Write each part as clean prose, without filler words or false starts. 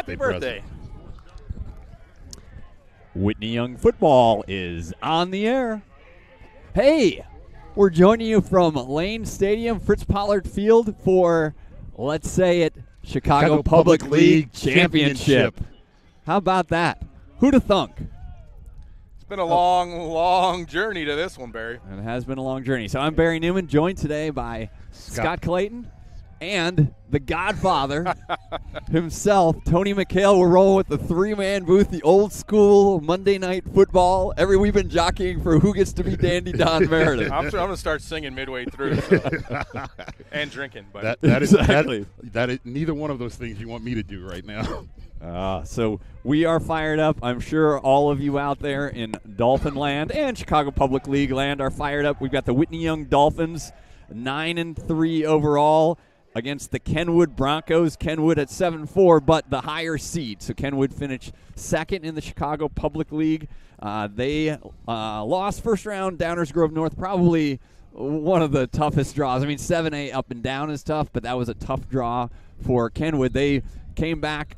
Happy birthday. Whitney Young football is on the air. Hey, we're joining you from Lane Stadium, Fritz Pollard Field for, let's say it, Chicago Public League Championship. How about that? Who'd have thunk? It's been a long journey to this one, Barry. And it has been a long journey. So I'm Barry Newman, joined today by Scott Clayton and the Godfather himself, Tony McHale. We're rolling with the three-man booth, the old school Monday Night Football. We've been jockeying for who gets to be Dandy Don Meredith. I'm going to start singing midway through, so. And drinking. But that is neither one of those things you want me to do right now. So we are fired up. I'm sure all of you out there in Dolphin land and Chicago Public League land are fired up. We've got the Whitney Young Dolphins, 9-3 overall, against the Kenwood Broncos. Kenwood at 7-4, but the higher seed. So Kenwood finished second in the Chicago Public League. They lost first round, Downers Grove North, probably one of the toughest draws. I mean, 7A up and down is tough, but that was a tough draw for Kenwood. They came back,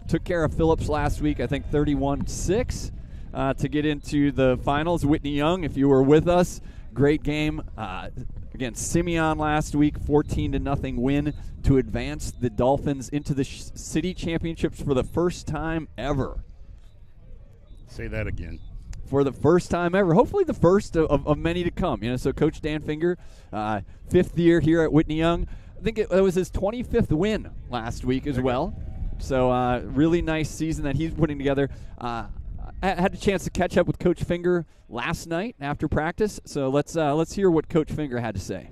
took care of Phillips last week, I think 31-6 to get into the finals. Whitney Young, if you were with us, great game against Simeon last week, 14-0 win to advance the Dolphins into the city championships for the first time ever. Say that again. For the first time ever. Hopefully the first of many to come. So Coach Dan Finger, fifth year here at Whitney Young. I think it was his 25th win last week as well. So really nice season that he's putting together. I had a chance to catch up with Coach Finger last night after practice. So let's hear what Coach Finger had to say.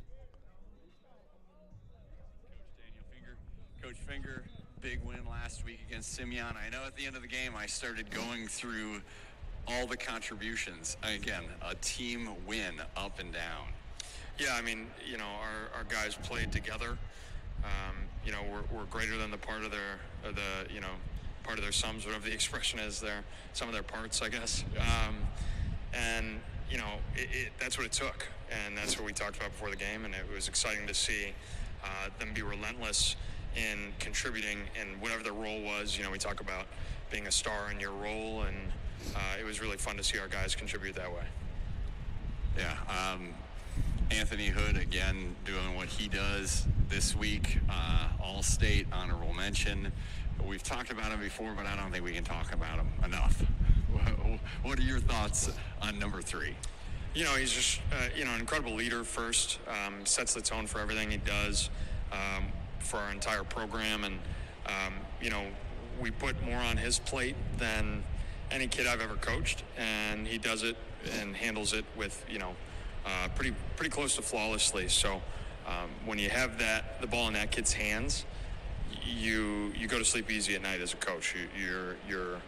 Coach Finger, big win last week against Simeon. I know at the end of the game I started going through all the contributions. Again, a team win up and down. Yeah, I mean, our guys played together. We're greater than the part of their part of their sums, whatever the expression is there, some of their parts, I guess. That's what it took, and that's what we talked about before the game, and it was exciting to see them be relentless in contributing in whatever their role was. We talk about being a star in your role, and it was really fun to see our guys contribute that way. Yeah, Anthony Hood, again, doing what he does this week, All-State honorable mention. We've talked about him before, but I don't think we can talk about him enough. What are your thoughts on number 3? He's just, an incredible leader first, sets the tone for everything he does for our entire program. And, we put more on his plate than any kid I've ever coached, and he does it and handles it with, pretty close to flawlessly. So when you have the ball in that kid's hands, you go to sleep easy at night as a coach. You're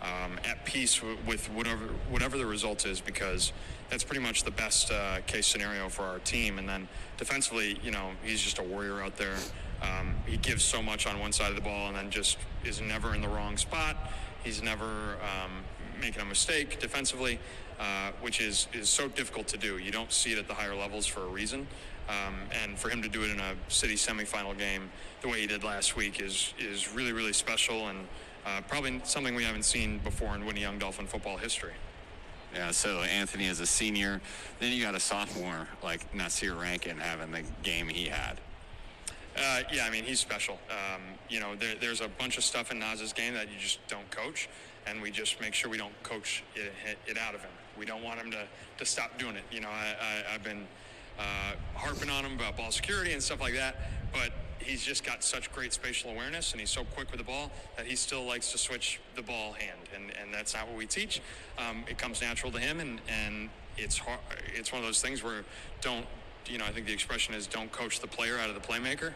at peace with whatever the result is, because that's pretty much the best case scenario for our team. And then defensively, he's just a warrior out there. He gives so much on one side of the ball, and then just is never in the wrong spot. He's never making a mistake defensively, which is so difficult to do. You don't see it at the higher levels for a reason. And for him to do it in a city semifinal game the way he did last week is really, really special, and probably something we haven't seen before in Whitney Young Dolphin football history. Yeah, so Anthony is a senior. Then you got a sophomore like Nasir Rankin having the game he had. Yeah, I mean, he's special. There's a bunch of stuff in Nas's game that you just don't coach, and we just make sure we don't coach it out of him. We don't want him to stop doing it. I've been harping on him about ball security and stuff like that, but he's just got such great spatial awareness, and he's so quick with the ball that he still likes to switch the ball hand, and that's not what we teach. It comes natural to him, and it's hard. It's one of those things where I think the expression is don't coach the player out of the playmaker.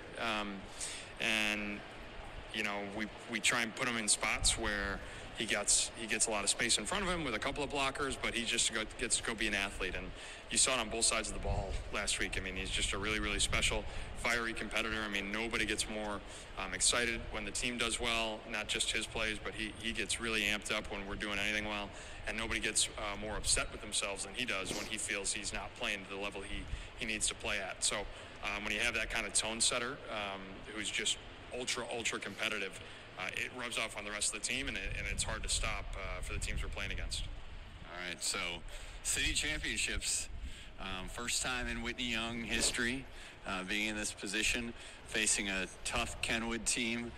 We try and put him in spots where he gets a lot of space in front of him with a couple of blockers, but he just gets to go be an athlete. And you saw it on both sides of the ball last week. I mean, he's just a really, really special, fiery competitor. I mean, nobody gets more excited when the team does well, not just his plays, but he gets really amped up when we're doing anything well. And nobody gets more upset with themselves than he does when he feels he's not playing to the level he needs to play at. So when you have that kind of tone setter who's just ultra competitive, it rubs off on the rest of the team, and it's hard to stop for the teams we're playing against. All right, so city championships, first time in Whitney Young history being in this position, facing a tough Kenwood team,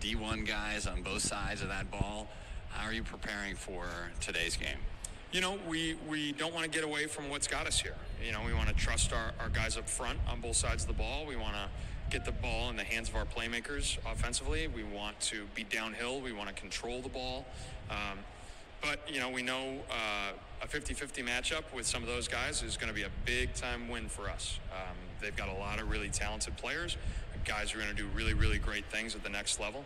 D1 guys on both sides of that ball. How are you preparing for today's game? We don't want to get away from what's got us here. We want to trust our guys up front on both sides of the ball. We want to get the ball in the hands of our playmakers offensively. We want to be downhill. We want to control the ball. But we know a 50-50 matchup with some of those guys is going to be a big-time win for us. They've got a lot of really talented players, guys who are going to do really, really great things at the next level.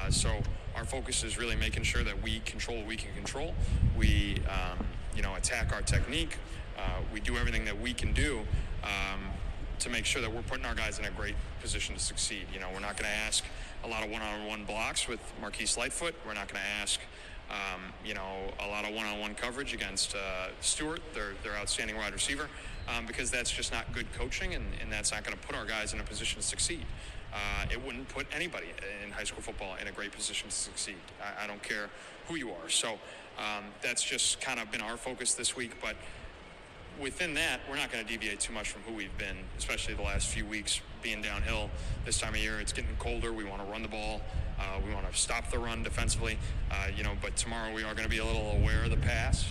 So our focus is really making sure that we control what we can control. We, attack our technique. We do everything that we can do to make sure that we're putting our guys in a great position to succeed. We're not going to ask a lot of one-on-one blocks with Marquise Lightfoot. We're not going to ask a lot of one-on-one coverage against Stewart, their outstanding wide receiver, because that's just not good coaching, and that's not going to put our guys in a position to succeed. It wouldn't put anybody in high school football in a great position to succeed. I don't care who you are. So that's just kind of been our focus this week. But within that, we're not going to deviate too much from who we've been, especially the last few weeks being downhill this time of year. It's getting colder. We want to run the ball. We want to stop the run defensively. But tomorrow we are going to be a little aware of the pass,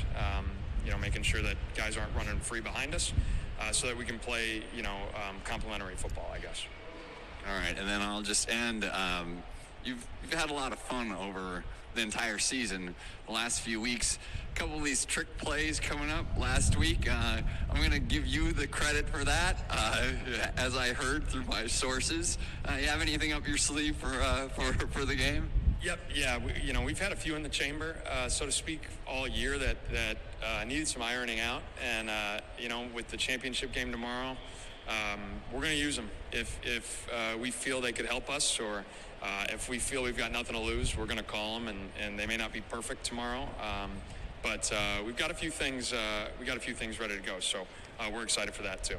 making sure that guys aren't running free behind us so that we can play, complementary football, I guess. All right, and then I'll just end. You've had a lot of fun over the entire season, the last few weeks. A couple of these trick plays coming up last week. I'm going to give you the credit for that, as I heard through my sources. You have anything up your sleeve for the game? Yep. Yeah. We've had a few in the chamber, so to speak, all year that needed some ironing out, and with the championship game tomorrow. We're going to use them if we feel they could help us, or if we feel we've got nothing to lose, we're going to call them, and they may not be perfect tomorrow, but we've got a few things ready to go, so we're excited for that too.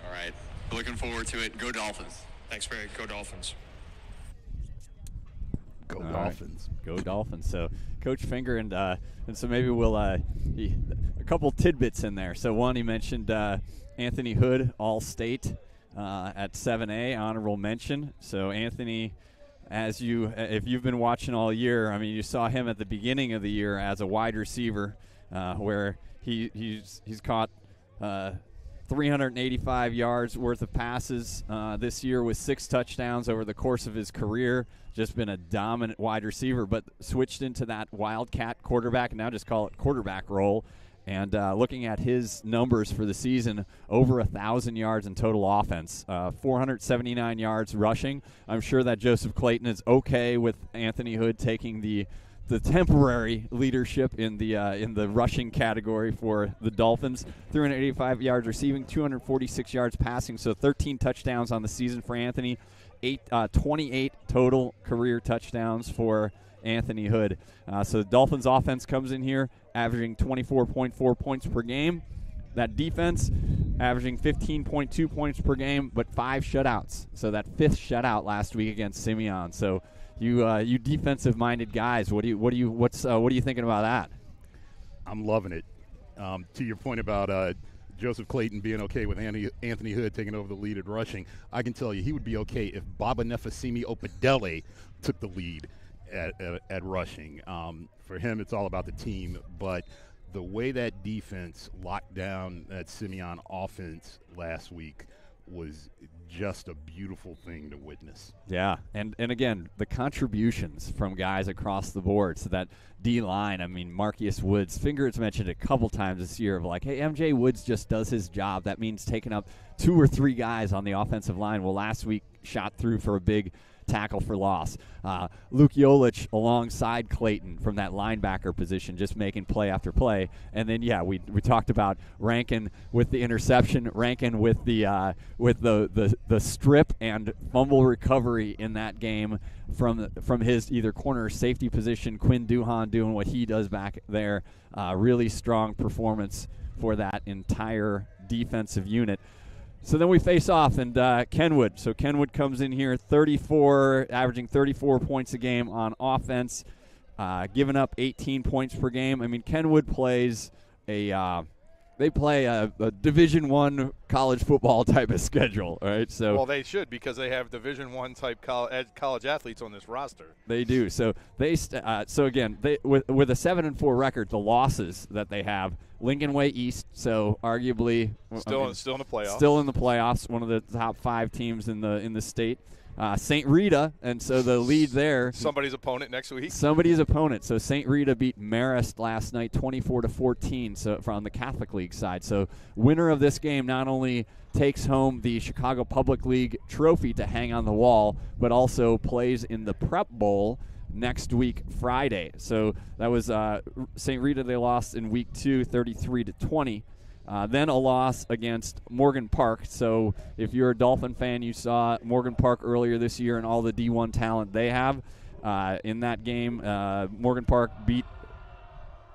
All right, looking forward to it. Go Dolphins. Thanks, Barry. Go Dolphins. Go All Dolphins. Right. Go Dolphins. So Coach Finger, and so maybe we'll a couple tidbits in there. So one, he mentioned Anthony Hood, All-State at 7A, honorable mention. So Anthony, if you've been watching all year, you saw him at the beginning of the year as a wide receiver, where he's caught 385 yards worth of passes this year with 6 touchdowns over the course of his career. Just been a dominant wide receiver, but switched into that wildcat quarterback, and now just call it quarterback role. And looking at his numbers for the season, over 1,000 yards in total offense, 479 yards rushing. I'm sure that Joseph Clayton is okay with Anthony Hood taking the temporary leadership in the rushing category for the Dolphins. 385 yards receiving, 246 yards passing, so 13 touchdowns on the season for Anthony. 28 total career touchdowns for Anthony Hood. So the Dolphins offense comes in here averaging 24.4 points per game. That defense averaging 15.2 points per game, but 5 shutouts. So that 5th shutout last week against Simeon. So you defensive-minded guys, what are you thinking about that? I'm loving it. To your point about Joseph Clayton being okay with Anthony Hood taking over the lead at rushing, I can tell you he would be okay if Baba Nefasimi Opedele took the lead at rushing. For him, it's all about the team, but the way that defense locked down that Simeon offense last week was just a beautiful thing to witness. Yeah, and again, the contributions from guys across the board. So that D-line, Marcus Woods, Fingers mentioned a couple times this year of like, hey, MJ Woods just does his job. That means taking up 2 or 3 guys on the offensive line. Well, last week shot through for a big tackle for loss. Luke Yolich alongside Clayton from that linebacker position, just making play after play. And then we talked about Rankin with the interception, Rankin with the strip and fumble recovery in that game from his either corner or safety position. Quinn Duhan doing what he does back there. Really strong performance for that entire defensive unit. So then we face off, and Kenwood. So Kenwood comes in here averaging 34 points a game on offense, giving up 18 points per game. I mean, Kenwood plays they play a Division I college football type of schedule, right? So well, they should, because they have Division I type college athletes on this roster. They do. So again, with a 7-4 record, the losses that they have, Lincoln Way East, so arguably still in the playoffs. Still in the playoffs, one of the top 5 teams in the state. St. Rita, and so the lead there. Somebody's opponent next week. Somebody's opponent. So St. Rita beat Marist last night 24-14 so from the Catholic League side. So winner of this game not only takes home the Chicago Public League trophy to hang on the wall, but also plays in the Prep Bowl next week, Friday. So that was St. Rita. They lost in week 2, 33-20. Then a loss against Morgan Park. So if you're a Dolphin fan, you saw Morgan Park earlier this year and all the D1 talent they have. In that game, Morgan Park beat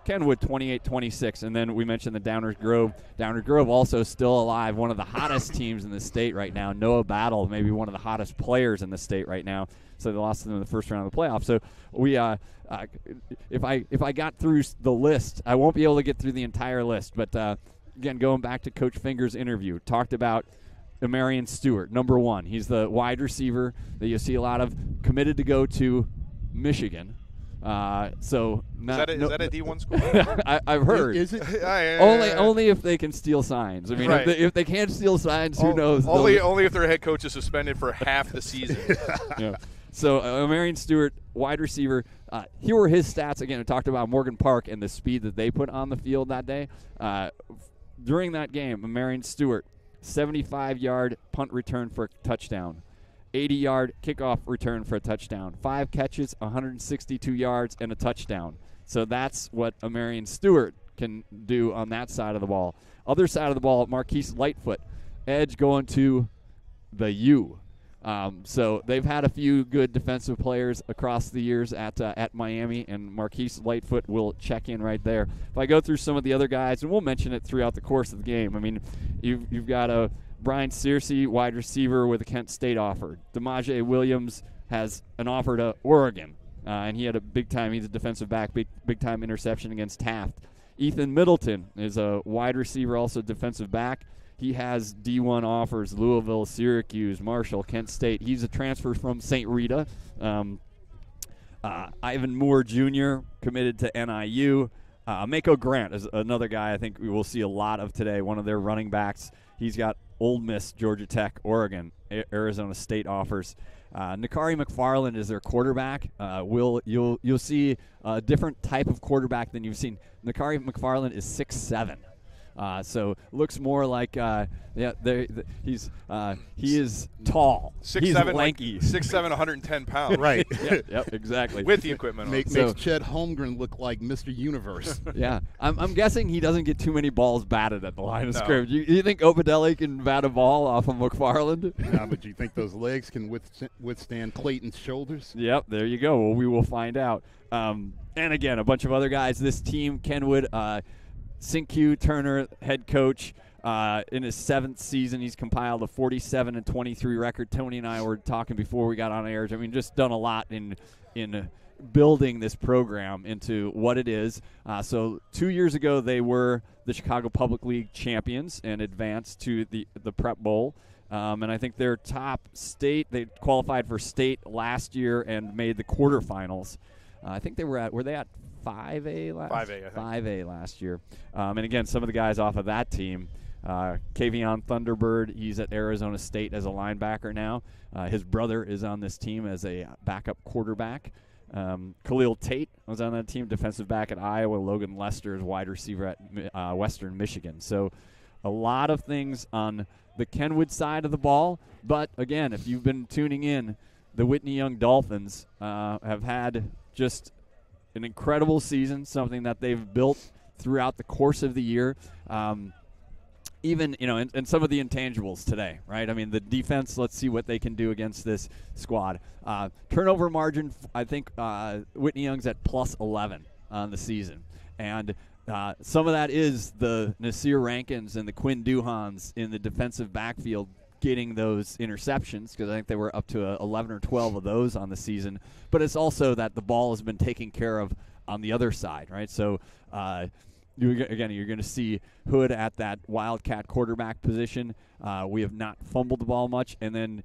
Kenwood 28-26. And then we mentioned the Downers Grove. Downers Grove also still alive, one of the hottest teams in the state right now. Noah Battle, maybe one of the hottest players in the state right now. So they lost to them in the first round of the playoffs. So we, if I got through the list, I won't be able to get through the entire list, but again, going back to Coach Finger's interview, talked about Amarian Stewart, number 1. He's the wide receiver that you see a lot of, committed to go to Michigan. Is that a D1 school? I've heard. Is it? Only if they can steal signs. I mean, right. if they can't steal signs, who knows? Only if their head coach is suspended for half the season. Yeah. So Amarian Stewart, wide receiver. Here were his stats. Again, we talked about Morgan Park and the speed that they put on the field that day. During that game, Amarian Stewart, 75-yard punt return for a touchdown, 80-yard kickoff return for a touchdown, 5 catches, 162 yards, and a touchdown. So that's what Amarian Stewart can do on that side of the ball. Other side of the ball, Marquise Lightfoot, edge going to the U. So they've had a few good defensive players across the years at Miami, and Marquise Lightfoot will check in right there. If I go through some of the other guys, and we'll mention it throughout the course of the game. I mean, you've got a Brian Searcy, wide receiver with a Kent State offer. DeMaje Williams has an offer to Oregon, and he had a big-time, he's a defensive back, big-time interception against Taft. Ethan Middleton is a wide receiver, also defensive back. He has D1 offers, Louisville, Syracuse, Marshall, Kent State. He's a transfer from St. Rita. Ivan Moore Jr. committed to NIU. Mako Grant is another guy I think we will see a lot of today, one of their running backs. He's got Ole Miss, Georgia Tech, Oregon, Arizona State offers. Nakari McFarland is their quarterback. You'll see a different type of quarterback than you've seen. Nakari McFarland is 6'7". So looks more like he is tall. He's lanky. 6'7", 110 pounds. Right. Yep, exactly. With the equipment on. Makes Chet Holmgren look like Mr. Universe. Yeah, I'm guessing he doesn't get too many balls batted at the line of scrimmage. You think Opadelli can bat a ball off of McFarland? Yeah, but you think those legs can withstand Clayton's shoulders? Yep, there you go. Well, we will find out. And again, a bunch of other guys. This team, Kenwood, Sinkyu Turner, head coach, in his 7th season, he's compiled a 47-23 record. Tony and I were talking before we got on air. I mean, just done a lot in building this program into what it is. So 2 years ago, they were the Chicago Public League champions and advanced to the Prep Bowl. And I think their top state, they qualified for state last year and made the quarterfinals. I think they were at 5A last 5A, I think. 5A last year. And again, some of the guys off of that team, Kavion Thunderbird, he's at Arizona State as a linebacker now. His brother is on this team as a backup quarterback. Khalil Tate was on that team, defensive back at Iowa. Logan Lester is wide receiver at Western Michigan. So a lot of things on the Kenwood side of the ball. But, again, if you've been tuning in, the Whitney Young Dolphins have had just an incredible season, something that they've built throughout the course of the year. Even, and some of the intangibles today, right? I mean, the defense, let's see what they can do against this squad. Turnover margin, I think Whitney Young's at +11 on the season. And some of that is the Nasir Rankins and the Quinn Duhans in the defensive backfield getting those interceptions, because I think they were up to 11 or 12 of those on the season. But it's also that the ball has been taken care of on the other side, right? So, you're going to see Hood at that Wildcat quarterback position. We have not fumbled the ball much, and then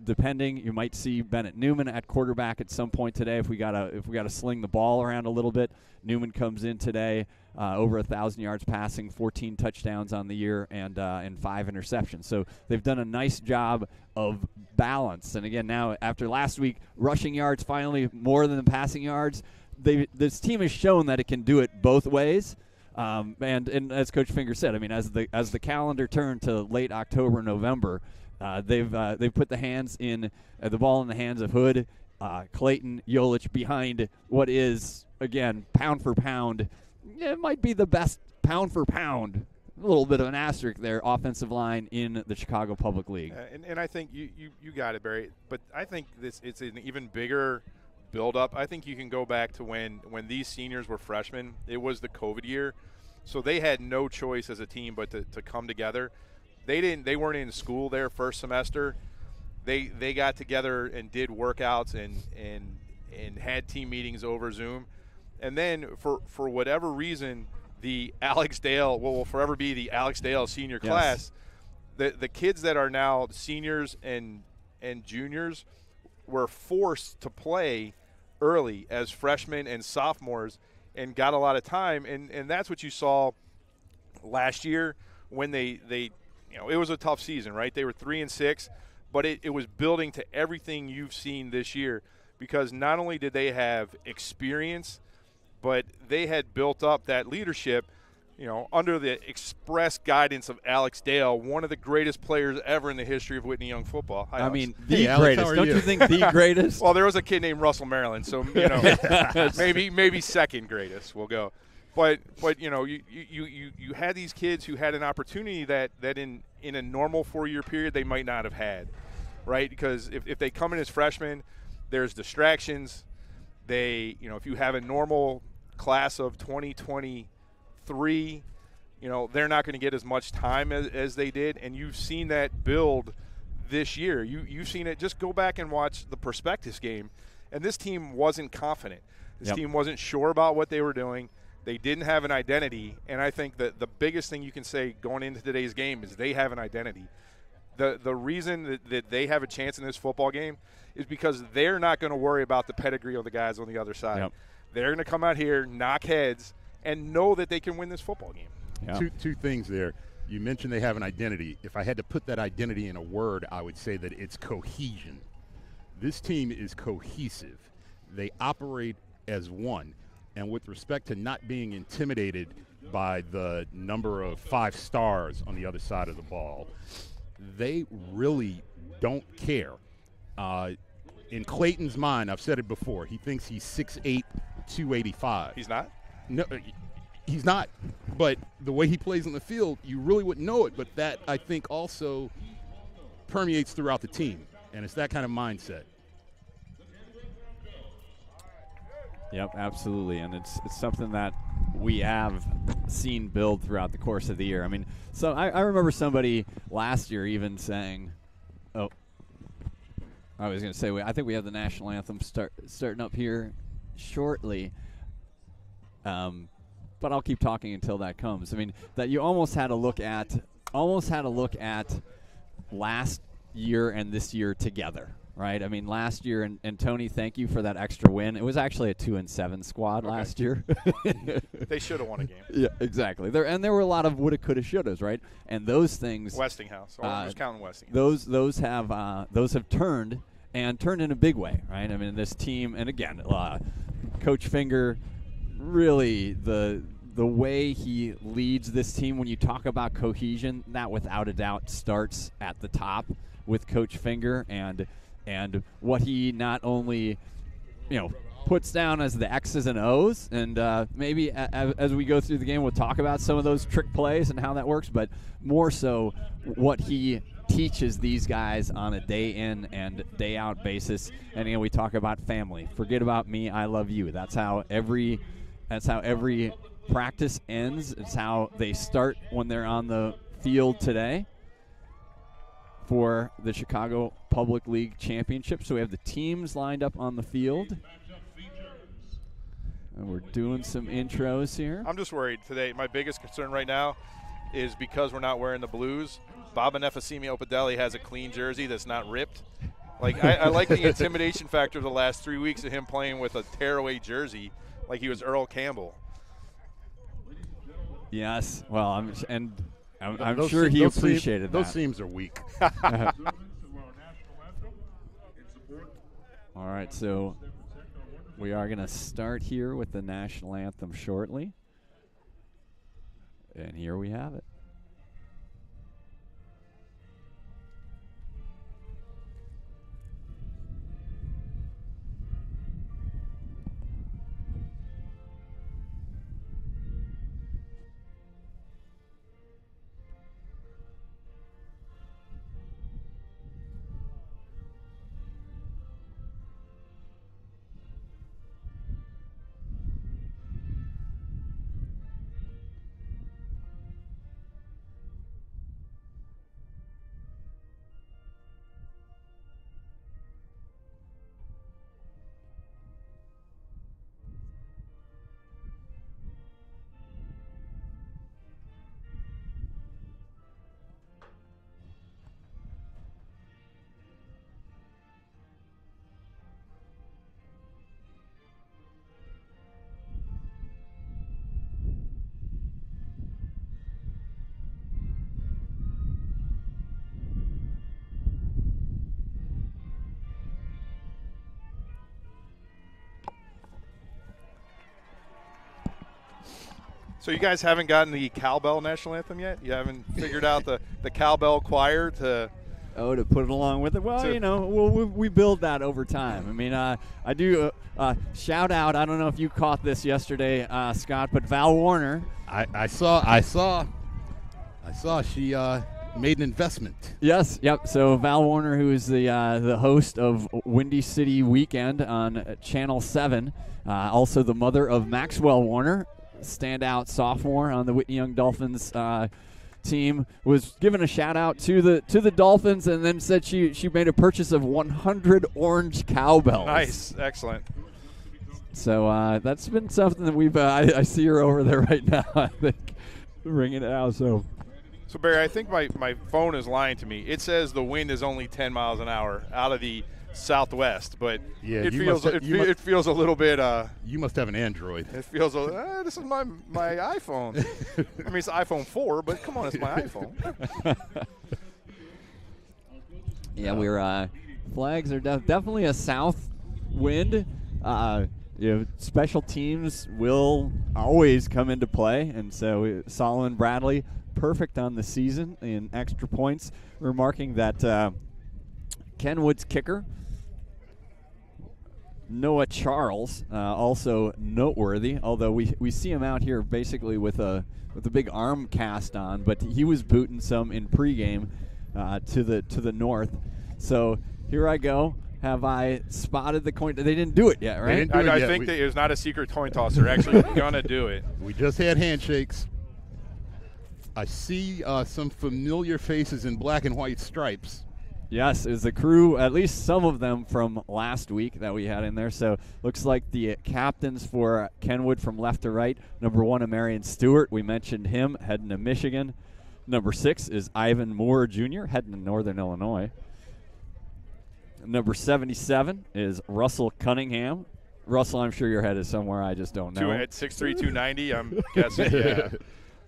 depending, you might see Bennett Newman at quarterback at some point today. If we gotta sling the ball around a little bit, Newman comes in today, over 1,000 yards passing, 14 touchdowns on the year, and 5 interceptions. So they've done a nice job of balance. And again, now after last week, rushing yards finally more than the passing yards. This team has shown that it can do it both ways. And as Coach Finger said, I mean, as the calendar turned to late October, November, they've put the ball in the hands of Hood, Clayton, Yolich behind what is, again, pound for pound. It might be the best pound for pound. A little bit of an asterisk there, offensive line in the Chicago Public League. And I think you got it, Barry. But I think it's an even bigger build-up. I think you can go back to when these seniors were freshmen. It was the COVID year, so they had no choice as a team but to come together. They weren't in school their first semester. They got together and did workouts and had team meetings over Zoom. And then for whatever reason, the Alex Dale will forever be the Alex Dale senior class. The kids that are now seniors and juniors were forced to play early as freshmen and sophomores and got a lot of time, and that's what you saw last year when they it was a tough season, right? They were 3-6, but it was building to everything you've seen this year, because not only did they have experience, but they had built up that leadership, under the express guidance of Alex Dale, one of the greatest players ever in the history of Whitney Young football. Hi, Alex. The greatest. Don't you think the greatest? Well, there was a kid named Russell Maryland, so maybe second greatest. We'll go. But you had these kids who had an opportunity that in a normal 4-year period they might not have had, right? Because if they come in as freshmen, there's distractions. If you have a normal class of 2023, they're not going to get as much time as they did, and you've seen that build this year. You've seen it. Just go back and watch the Prospectus game, and this team wasn't confident. This team wasn't sure about what they were doing. They didn't have an identity, and I think that the biggest thing you can say going into today's game is they have an identity. The reason that they have a chance in this football game is because they're not going to worry about the pedigree of the guys on the other side. Yep. They're going to come out here, knock heads, and know that they can win this football game. Yeah. Two things there. You mentioned they have an identity. If I had to put that identity in a word, I would say that it's cohesion. This team is cohesive. They operate as one. And with respect to not being intimidated by the number of 5 stars on the other side of the ball, they really don't care. In Clayton's mind, I've said it before, he thinks he's 6'8", 285. He's not? No, he's not. But the way he plays on the field, you really wouldn't know it. But that, I think, also permeates throughout the team. And it's that kind of mindset. Yep, absolutely, and it's something that we have seen build throughout the course of the year. I mean, so I remember somebody last year even saying, I was going to say, I think we have the national anthem starting up here shortly, but I'll keep talking until that comes. I mean, that you almost had to look at last year and this year together. Right, I mean, last year, and Tony, thank you for that extra win. It was actually a 2-7 squad last year. They should have won a game. Yeah, exactly. There were a lot of woulda, coulda, shouldas, right? And those things. Westinghouse. I was counting Westinghouse. Those have turned in a big way, right? I mean, this team, and again, Coach Finger, really the way he leads this team. When you talk about cohesion, that without a doubt starts at the top with Coach Finger and what he not only, puts down as the X's and O's, and maybe as we go through the game, we'll talk about some of those trick plays and how that works, but more so what he teaches these guys on a day in and day out basis. And we talk about family. Forget about me, I love you. That's how every practice ends. It's how they start when they're on the field today for the Chicago Public League Championship. So we have the teams lined up on the field. And we're doing some intros here. I'm just worried today. My biggest concern right now is because we're not wearing the blues, Baba Nefasimi Opadelli has a clean jersey that's not ripped. Like, I like the intimidation factor of the last 3 weeks of him playing with a tearaway jersey like he was Earl Campbell. Yes. Well, I'm sure he appreciated that. Those seams are weak. All right, so we are going to start here with the national anthem shortly. And here we have it. So you guys haven't gotten the cowbell national anthem yet? You haven't figured out the cowbell choir to put it along with it? Well, we build that over time. I mean, I do shout out. I don't know if you caught this yesterday, Scott, but Val Warner. I saw. She made an investment. Yes. Yep. So Val Warner, who is the host of Windy City Weekend on Channel 7, also the mother of Maxwell Warner, standout sophomore on the Whitney Young Dolphins team, was giving a shout out to the Dolphins, and then said she made a purchase of 100 orange cowbells. Nice, excellent. So that's been something that we've. I see her over there right now. I think ringing it out. So Barry, I think my phone is lying to me. It says the wind is only 10 miles an hour out of the southwest, but yeah, it feels a little bit. You must have an Android. It feels this is my iPhone. I mean, it's iPhone 4, but come on, it's my iPhone. Yeah, we're flags are definitely a south wind. Special teams will always come into play, and so Solomon Bradley, perfect on the season in extra points. We're marking that Kenwood's kicker, Noah Charles, also noteworthy, although we see him out here basically with a big arm cast on, but he was booting some in pregame to the north. So here I go. Have I spotted the coin? They didn't do it yet, right? I think that it's not a secret coin toss. They're actually going to do it. We just had handshakes. I see some familiar faces in black and white stripes. Yes, is the crew, at least some of them from last week that we had in there. So looks like the captains for Kenwood from left to right. Number 1, Amarian Stewart. We mentioned him heading to Michigan. Number 6 is Ivan Moore Jr. heading to Northern Illinois. Number 77 is Russell Cunningham. Russell, I'm sure your head is somewhere. I just don't know. At 6'3", 290, I'm guessing, yeah.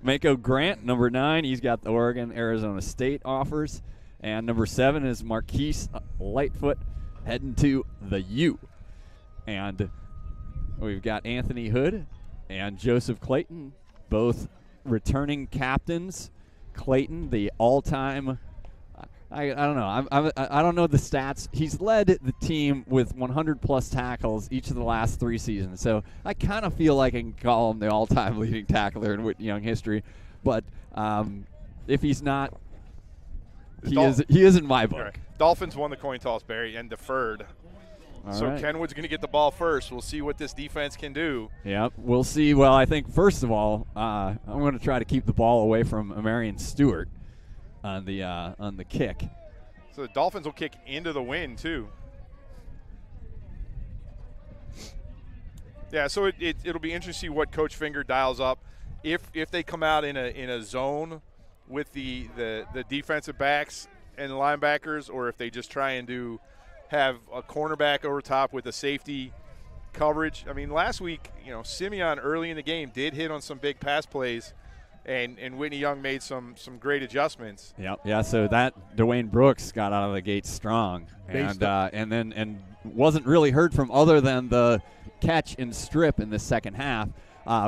Mako Grant, number 9. He's got the Oregon, Arizona State offers. And number 7 is Marquise Lightfoot heading to the U. And we've got Anthony Hood and Joseph Clayton, both returning captains. Clayton, the all-time, I don't know. I don't know the stats. He's led the team with 100-plus tackles each of the last 3 seasons. So I kind of feel like I can call him the all-time leading tackler in Whitney Young history. But if he's not, he is in my book. Right. Dolphins won the coin toss, Barry, and deferred So right. Kenwood's going to get the ball first. We'll see what this defense can do. Yep, we'll see. Well, I think first of all, I'm going to try to keep the ball away from Marion Stewart on the kick. So the Dolphins will kick into the wind too. Yeah, so it'll be interesting to see what Coach Finger dials up. If they come out in a zone with the defensive backs and linebackers, or if they just try and have a cornerback over top with a safety coverage. I mean, last week, Simeon early in the game did hit on some big pass plays, and Whitney Young made some great adjustments. Yep. Yeah. So that Dwayne Brooks got out of the gate strong, and wasn't really heard from other than the catch and strip in the second half.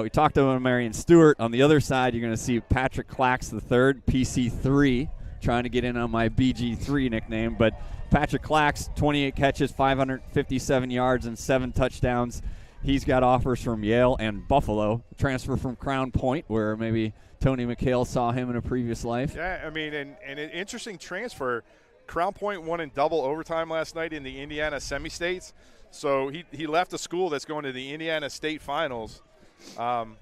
We talked about Marion Stewart. On the other side, you're going to see Patrick Clax III, PC3, trying to get in on my BG3 nickname. But Patrick Clax, 28 catches, 557 yards, and 7 touchdowns. He's got offers from Yale and Buffalo. Transfer from Crown Point, where maybe Tony McHale saw him in a previous life. Yeah, I mean, and an interesting transfer. Crown Point won in double overtime last night in the Indiana semi-states. So he left a school that's going to the Indiana State Finals. And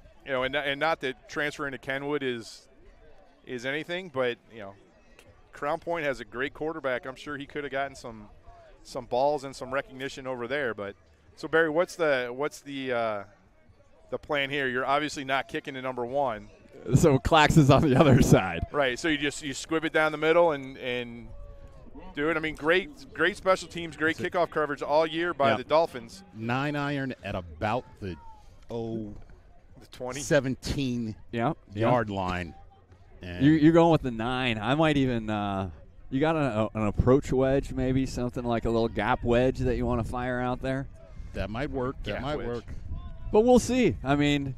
not that transferring to Kenwood is anything, but Crown Point has a great quarterback. I'm sure he could have gotten some balls and some recognition over there. But so Barry, what's the plan here? You're obviously not kicking to number one. So Clax is on the other side. Right. So you squib it down the middle and do it. I mean, great special teams, great kickoff coverage all year by the Dolphins. 9-iron at about the 20, 17 yard line. And You're going with the 9. I might even you got an approach wedge, maybe something like a little gap wedge that you want to fire out there. that might work. That might work. But we'll see. I mean,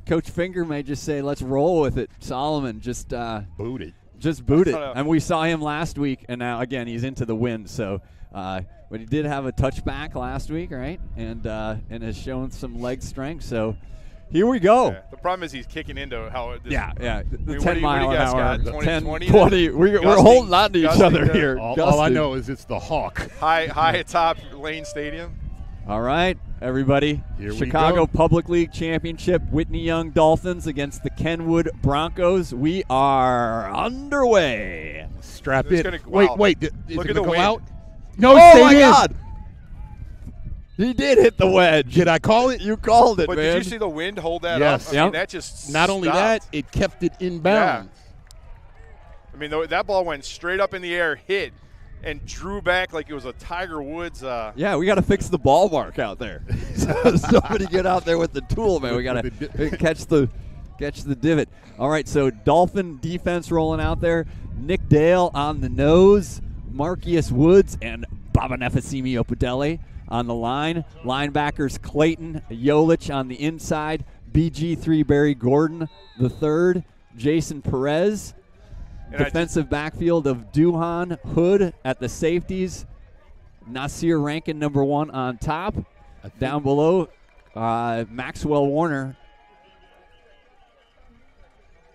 Coach Finger may just say, let's roll with it. Solomon, just boot it. Just boot it. And we saw him last week, and now, again, he's into the wind. So, but he did have a touchback last week, right? And has shown some leg strength. So here we go. Yeah. The problem is he's kicking into how this, the 10 mile an hour, 10, 20. We're holding on to each other here. All I know is it's the Hawk. High atop Lane Stadium. All right, everybody. Here Chicago Public League Championship, Whitney Young Dolphins against the Kenwood Broncos. We are underway. Strap in. Wow. Wait. Is Look it at the going to go wind. out? No, Oh, my God. He did hit the wedge. Did I call it? You called it, But man. did you see the wind hold that Yes. up? I mean, that just Not only stopped. that, it kept it inbounds. I mean, that ball went straight up in the air, hit, and drew back like it was a Tiger Woods. Yeah, we got to fix the ball mark out there. Somebody get out there with the tool, man. We got to catch the divot. All right, so Dolphin defense rolling out there. Nick Dale on the nose. Marcius Woods and Baba Nefasimi Opedele on the line. Linebackers Clayton Yolich on the inside. BG3 Barry Gordon the third. Jason Perez. And Defensive backfield of Duhan Hood at the safeties. Nasir Rankin, number one, on top. Down below, Maxwell Warner.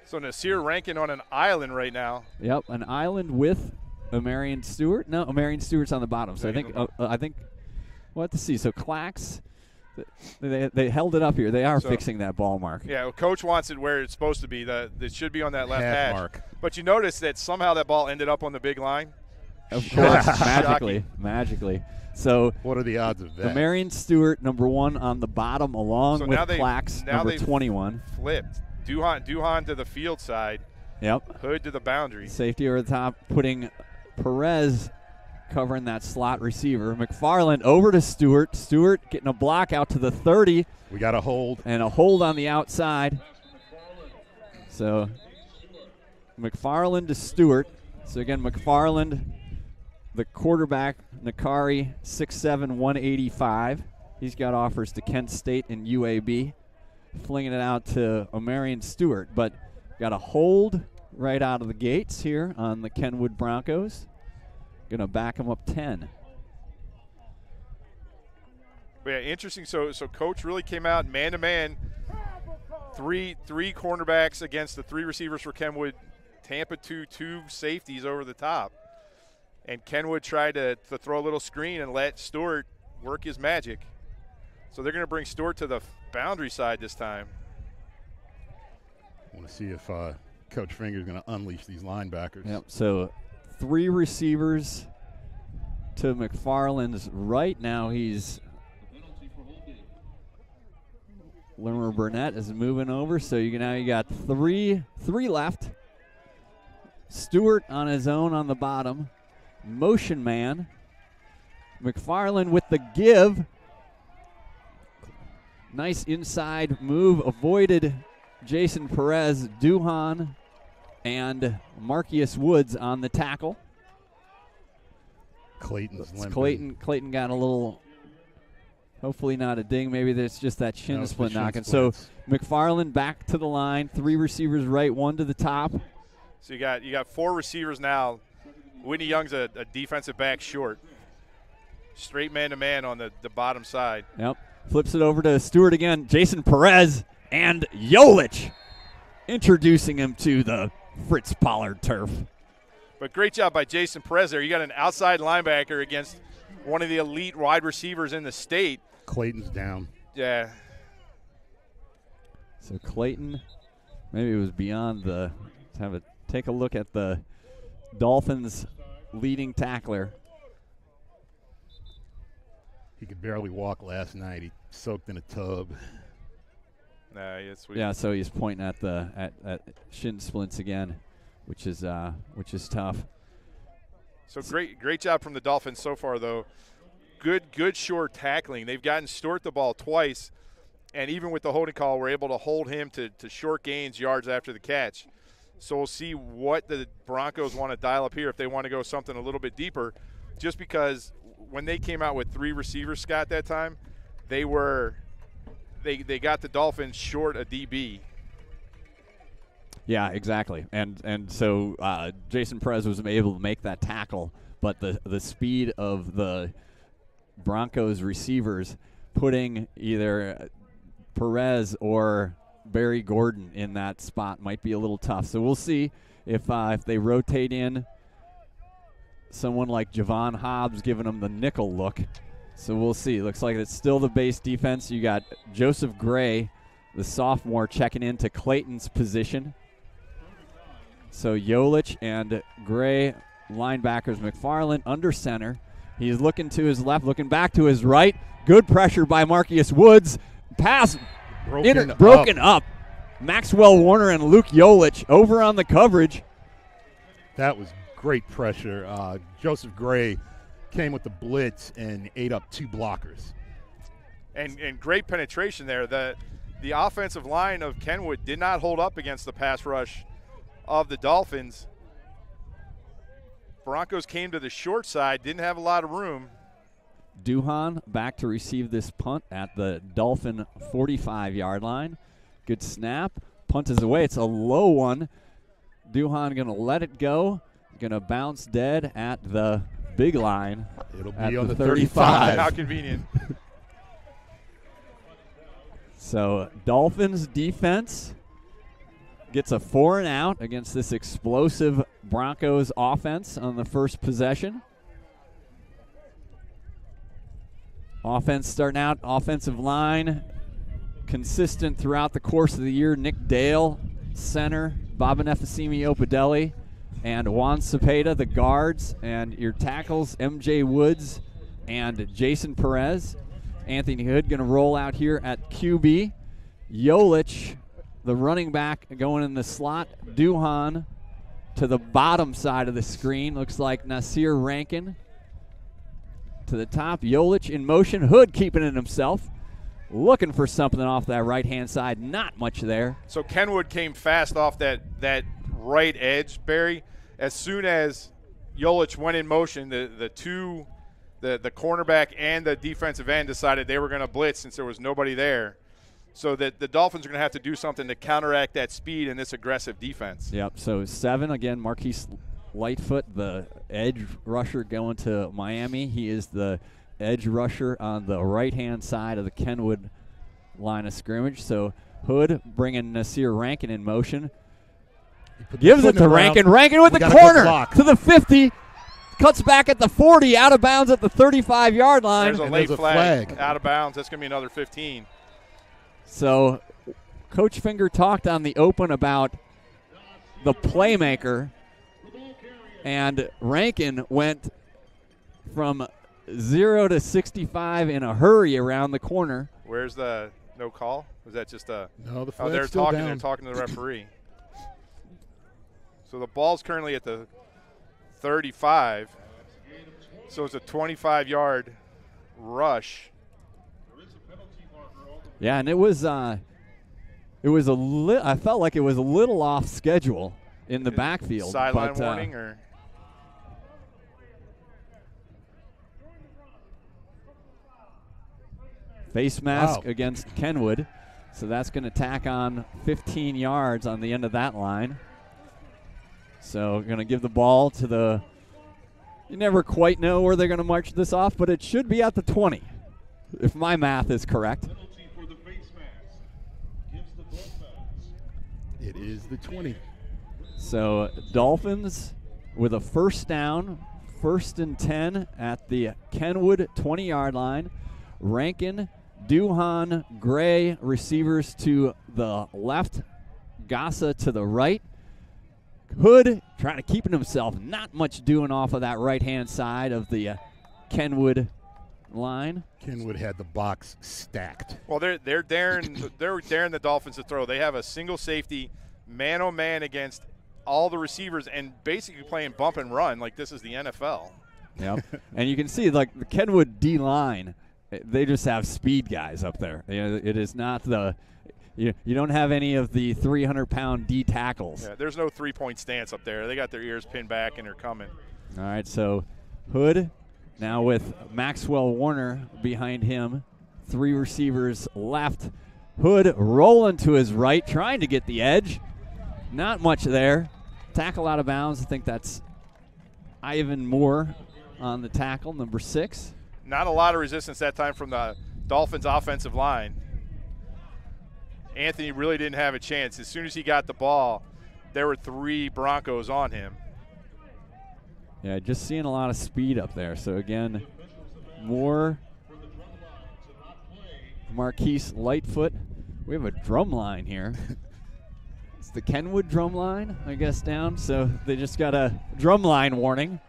So Nasir Rankin on an island right now. Yep, an island with Marion Stewart. No, Marion Stewart's on the bottom. So I think we'll have to see. So Clax, they held it up here. They are fixing that ball mark. Yeah, well, Coach wants it where it's supposed to be. It should be on that left Half hash. mark. But you notice that somehow that ball ended up on the big line. Of course, magically. So What are the odds of that? the Marion Stewart, number one, on the bottom, along So with now Clax, number 21. Flipped. Duhan to the field side. Yep. Hood to the boundary. Safety over the top, putting Perez covering that slot receiver. McFarland over to Stewart. Stewart getting a block out to the 30. We got a hold. And a hold on the outside. So McFarland to Stewart. So again, McFarland, the quarterback, Nakari, 6'7", 185. He's got offers to Kent State and UAB. Flinging it out to Marion Stewart, but got a hold right out of the gates here on the Kenwood Broncos. Going to back them up 10. Yeah, interesting. So Coach really came out man-to-man. Three cornerbacks against the 3 receivers for Kenwood. Tampa 2 safeties over the top. And Kenwood tried to throw a little screen and let Stewart work his magic. So they're going to bring Stewart to the boundary side this time. I want to see if Coach Finger's going to unleash these linebackers. Yep, so 3 receivers to McFarland's right now. Limmer Burnett is moving over, so now you got three left. Stewart on his own on the bottom. Motion man. McFarland with the give. Nice inside move. Avoided Jason Perez, Duhan, and Marcus Woods on the tackle. Clayton's limping. Clayton got a little, hopefully not a ding. Maybe that's just that shin splint knocking. So McFarland back to the line. 3 receivers right, 1 to the top. So you got 4 receivers now. Whitney Young's a defensive back short. Straight man-to-man on the bottom side. Yep. Flips it over to Stewart again. Jason Perez and Yolich introducing him to the Fritz Pollard turf. But great job by Jason Perez there. You got an outside linebacker against one of the elite wide receivers in the state. Clayton's down. Yeah. So Clayton, maybe it was beyond the, take a look at the Dolphins leading tackler. He could barely walk last night. He soaked in a tub. Yeah, so he's pointing at the at shin splints again, which is tough. So great job from the Dolphins so far, though. Good short tackling. They've gotten Stewart the ball twice, and even with the holding call, we're able to hold him to short gains, yards after the catch. So we'll see what the Broncos want to dial up here if they want to go something a little bit deeper, just because when they came out with 3 receivers, Scott, that time, they got the Dolphins short a DB. Yeah, exactly. And so Jason Perez was able to make that tackle, but the speed of the Broncos receivers putting either Perez or Barry Gordon in that spot might be a little tough. So we'll see if they rotate in someone like Javon Hobbs giving them the nickel look. So we'll see. Looks like it's still the base defense. You got Joseph Gray, the sophomore, checking into Clayton's position. So Yolich and Gray, linebackers. McFarland under center. He's looking to his left, looking back to his right. Good pressure by Marcus Woods. Pass broken up. Maxwell Warner and Luke Yolich over on the coverage. That was great pressure. Joseph Gray came with the blitz and ate up 2 blockers. And great penetration there. The offensive line of Kenwood did not hold up against the pass rush of the Dolphins. Broncos came to the short side, didn't have a lot of room. Duhan back to receive this punt at the Dolphin 45-yard line. Good snap. Punt is away. It's a low one. Duhan going to let it go. Going to bounce dead at the big line. It'll be on the 35. How convenient. So Dolphins defense gets a 4 and out against this explosive Broncos offense on the first possession. Offense starting out, offensive line, consistent throughout the course of the year. Nick Dale, center, Baba Nefasimi Opadelli, and Juan Cepeda, the guards, and your tackles, MJ Woods and Jason Perez. Anthony Hood going to roll out here at QB. Yolich, the running back, going in the slot. Duhan to the bottom side of the screen. Looks like Nasir Rankin to the top. Yolich in motion. Hood keeping it himself. Looking for something off that right-hand side. Not much there. So Kenwood came fast off that right edge, Barry. As soon as Yolich went in motion, the cornerback and the defensive end decided they were going to blitz since there was nobody there. So that the Dolphins are going to have to do something to counteract that speed and this aggressive defense. Yep, so 7, again, Marquise Lightfoot, the edge rusher going to Miami. He is the edge rusher on the right-hand side of the Kenwood line of scrimmage. So Hood bringing Nasir Rankin in motion. Gives it to Rankin. Rankin with the corner to the 50. cuts back at the 40, out of bounds at the 35-yard line. There's a late flag out of bounds. That's going to be another 15. So Coach Finger talked on the open about the playmaker, and Rankin went from 0 to 65 in a hurry around the corner. Where's the no call? Was that just a – No, the oh, they're still talking. down. They're talking to the referee. So the ball's currently at the 35. So it's a 25-yard rush. Yeah, and it was I felt like it was a little off schedule in the backfield. Sideline warning or face mask against Kenwood. So that's going to tack on 15 yards on the end of that line. So going to give the ball to the – you never quite know where they're going to march this off, but it should be at the 20, if my math is correct. It is the 20. So Dolphins with a first down, 1st and 10 at the Kenwood 20-yard line. Rankin, Duhan, Gray, receivers to the left, Gassa to the right. Hood trying to keep himself, not much doing off of that right-hand side of the Kenwood line. Kenwood had the box stacked. well, they're daring the Dolphins to throw. They have a single safety, man-on-man against all the receivers, and basically playing bump and run like this is the NFL. Yep. And you can see, like, the Kenwood D-line, they just have speed guys up there. You know, it is not the you don't have any of the 300-pound D tackles. Yeah, there's no three-point stance up there. They got their ears pinned back and they're coming. All right, so Hood now with Maxwell Warner behind him. 3 receivers left. Hood rolling to his right, trying to get the edge. Not much there. Tackle out of bounds. I think that's Ivan Moore on the tackle, number 6. Not a lot of resistance that time from the Dolphins' offensive line. Anthony really didn't have a chance. As soon as he got the ball, there were 3 Broncos on him. Yeah, just seeing a lot of speed up there. So, again, Moore, Marquise Lightfoot. We have a drum line here. It's the Kenwood drum line, I guess, down. So they just got a drum line warning.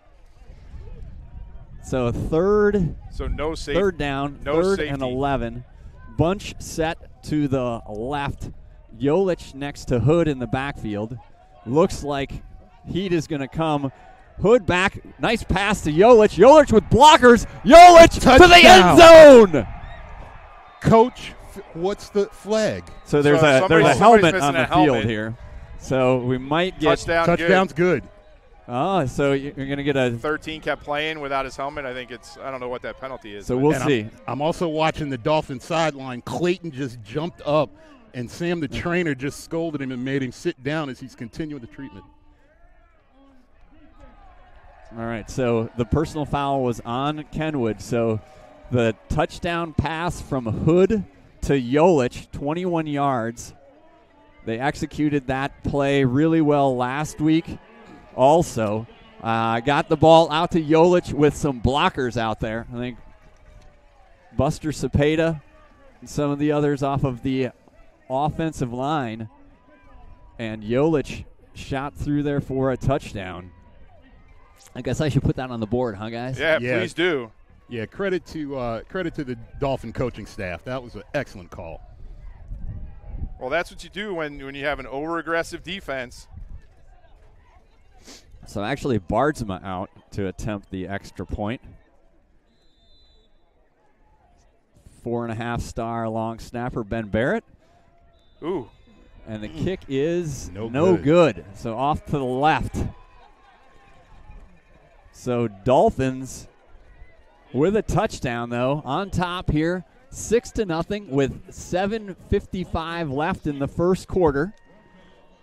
So no safety. Third down, no 3rd safety. and 11. Bunch set to the left. Yolich next to Hood in the backfield. Looks like heat is going to come. Hood back. Nice pass to Yolich. Yolich with blockers. Yolich to the end zone. Coach, what's the flag? So there's a helmet on the field here. So we might get touchdown's good. Oh, so you're going to get a 13 kept playing without his helmet. I don't know what that penalty is. So we'll see. I'm also watching the Dolphin sideline. Clayton just jumped up, and Sam, the trainer, just scolded him and made him sit down as he's continuing the treatment. All right, so the personal foul was on Kenwood. So the touchdown pass from Hood to Yolich, 21 yards. They executed that play really well last week. Also, got the ball out to Yolich with some blockers out there. I think Buster Cepeda and some of the others off of the offensive line. And Yolich shot through there for a touchdown. I guess I should put that on the board, huh, guys? Yeah, please do. Yeah, credit to the Dolphin coaching staff. That was an excellent call. Well, that's what you do when you have an over-aggressive defense. So actually Bardsma out to attempt the extra point. 4.5-star long snapper Ben Barrett. Ooh. And the kick is no good. So off to the left. So Dolphins with a touchdown, though, on top here, 6-0 with 7:55 left in the first quarter.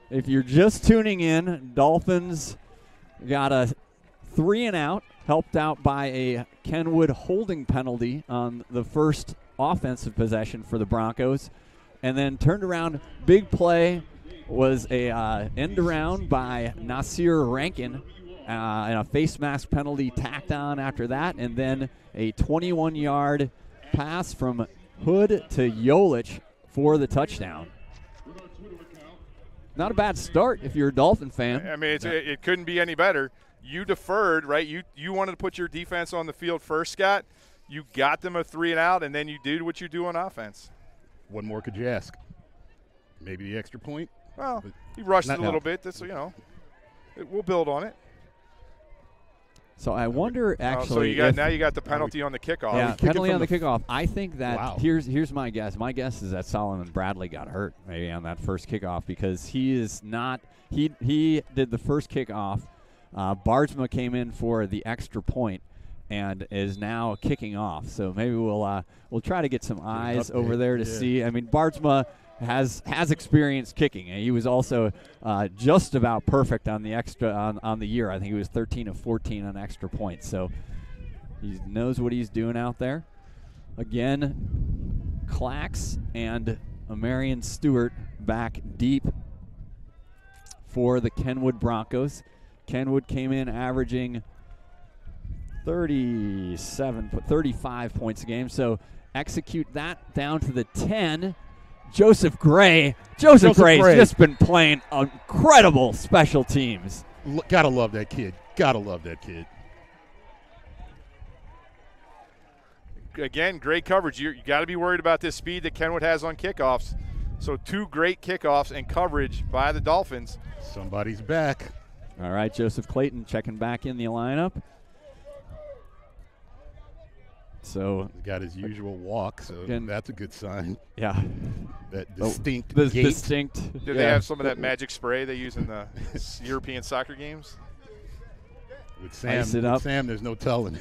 If you're just tuning in, Dolphins got a 3-and-out, helped out by a Kenwood holding penalty on the first offensive possession for the Broncos, and then turned around. Big play was a end around by Nasir Rankin and a face mask penalty tacked on after that, and then a 21-yard pass from Hood to Yolich for the touchdown. Not a bad start if you're a Dolphin fan. I mean, it couldn't be any better. You deferred, right? You wanted to put your defense on the field first, Scott. You got them a 3-and-out, and then you did what you do on offense. What more could you ask? Maybe the extra point? Well, he rushed it a little bit. That's, we'll build on it. So I wonder actually. Now you got the penalty on the kickoff. Yeah, penalty on the kickoff. I think that Wow. here's my guess. My guess is that Solomon Bradley got hurt maybe on that first kickoff because he is not. He did the first kickoff. Bardsma came in for the extra point and is now kicking off. So maybe we'll try to get some eyes over there to see. I mean, Bardsma has experience kicking, and he was also just about perfect on the extra on the year. I think he was 13 of 14 on extra points. So he knows what he's doing out there. Again, Clax and Marion Stewart back deep for the Kenwood Broncos. Kenwood came in averaging 35 points a game. So execute that down to the 10. Joseph Gray's just been playing incredible special teams. Gotta love that kid. Again, great coverage. You got to be worried about this speed that Kenwood has on kickoffs. So 2 great kickoffs and coverage by the Dolphins. Somebody's back. All right, Joseph Clayton checking back in the lineup. So he's got his usual walk, so that's a good sign. Yeah. That distinct gait. Did they have some of that magic spray they use in the European soccer games? With Sam, there's no telling.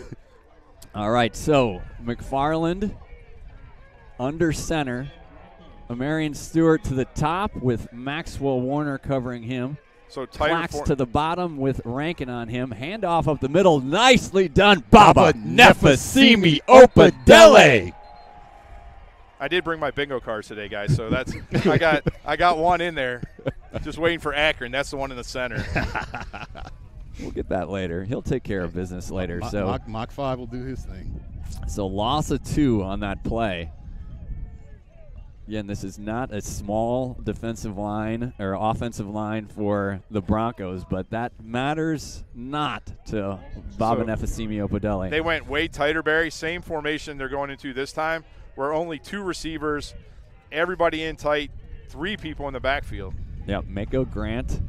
All right, so McFarland under center. Marion Stewart to the top with Maxwell Warner covering him. So Clax to the bottom with Rankin on him. Handoff up the middle. Nicely done. Baba Nefasimi Opadele. I did bring my bingo cards today, guys. So that's I got one in there. Just waiting for Akron. That's the one in the center. We'll get that later. He'll take care of business later. Mach 5 will do his thing. So loss of 2 on that play. Again, this is not a small defensive line or offensive line for the Broncos, but that matters not to Baba Nefasimi Opadele. They went way tighter, Barry. Same formation they're going into this time, where only 2 receivers, everybody in tight, 3 people in the backfield. Yep, Mako Grant.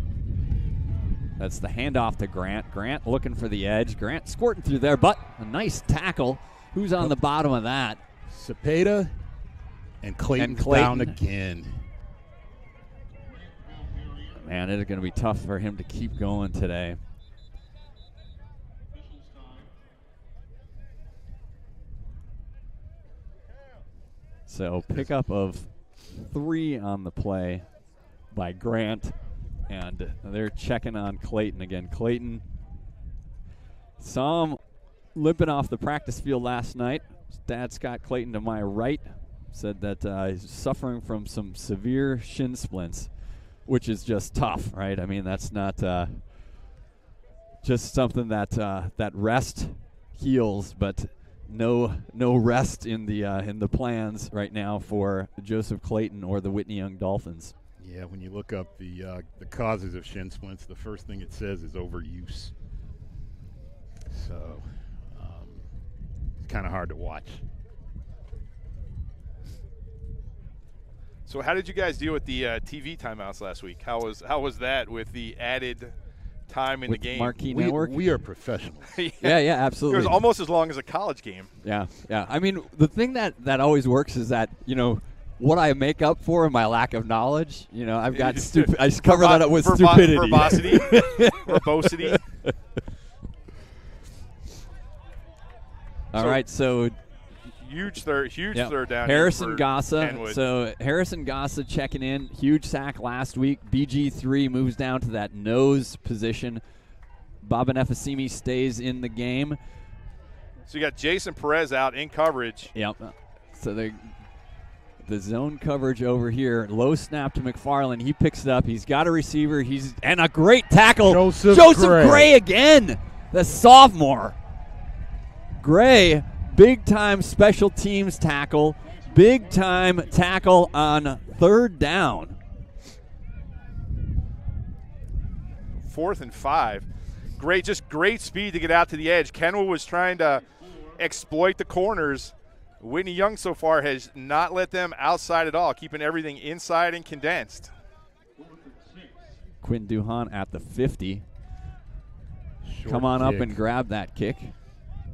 That's the handoff to Grant. Grant looking for the edge. Grant squirting through there, but a nice tackle. Who's on the bottom of that? Cepeda. And Clayton down again. Man, it is going to be tough for him to keep going today. So pickup of 3 on the play by Grant, and they're checking on Clayton again. Clayton saw him limping off the practice field last night. Dad Scott Clayton to my right said that he's suffering from some severe shin splints, which is just tough, right? I mean, that's not just something that rest heals, but no rest in the plans right now for Joseph Clayton or the Whitney Young Dolphins. Yeah, when you look up the causes of shin splints, the first thing it says is overuse. So it's kind of hard to watch. So how did you guys deal with the TV timeouts last week? How was that with the added time in with the game? Marquee Network? We are professionals. yeah, absolutely. It was almost as long as a college game. Yeah. I mean, the thing that always works is that, what I make up for in my lack of knowledge, I've got I just cover that up with stupidity. Verbosity. All right, so huge third down. Harrison Gossa. Kenwood. So Harrison Gossa checking in. Huge sack last week. BG3 moves down to that nose position. Baba Nefasimi stays in the game. So you got Jason Perez out in coverage. Yep. So the zone coverage over here. Low snap to McFarland. He picks it up. He's got a receiver. And a great tackle. Joseph Gray again, the sophomore. Gray, big-time special teams tackle. Big-time tackle on 3rd down. 4th and 5. Great speed to get out to the edge. Kenwood was trying to exploit the corners. Whitney Young so far has not let them outside at all, keeping everything inside and condensed. Quinn Duhan at the 50. Short Come on kick. up and grab that kick.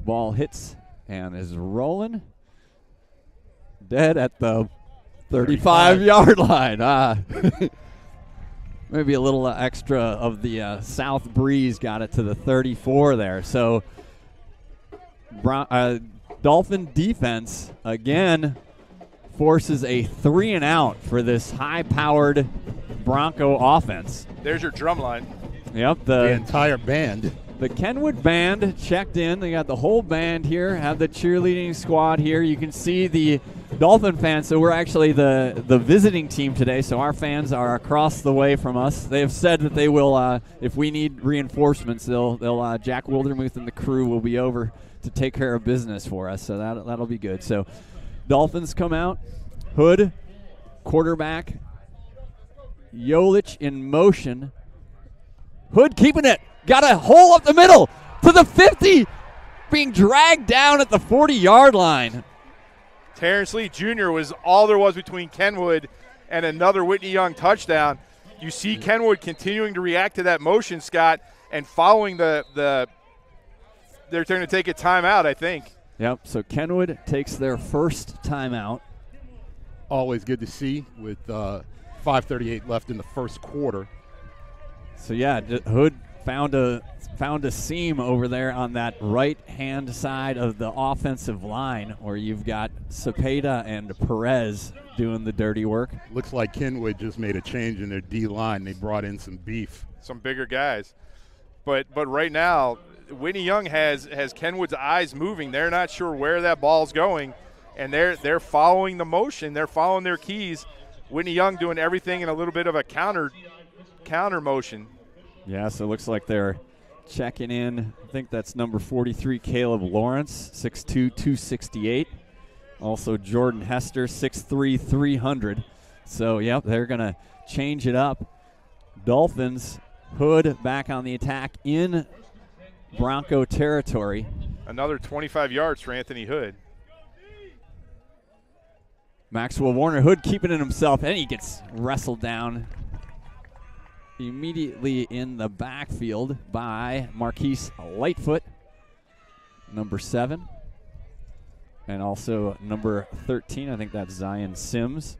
Ball hits and is rolling. Dead at the 35-yard line. Maybe a little extra of the south breeze got it to the 34 there. So Dolphin defense again forces a 3-and-out for this high-powered Bronco offense. There's your drum line. Yep, The entire band. the Kenwood band checked in. They got the whole band here, have the cheerleading squad here. You can see the Dolphin fans. So we're actually the visiting team today, so our fans are across the way from us. They have said that they will, if we need reinforcements, they'll Jack Wildermuth and the crew will be over to take care of business for us, so that'll be good. So Dolphins come out. Hood, quarterback. Yolich in motion. Hood keeping it. Got a hole up the middle to the 50. Being dragged down at the 40-yard line. Terrence Lee Jr. was all there was between Kenwood and another Whitney Young touchdown. You see Kenwood continuing to react to that motion, Scott, and following they're going to take a timeout, I think. Yep, so Kenwood takes their first timeout. Always good to see with 5:38 left in the first quarter. So, yeah, Hood found a seam over there on that right-hand side of the offensive line where you've got Cepeda and Perez doing the dirty work. Looks like Kenwood just made a change in their D-line. They brought in some beef. Some bigger guys. But right now, Whitney Young has Kenwood's eyes moving. They're not sure where that ball's going, and they're following the motion. They're following their keys. Whitney Young doing everything in a little bit of a counter motion. Yeah, so it looks like they're checking in. I think that's number 43, Caleb Lawrence, 6'2", 268. Also Jordan Hester, 6'3", 300. So, yep, they're going to change it up. Dolphins, Hood back on the attack in Bronco territory. Another 25 yards for Anthony Hood. Maxwell Warner, Hood keeping it himself, and he gets wrestled down immediately in the backfield by Marquise Lightfoot, number 7, and also number 13. I think that's Zion Sims.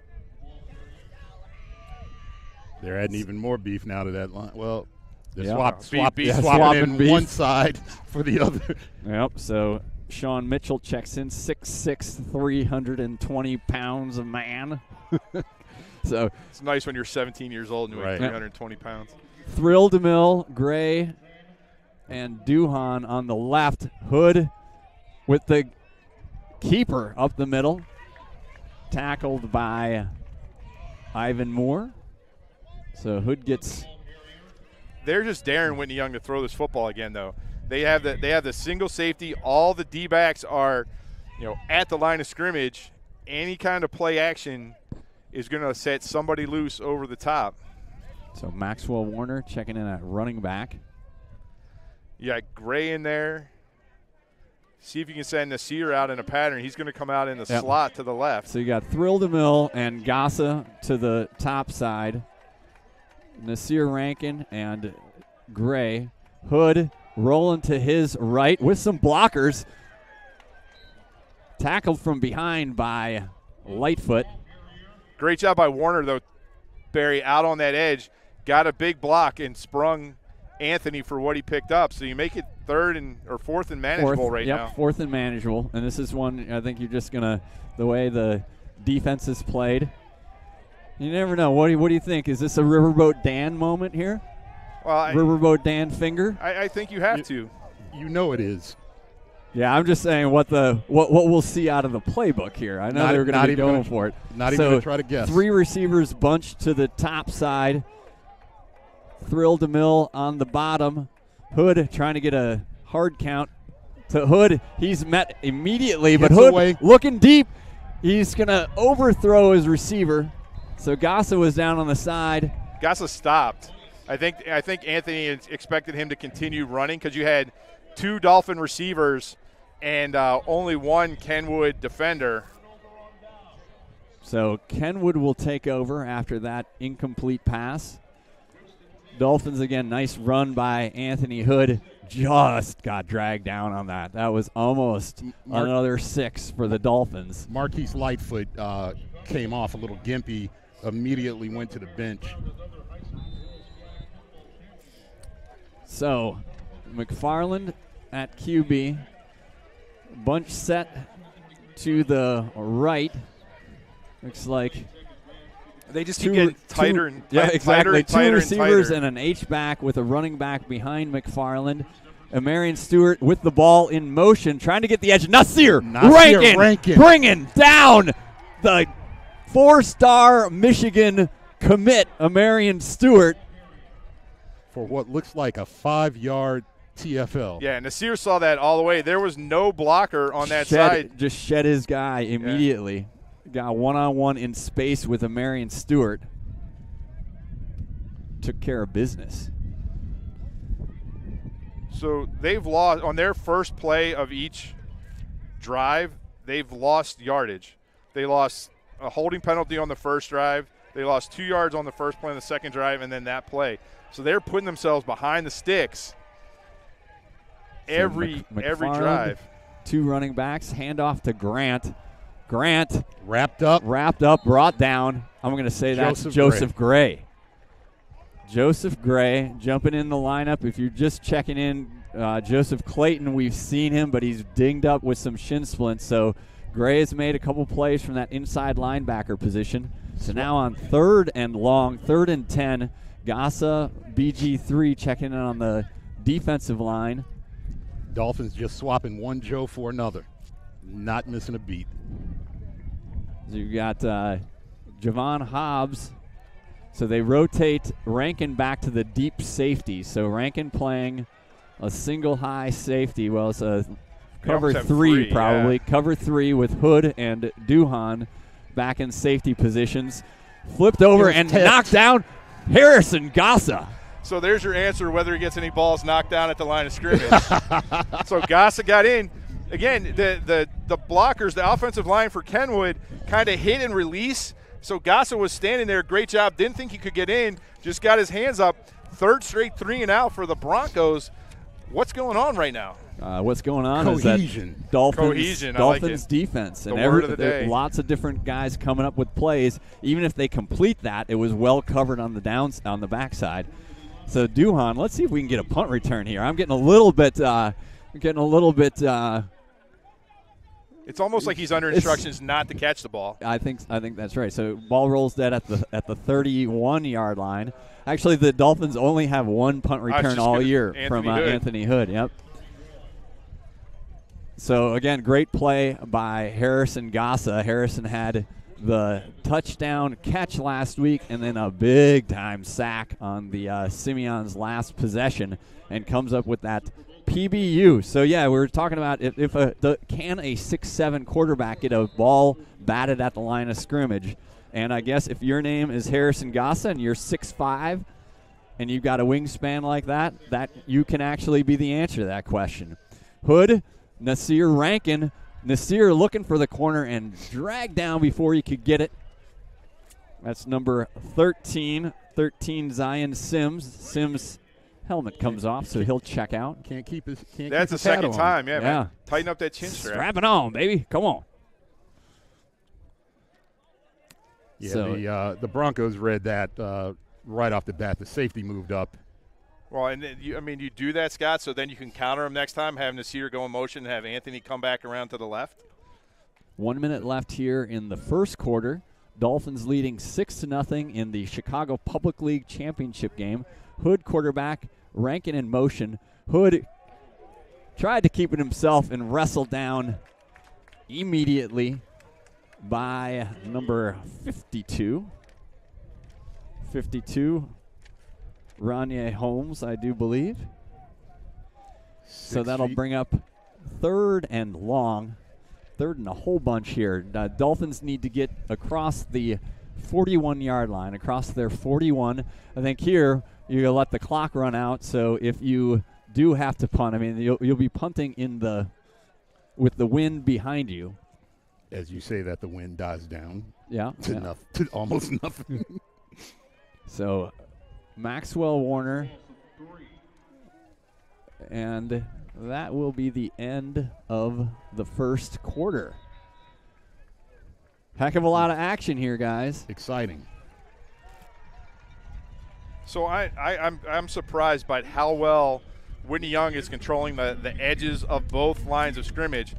They're adding even more beef now to that line. Well, they're Yep. swapping in beef. one side for the other. Yep, so Sean Mitchell checks in, 6'6", 320 pounds of man. So it's nice when you're 17 years old and weighing 320 pounds. Thrill DeMille, Gray, and Duhan on the left. Hood with the keeper up the middle. Tackled by Ivan Moore. So Hood gets. They're just daring Whitney Young to throw this football again, though. They have the single safety. All the D-backs are, at the line of scrimmage. Any kind of play action is going to set somebody loose over the top. So Maxwell Warner checking in at running back. You got Gray in there. See if you can send Nasir out in a pattern. He's going to come out in the slot to the left. So you got Thrill DeMille and Gassa to the top side. Nasir Rankin and Gray. Hood rolling to his right with some blockers. Tackled from behind by Lightfoot. Great job by Warner, though, Barry, out on that edge. Got a big block and sprung Anthony for what he picked up. So you make it fourth and manageable now. Yep, fourth and manageable. And this is one I think you're just going to, the way the defense is played. You never know. What do you think? Is this a Riverboat Dan moment here? Well, Riverboat Dan finger? I think you have to. You know it is. Yeah, I'm just saying what we'll see out of the playbook here. I know they were going to be going for it. Not even going to try to guess. 3 receivers bunched to the top side. Thrill DeMille on the bottom. Hood trying to get a hard count to Hood. He's met immediately, but Hood looking deep. He's going to overthrow his receiver. So Gossa was down on the side. Gossa stopped. I think Anthony expected him to continue running because you had 2 Dolphin receivers and only 1 Kenwood defender. So Kenwood will take over after that incomplete pass. Dolphins again, nice run by Anthony Hood. Just got dragged down on that. That was almost another 6 for the Dolphins. Marquise Lightfoot came off a little gimpy, immediately went to the bench. So McFarland at QB. Bunch set to the right. Looks like they just keep getting tighter and tighter. Yeah, exactly. Tighter 2 receivers and an H-back with a running back behind McFarland. Marion Stewart with the ball in motion, trying to get the edge. Nasir Rankin bringing down the 4-star Michigan commit, Marion Stewart. For what looks like a 5-yard TFL. Yeah, Nasir saw that all the way. There was no blocker on that side. Just shed his guy immediately. Yeah. Got one-on-one in space with Marion Stewart. Took care of business. So they've lost on their first play of each drive. They've lost yardage. They lost a holding penalty on the first drive. They lost 2 yards on the first play on the second drive, and then that play. So they're putting themselves behind the sticks every drive. 2 running backs, handoff to Grant. Grant wrapped up, brought down. I'm going to say that's Joseph Gray. Joseph Gray jumping in the lineup. If you're just checking in, Joseph Clayton, we've seen him, but he's dinged up with some shin splints. So Gray has made a couple plays from that inside linebacker position. So now on 3rd and long, 3rd and 10, Gossa, BG3 checking in on the defensive line. Dolphins just swapping one Joe for another. Not missing a beat. So you've got Javon Hobbs. So they rotate Rankin back to the deep safety. So Rankin playing a single high safety. Well, it's a cover 3 probably. Yeah. Cover 3 with Hood and Duhan back in safety positions. Flipped over and knocked down Harrison Gossa. So there's your answer whether he gets any balls knocked down at the line of scrimmage. So Gossa got in. Again, the blockers, the offensive line for Kenwood kind of hit and release. So Gossa was standing there. Great job. Didn't think he could get in. Just got his hands up. 3rd straight 3 and out for the Broncos. What's going on right now? What's going on Cohesion. Is that Dolphins defense. And lots of different guys coming up with plays. Even if they complete that, it was well covered on the backside. So Duhan, let's see if we can get a punt return here. I'm getting a little bit it's almost like he's under instructions not to catch the ball. I think that's right. So ball rolls dead at the 31-yard line. Actually, the Dolphins only have 1 punt return all year from Anthony Hood. Yep. So again, great play by Harrison Gossa. Harrison had the touchdown catch last week and then a big-time sack on the Simeon's last possession and comes up with that PBU. So, yeah, we were talking about can a 6'7" quarterback get a ball batted at the line of scrimmage? And I guess if your name is Harrison Gossa and you're 6'5", and you've got a wingspan like that you can actually be the answer to that question. Hood, Nasir Rankin. Nasir looking for the corner and dragged down before he could get it. That's number 13 Zion Sims. Sims' helmet comes off, so he'll check out. That's the second time, yeah, man. Tighten up that chin strap. Strap it on, baby. Come on. Yeah, so, the Broncos read that right off the bat. The safety moved up. Well, and you do that, Scott, so then you can counter him next time, have Nasir go in motion and have Anthony come back around to the left. 1 minute left here in the first quarter. Dolphins leading 6-0 in the Chicago Public League Championship game. Hood quarterback, Rankin in motion. Hood tried to keep it himself and wrestled down immediately by number 52. 52, Ronye Holmes, I do believe. So that'll bring up 3rd and long. 3rd and a whole bunch here. Dolphins need to get across the 41-yard line, across their 41. I think here you're let the clock run out, so if you do have to punt, I mean, you'll be punting with the wind behind you. As you say that, the wind dies down. Yeah. To almost nothing. So Maxwell Warner, and that will be the end of the first quarter. Heck of a lot of action here, guys. Exciting. So I'm surprised by how well Whitney Young is controlling the edges of both lines of scrimmage.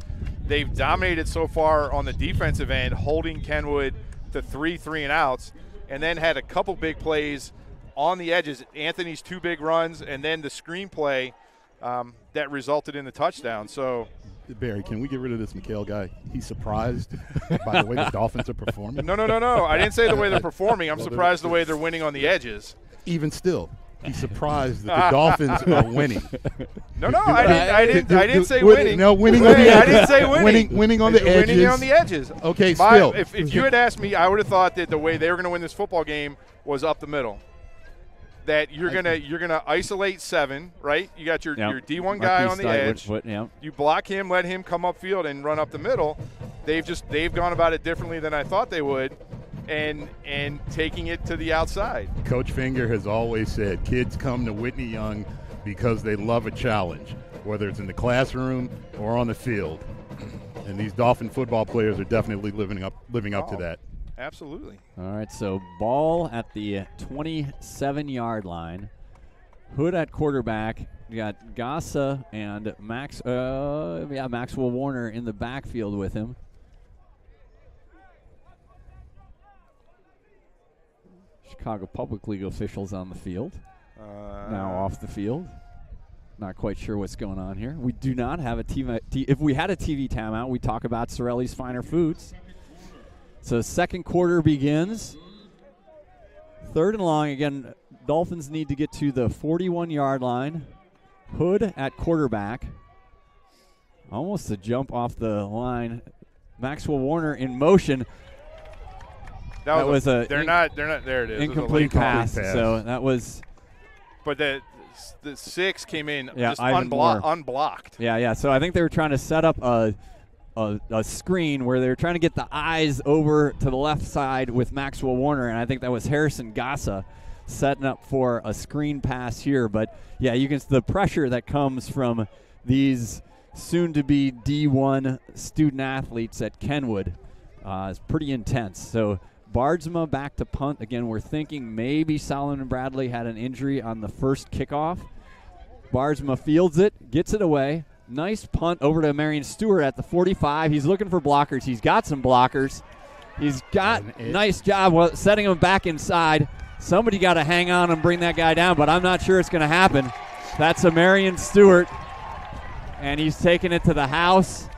They've dominated so far on the defensive end, holding Kenwood to 3 and outs, and then had a couple big plays on the edges. Anthony's 2 big runs, and then the screen play that resulted in the touchdown. So, Barry, can we get rid of this McHale guy? He's surprised by the way the Dolphins are performing. No. I didn't say the way they're performing. I'm surprised the way they're winning on the edges. Even still, he's surprised that the Dolphins are winning. No, I didn't say winning. No, winning on the edges. I didn't say winning. Winning on the edges. Winning on the edges. Okay, still. If you had asked me, I would have thought that the way they were going to win this football game was up the middle. That you're gonna isolate 7, right? You got your D1 guy on the edge. You block him, let him come upfield and run up the middle. They've gone about it differently than I thought they would, and taking it to the outside. Coach Finger has always said kids come to Whitney Young because they love a challenge, whether it's in the classroom or on the field. And these Dolphin football players are definitely living up to that. Absolutely. All right, so ball at the 27-yard line. Hood at quarterback. You got Gassa and Maxwell Warner in the backfield with him. Chicago Public League officials on the field. Now off the field. Not quite sure what's going on here. We do not have a TV. If we had a TV timeout, we'd talk about Sorelli's Finer Foods. So second quarter begins. 3rd and long. Again, Dolphins need to get to the 41-yard line. Hood at quarterback. Almost a jump off the line. Maxwell Warner in motion. That was a they're not there it is. Incomplete pass. So that was. But the 6 came in just unblocked. Yeah. So I think they were trying to set up a screen where they were trying to get the eyes over to the left side with Maxwell Warner, and I think that was Harrison Gassa setting up for a screen pass here. But yeah, you can see the pressure that comes from these soon-to-be D1 student athletes at Kenwood is pretty intense. So Bardsma back to punt. Again, we're thinking maybe Solomon Bradley had an injury on the first kickoff. Bardsma fields it, gets it away. Nice punt over to Marion Stewart at the 45. He's looking for blockers. He's got some blockers. He's got nice job setting him back inside. Somebody got to hang on and bring that guy down, but I'm not sure it's going to happen. That's a Marion Stewart, and he's taking it to the house,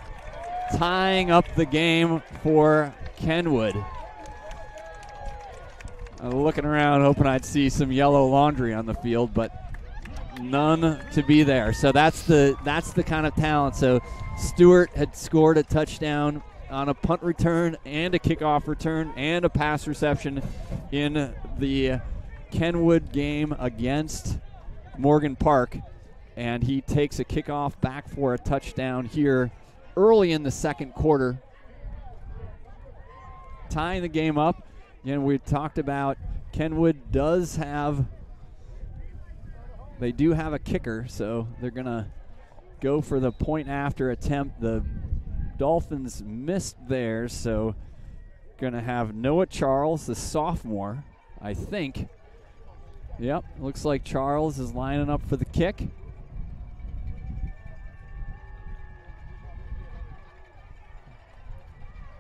tying up the game for Kenwood. Looking around, hoping I'd see some yellow laundry on the field, but none to be there. So that's the kind of talent. So Stewart had scored a touchdown on a punt return and a kickoff return and a pass reception in the Kenwood game against Morgan Park, and he takes a kickoff back for a touchdown here early in the second quarter, tying the game up. Again, we talked about Kenwood they do have a kicker, so they're going to go for the point after attempt. The Dolphins missed theirs, so going to have Noah Charles, the sophomore, I think. Yep, looks like Charles is lining up for the kick.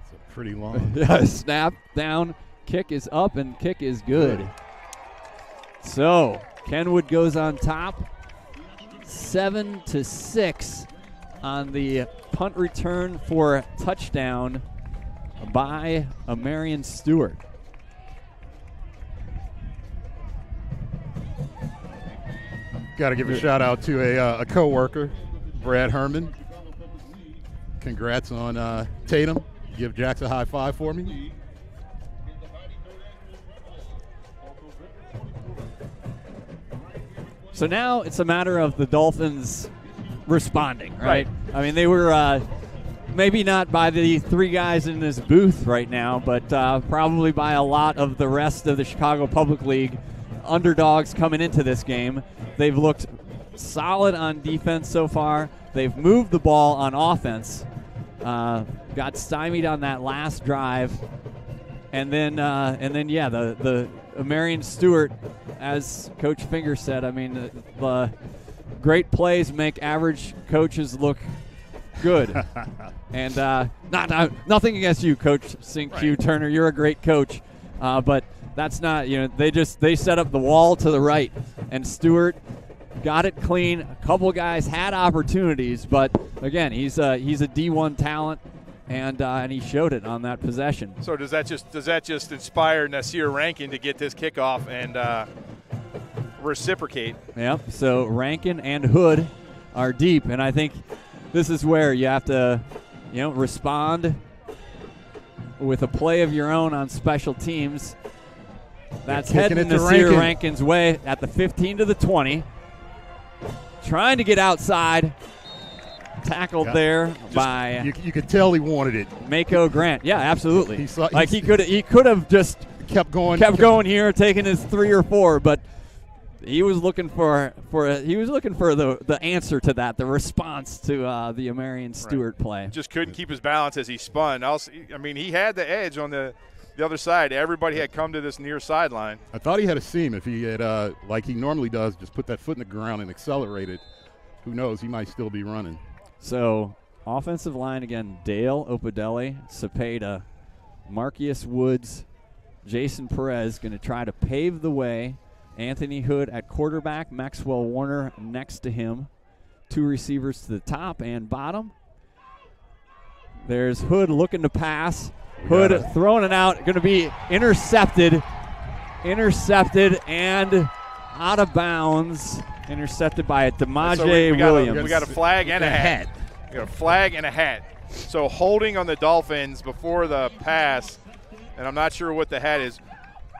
It's a pretty long. Snap, down, kick is up, and kick is good. So Kenwood goes on top, 7-6 on the punt return for touchdown by Marion Stewart. Got to give a shout out to a co-worker, Brad Herman. Congrats on Tatum. Give Jax a high five for me. So now it's a matter of the Dolphins responding, right? I mean, they were maybe not by the three guys in this booth right now, but probably by a lot of the rest of the Chicago Public League underdogs coming into this game. They've looked solid on defense so far. They've moved the ball on offense. Got stymied on that last drive, and then the Marion Stewart, as Coach Finger said, I mean, the great plays make average coaches look good. And nothing against you, Coach Q Turner. You're a great coach, but that's not, they set up the wall to the right, and Stewart got it clean. A couple guys had opportunities, but again, he's a D1 talent, and he showed it on that possession. So does that just inspire Nasir Rankin to get this kickoff and reciprocate? Yep. So Rankin and Hood are deep, and I think this is where you have to, respond with a play of your own on special teams. That's heading Nasir Rankin's way at the 15 to the 20. Trying to get outside. Tackled there by you could tell he wanted it. Mako Grant. Yeah, absolutely. He could have just kept going here, taking his 3 or 4, but he was looking for the answer to that, the response to the Marion Stewart play. Just couldn't keep his balance as he spun. He had the edge on the other side. Everybody had come to this near sideline. I thought he had a seam. If he had, like he normally does, just put that foot in the ground and accelerate it, who knows, he might still be running. So, offensive line again, Dale Opadelli, Cepeda, Marcius Woods, Jason Perez going to try to pave the way. Anthony Hood at quarterback, Maxwell Warner next to him. 2 receivers to the top and bottom. There's Hood looking to pass. Hood throwing it out, going to be intercepted and out of bounds. Intercepted by Demaje Williams. We got a flag and a hat. We got a flag and a hat. So holding on the Dolphins before the pass, and I'm not sure what the hat is.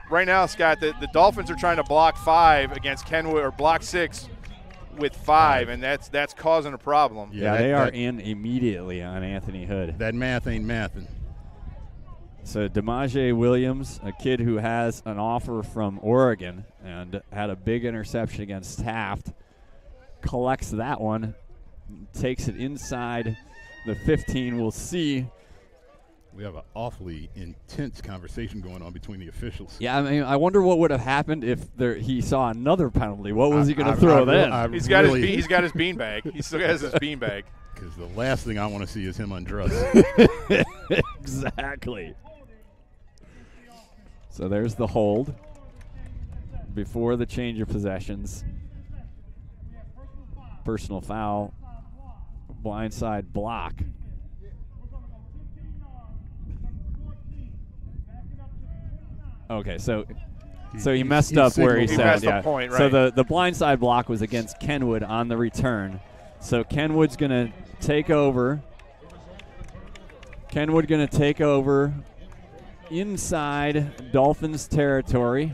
Right now, Scott, the Dolphins are trying to block 5 against Kenwood, or block 6 with 5, and that's causing a problem. Yeah, they are in immediately on Anthony Hood. That math ain't mathin'. So Demaje Williams, a kid who has an offer from Oregon and had a big interception against Taft, collects that one, takes it inside the 15. We'll see. We have an awfully intense conversation going on between the officials. Yeah, I wonder what would have happened if he saw another penalty. What was he going to throw then? He's got his beanbag. He still has his beanbag. Because the last thing I want to see is him undressed. Exactly. So there's the hold before the change of possessions. Personal foul, blindside block. Okay, so he messed up where he said, yeah. Point, right. So the blindside block was against Kenwood on the return. So Kenwood's going to take over. Kenwood going to take over inside Dolphins territory.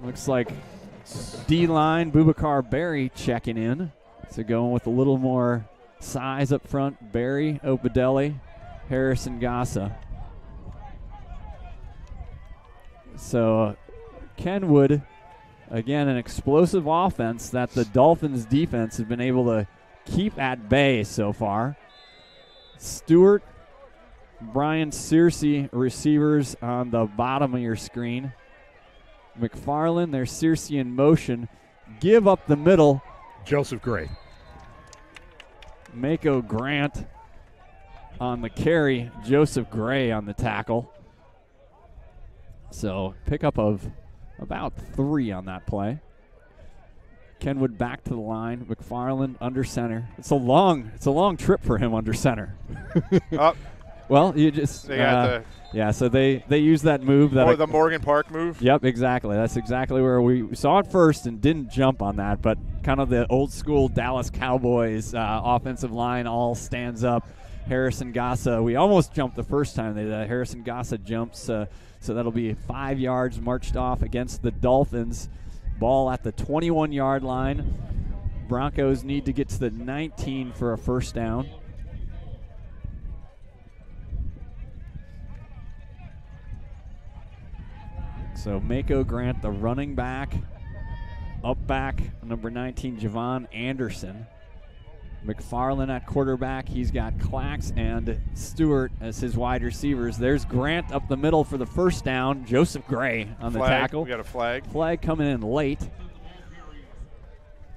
Looks like D-line Boubacar Berry checking in. So going with a little more size up front. Berry, Opadelli, Harrison Gassa. So Kenwood, again, an explosive offense that the Dolphins defense has been able to keep at bay so far. Stewart, Brian Searcy, receivers on the bottom of your screen. McFarland, there's Searcy in motion. Give up the middle. Joseph Gray. Mako Grant on the carry. Joseph Gray on the tackle. So pickup of about 3 on that play. Kenwood back to the line. McFarland under center. It's a long trip for him under center. Well, you just so they use that move the Morgan Park move. Yep, exactly. That's exactly where we saw it first and didn't jump on that, but kind of the old school Dallas Cowboys offensive line all stands up. Harrison Gossa, we almost jumped the first time they did. Harrison Gossa jumps, so that'll be 5 yards marched off against the Dolphins. Ball at the 21-yard line. Broncos need to get to the 19 for a first down. So Mako Grant, the running back, up back, number 19, Javon Anderson. McFarland at quarterback. He's got Clax and Stewart as his wide receivers. There's Grant up the middle for the first down. Joseph Gray on the tackle. We got a flag. Flag coming in late.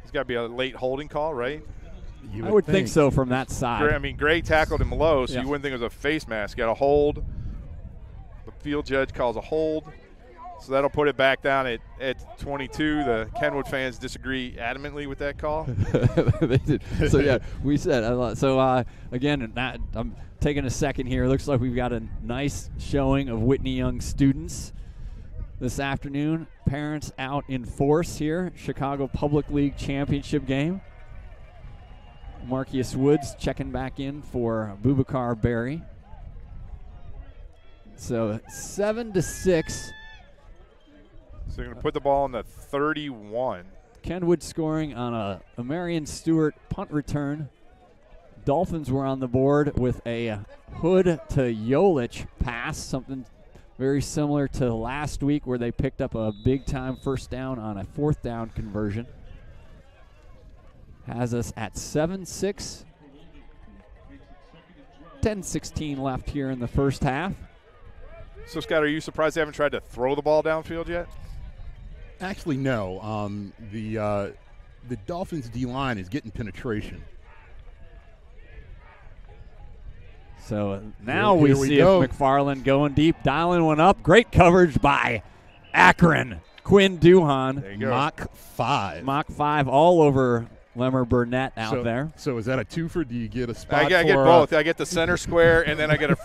It's got to be a late holding call, right? I would think so from that side. Gray tackled him low, so yeah. You wouldn't think it was a face mask. Got a hold. The field judge calls a hold. So that'll put it back down at 22. The Kenwood fans disagree adamantly with that call. They did. So, yeah, we said. So, again, I'm taking a second here. Looks like we've got a nice showing of Whitney Young students this afternoon. Parents out in force here. Chicago Public League Championship game. Marcus Woods checking back in for Boubacar Berry. So 7-6. So you're going to put the ball on the 31. Kenwood scoring on a Marion Stewart punt return. Dolphins were on the board with a Hood to Yolich pass, something very similar to last week where they picked up a big-time first down on a fourth down conversion. Has us at 7-6. 10-16 left here in the first half. So, Scott, are you surprised they haven't tried to throw the ball downfield yet? Actually, no. The Dolphins' D-line is getting penetration. So now we see McFarland going deep, dialing one up. Great coverage by Akron. Quinn Duhan. There you go. Mach 5. Mach 5 all over Lemmer Burnett out there. So is that a twofer? Do you get a spot I get both. I get the center square, and then I get a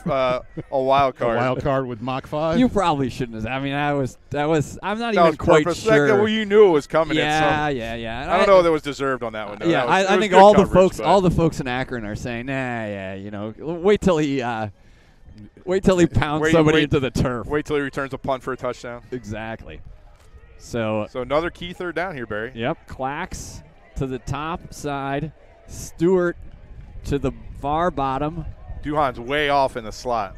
wild card. A wild card with Mach 5? You probably shouldn't have. I mean, I'm not even quite sure. Well, you knew it was coming. Yeah. I don't know if that was deserved on that one, though. Yeah, I think all the folks in Akron are saying, wait till he pounds somebody into the turf. Wait till he returns a punt for a touchdown. Exactly. So another key third down here, Barry. Yep, Clax to the top side, Stewart to the far bottom. Duhan's way off in the slot.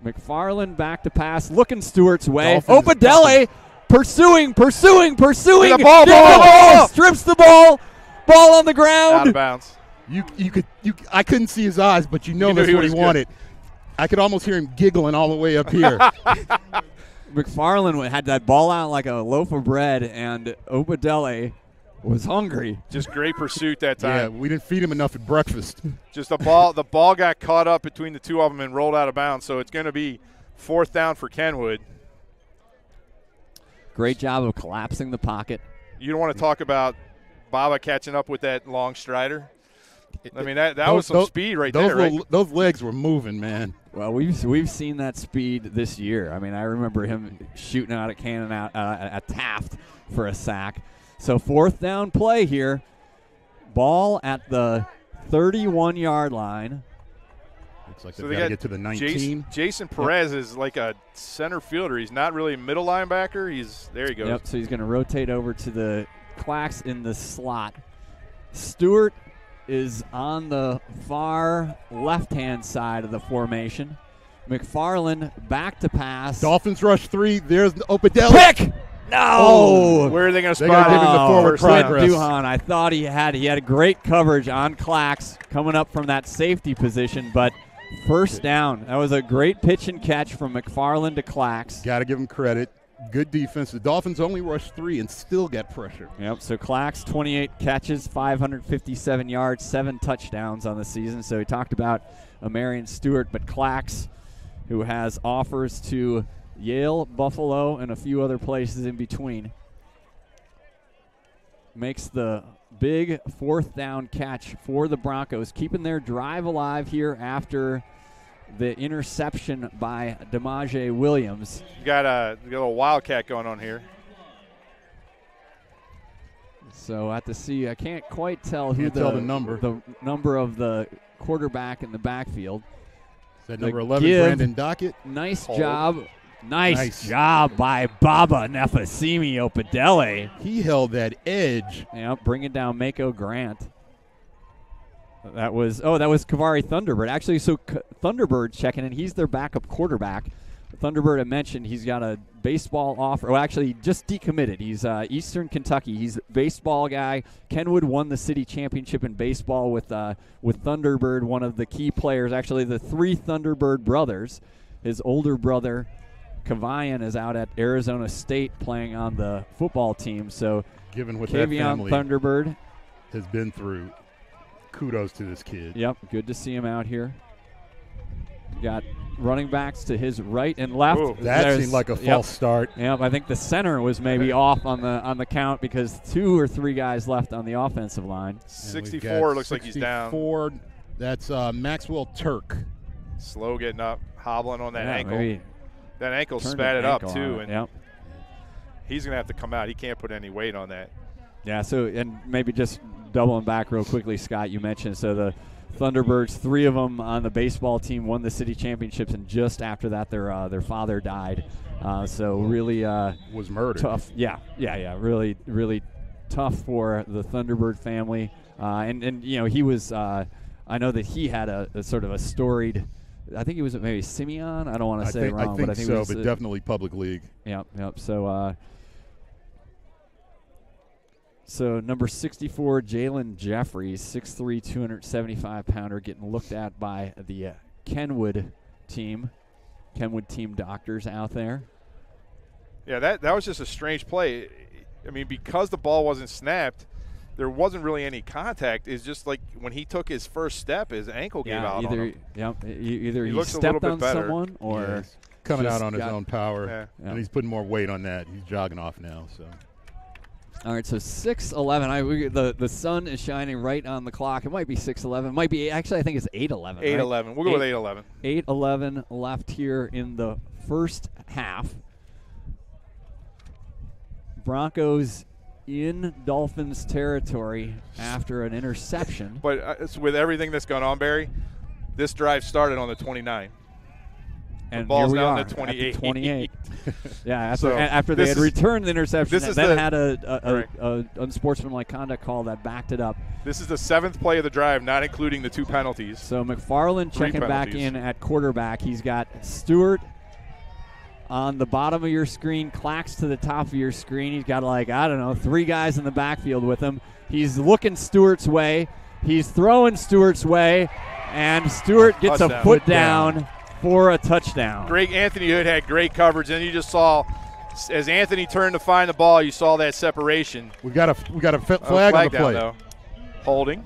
McFarland back to pass, looking Stewart's way. Opadele pursuing. The ball. Strips the ball. Ball on the ground. Out of bounds. I couldn't see his eyes, but that's what he wanted. I could almost hear him giggling all the way up here. McFarland had that ball out like a loaf of bread, and Opadele was hungry. Just great pursuit that time. Yeah, we didn't feed him enough at breakfast. Just the ball got caught up between the two of them and rolled out of bounds, so it's going to be fourth down for Kenwood. Great job of collapsing the pocket. You don't want to talk about Baba catching up with that long strider? I mean, that was some speed right there, right? Those legs were moving, man. Well, we've seen that speed this year. I mean, I remember him shooting out a cannon at Taft for a sack. So fourth down play here. Ball at the 31-yard line. Looks like they've got to get to the 19. Jason Perez is like a center fielder. He's not really a middle linebacker. There he goes. Yep, so he's going to rotate over to the Clax in the slot. Stewart is on the far left-hand side of the formation. McFarland back to pass. Dolphins rush 3. There's Opadele. Pick! No! Where are they going to spot? They got to give him the forward progress. Duhan, I thought he had a great coverage on Clax coming up from that safety position, but first down. That was a great pitch and catch from McFarland to Clax. Got to give him credit. Good defense. The Dolphins only rushed 3 and still got pressure. Yep, so Clax, 28 catches, 557 yards, 7 touchdowns on the season. So he talked about Marion Stewart, but Clax, who has offers to Yale, Buffalo, and a few other places in between. makes the big 4th down catch for the Broncos, keeping their drive alive here after the interception by DeMaje Williams. You got a little wildcat going on here. So at the see, I can't quite tell who the number. The number of the quarterback in the backfield. Is that number 11, Brandon Dockett? Nice job. Nice job by Baba Nefasimi Opedele. He held that edge. Yeah, bringing down Mako Grant. That was Kavari Thunderbird. Actually, so Thunderbird checking in. He's their backup quarterback. Thunderbird, I mentioned, he's got a baseball offer. Well, actually, just decommitted. He's Eastern Kentucky. He's a baseball guy. Kenwood won the city championship in baseball with Thunderbird, one of the key players. Actually, the 3 Thunderbird brothers. His older brother, Kavayan, is out at Arizona State playing on the football team. So, given what Kavion that family Thunderbird has been through, kudos to this kid. Yep, good to see him out here. Got running backs to his right and left. Ooh, that seemed like a false start. Yep, I think the center was maybe off on the count because 2 or 3 guys left on the offensive line. 64 looks like he's down. 64, that's Maxwell Turk. Slow getting up, hobbling on that ankle. Maybe that ankle spatted up too, and he's going to have to come out. He can't put any weight on that. Yeah, so and maybe just doubling back real quickly, Scott, you mentioned, so the Thunderbirds, 3 of them on the baseball team won the city championships, and just after that their father died. So really was murdered. Tough. Yeah. Really, really tough for the Thunderbird family. And you know, he was I know that he had a sort of a storied, I think he was maybe Simeon. I don't want to say wrong, I think but I think so, it was, but definitely public league. Yep. So number 64, Jalen Jeffries, 6'3", 275-pounder, getting looked at by the Kenwood team doctors out there. Yeah, that was just a strange play. I mean, because the ball wasn't snapped, there wasn't really any contact. It's just like when he took his first step, his ankle gave out on him. Either he stepped on someone or coming out on his own power, and he's putting more weight on that. He's jogging off now. So. All right, so 6:11. The sun is shining right on the clock. It might be 6:11. Might be actually. I think it's 8:11. 8:11. Right? We'll go with 8:11. 8:11 left here in the first half. Broncos in Dolphins territory after an interception. But with everything that's gone on, Barry, this drive started on the 29. And the ball's here we down are to 28. At the 28. Yeah, So after they had returned the interception, then had a unsportsmanlike conduct call that backed it up. This is the 7th play of the drive, not including the 2 penalties. So McFarland checking back in at quarterback. He's got Stewart on the bottom of your screen, Clacks to the top of your screen. He's got 3 guys in the backfield with him. He's looking Stewart's way. He's throwing Stewart's way, and Stewart gets a foot down for a touchdown. Great. Anthony Hood had great coverage, and you just saw as Anthony turned to find the ball, you saw that separation. We got a flag on the play. Though. Holding.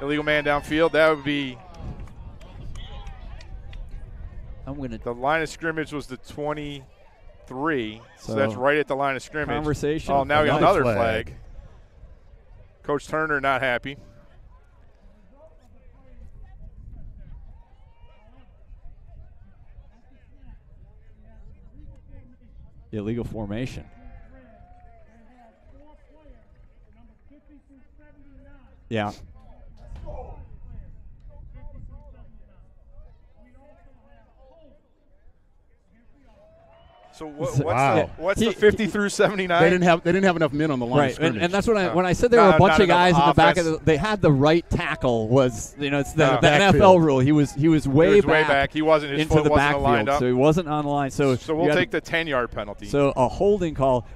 Illegal man downfield. That would be. The line of scrimmage was the 23, so that's right at the line of scrimmage. Conversation. Oh, now we got another flag. Coach Turner not happy. Illegal formation. Yeah. So what's the 50 through 79? They didn't have enough men on the line. Right, and that's what when I said there were a bunch of guys in the back of they had the right tackle was it's the NFL rule. He was way back. He wasn't his into foot the wasn't backfield, up. so he wasn't on the line. So we'll take the 10-yard penalty. So a holding call.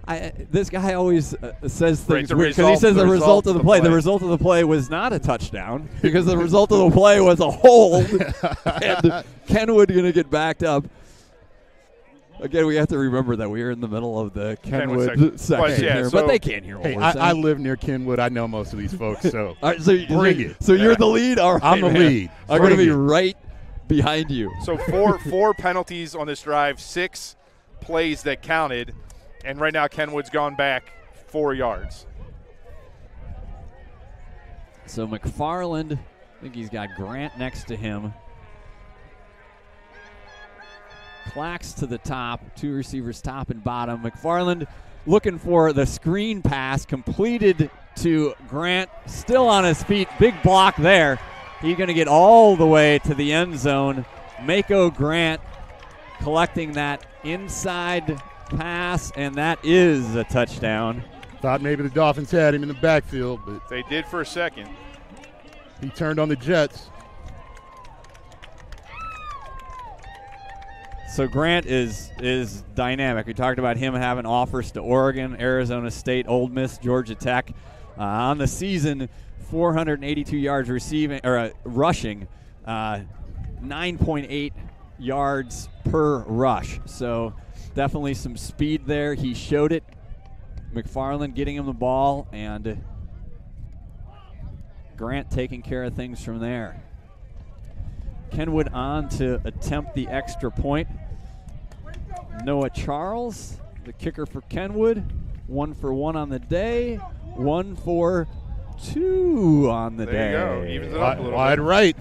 This guy always says things weird because he says the result of the play. The result of the play was not a touchdown because the result of the play was a hold, and Kenwood going to get backed up. Again, we have to remember that we are in the middle of the Kenwood section here, but they can't hear what we're saying. I live near Kenwood. I know most of these folks, so all right, bring it. So you're the lead? All right, I'm the lead. I'm going to be right behind you. So four penalties on this drive, 6 plays that counted, and right now Kenwood's gone back 4 yards. So McFarland, I think he's got Grant next to him. Clacks to the top, 2 receivers top and bottom. McFarland looking for the screen pass, completed to Grant, still on his feet. Big block there. He's going to get all the way to the end zone. Mako Grant collecting that inside pass, and that is a touchdown. Thought maybe the Dolphins had him in the backfield, but They did for a second. he turned on the Jets. So Grant is dynamic. We talked about him having offers to Oregon, Arizona State, Ole Miss, Georgia Tech. On the season, 482 yards rushing, 9.8 yards per rush. So definitely some speed there. He showed it. McFarland getting him the ball, and Grant taking care of things from there. Kenwood on to attempt the extra point. Noah Charles, the kicker for Kenwood, 1 for 1 on the day, 1 for 2 on the day. There you go. Evens it up a little Wide bit. right.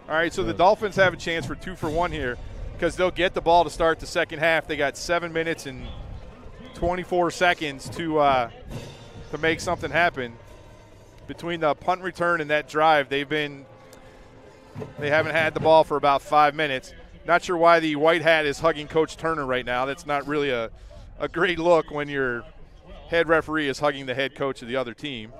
All right, so the Dolphins have a chance for 2 for 1 here because they'll get the ball to start the second half. They got 7 minutes and 24 seconds to make something happen. Between the punt return and that drive, they haven't had the ball for about 5 minutes. Not sure why the white hat is hugging Coach Turner right now. That's not really a great look when your head referee is hugging the head coach of the other team.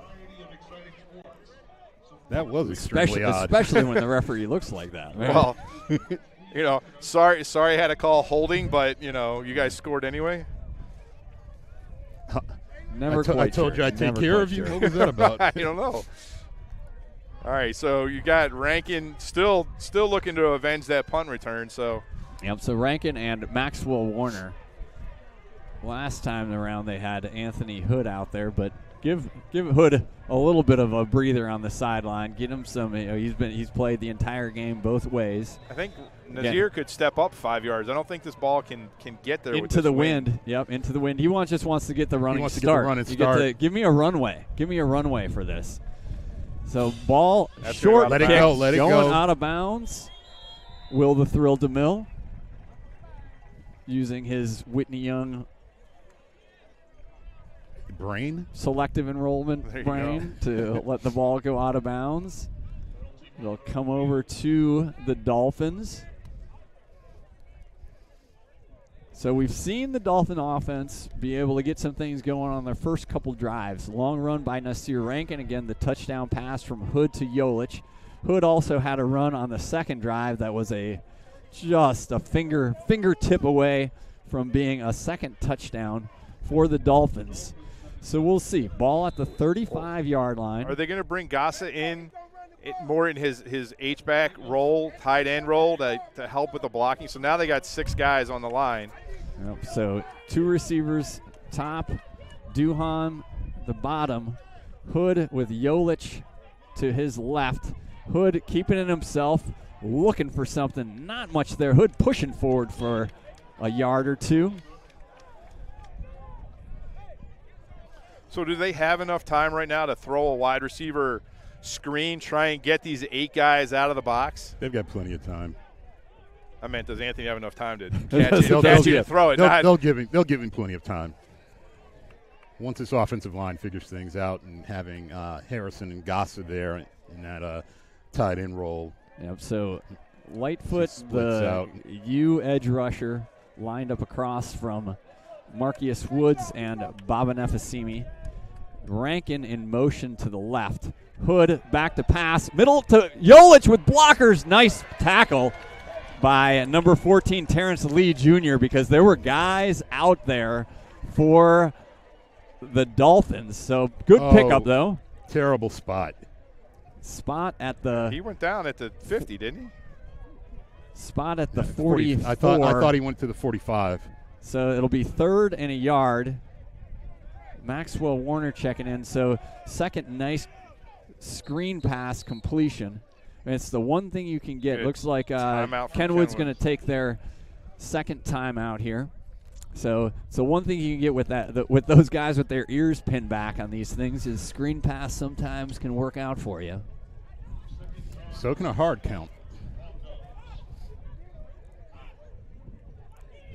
That was extremely odd. Especially when the referee looks like that. Well, sorry I had to call holding, but, you guys scored anyway. Never I told you I'd take care of you. What was that about? I don't know. All right, so you got Rankin still looking to avenge that punt return. So, yep. So Rankin and Maxwell Warner. Last time around they had Anthony Hood out there, but give Hood a little bit of a breather on the sideline. Get him some. He's played the entire game both ways. I think Nazir could step up 5 yards. I don't think this ball can get there into the wind. Yep, into the wind. He just wants to get the running start. Give me a runway. Give me a runway for this. So ball short. Let it go. Let it go. Going out of bounds. Will the Thrill DeMille using his Whitney Young brain, selective enrollment brain to let the ball go out of bounds. It'll come over to the Dolphins. So we've seen the Dolphin offense be able to get some things going on their first couple drives. Long run by Nasir Rankin. Again, the touchdown pass from Hood to Yolich. Hood also had a run on the second drive that was just a fingertip away from being a second touchdown for the Dolphins. So we'll see. Ball at the 35-yard line. Are they going to bring Gossa in more in his H-back role, tight end role to help with the blocking? So now they got 6 guys on the line. Yep. So 2 receivers top, Duhan the bottom, Hood with Yolich to his left. Hood keeping it himself, looking for something. Not much there. Hood pushing forward for a yard or 2. So do they have enough time right now to throw a wide receiver screen, try and get these 8 guys out of the box? They've got plenty of time. I meant, does Anthony have enough time to catch you to throw it? They'll give him plenty of time. Once this offensive line figures things out, and having Harrison and Gossa there in that tight end role. Yep. So Lightfoot, the U edge rusher, lined up across from Marcus Woods and Baba Nefasimi. Rankin in motion to the left. Hood back to pass. Middle to Yolich with blockers. Nice tackle by number 14, Terrence Lee Jr., because there were guys out there for the Dolphins. So good pickup, though. Terrible spot. Spot at the... He went down at the 50, didn't he? Spot at the 44. I thought he went to the 45. So it'll be 3rd and a yard. Maxwell Warner checking in. So second nice screen pass completion. And it's the one thing you can get. Good. Looks like Kenwood's going to take their second timeout here. So one thing you can get with with those guys with their ears pinned back on these things is screen pass sometimes can work out for you. So can a hard count.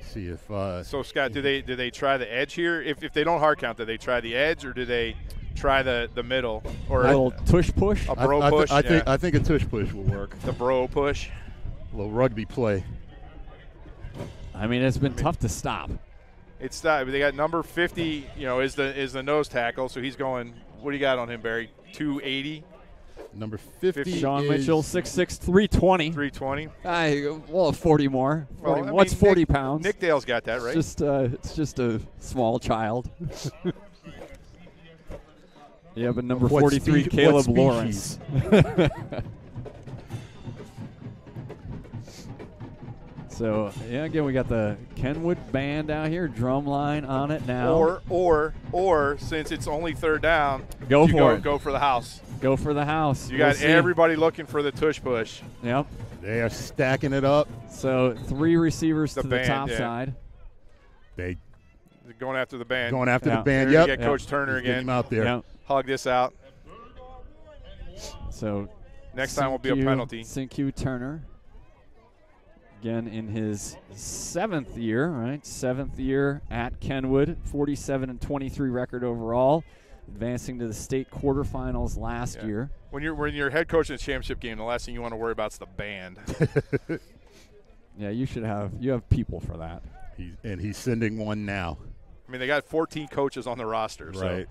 See if. So Scott, do they try the edge here? If they don't hard count, do they try the edge or do they try the middle or a little tush push? A bro push. I think a tush push will work. The bro push. A little rugby play. I mean, it's been tough to stop. It's they got number 50. Is the nose tackle. So he's going. What do you got on him, Barry? 280. Number 50. Sean Mitchell, 6'6", 320. 320. Well, 40 more. 40, Well, what's 40 pounds? Nick Dale's got that, right? It's just a small child. Yeah, but number What 43, Caleb Lawrence. So, yeah, again, we got the Kenwood band out here, drum line on it now. Or since it's only third down, Go for it. Go for the house. Go for the house. You got everybody looking for the tush push. Yep. They are stacking it up. So 3 receivers to the band, top yeah. side. They going after the band. going after Yeah. the band. Here Yep. you get Coach Turner He's getting again. him out there. Yep. Hug this out. So Next time will be a penalty. Cinque Turner. Again, in his 7th year, right? 7th year at Kenwood, 47-23 record overall, advancing to the state quarterfinals last year. When you're head coach in a championship game, the last thing you want to worry about is the band. Yeah, you have people for that. He's sending one now. I mean, they got 14 coaches on the roster. Right.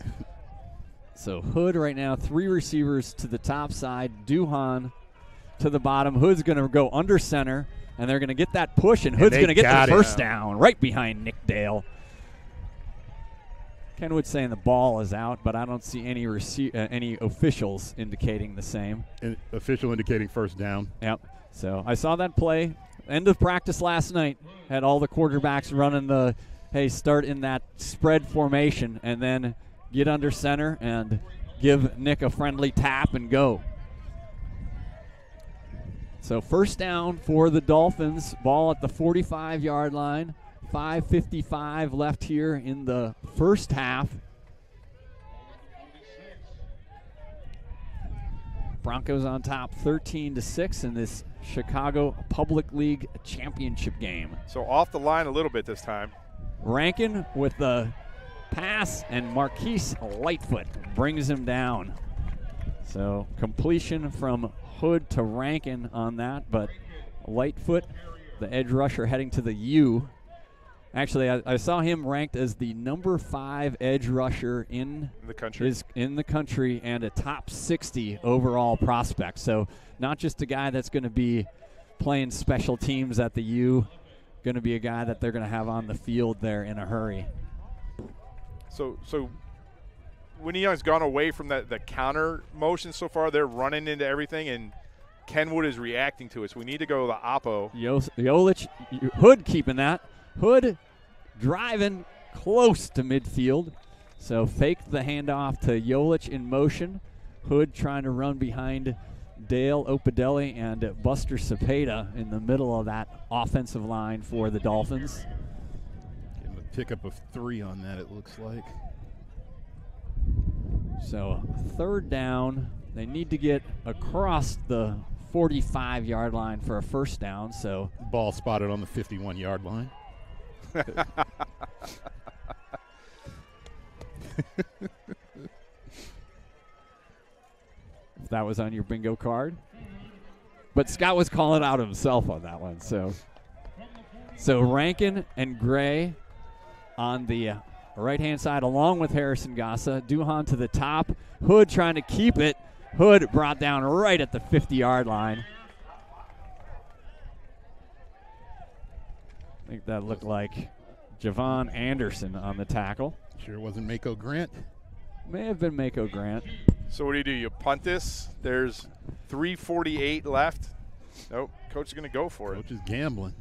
So Hood right now, 3 receivers to the top side, Duhan to the bottom. Hood's going to go under center, and they're going to get that push, and Hood's going to get the first down right behind Nick Dale. Kenwood saying the ball is out, but I don't see any officials indicating the same. Official indicating first down. Yep. So I saw that play. End of practice last night. Had all the quarterbacks running start in that spread formation, and then get under center and give Nick a friendly tap and go. So first down for the Dolphins. Ball at the 45-yard line. 5:55 left here in the first half. Broncos on top 13-6 in this Chicago Public League championship game. So off the line a little bit this time. Rankin with the pass, and Marquise Lightfoot brings him down. So completion from Hood to Rankin on that, but Lightfoot, the edge rusher, heading to the U. Actually, I saw him ranked as the number 5 edge rusher in the country. In the country, and a top 60 overall prospect. So not just a guy that's going to be playing special teams at the U, going to be a guy that they're going to have on the field there in a hurry. So Whitney Young's gone away from the counter motion so far. They're running into everything, and Kenwood is reacting to it. So we need to go the oppo. Jolich, Hood keeping that. Hood driving close to midfield. So faked the handoff to Jolich in motion. Hood trying to run behind Dale Opadelli and Buster Cepeda in the middle of that offensive line for the Dolphins. Getting a pickup of 3 on that, it looks like. So third down. They need to get across the 45-yard line for a first down. So ball spotted on the 51-yard line. If that was on your bingo card. But Scott was calling out himself on that one. So Rankin and Gray on the right-hand side along with Harrison Gassa. Duhan to the top. Hood trying to keep it. Hood brought down right at the 50-yard line. I think that looked like Javon Anderson on the tackle. Sure wasn't Mako Grant. May have been Mako Grant. So what do? You punt this? There's 3:48 left. Nope. Coach is going to go for it. Coach is gambling.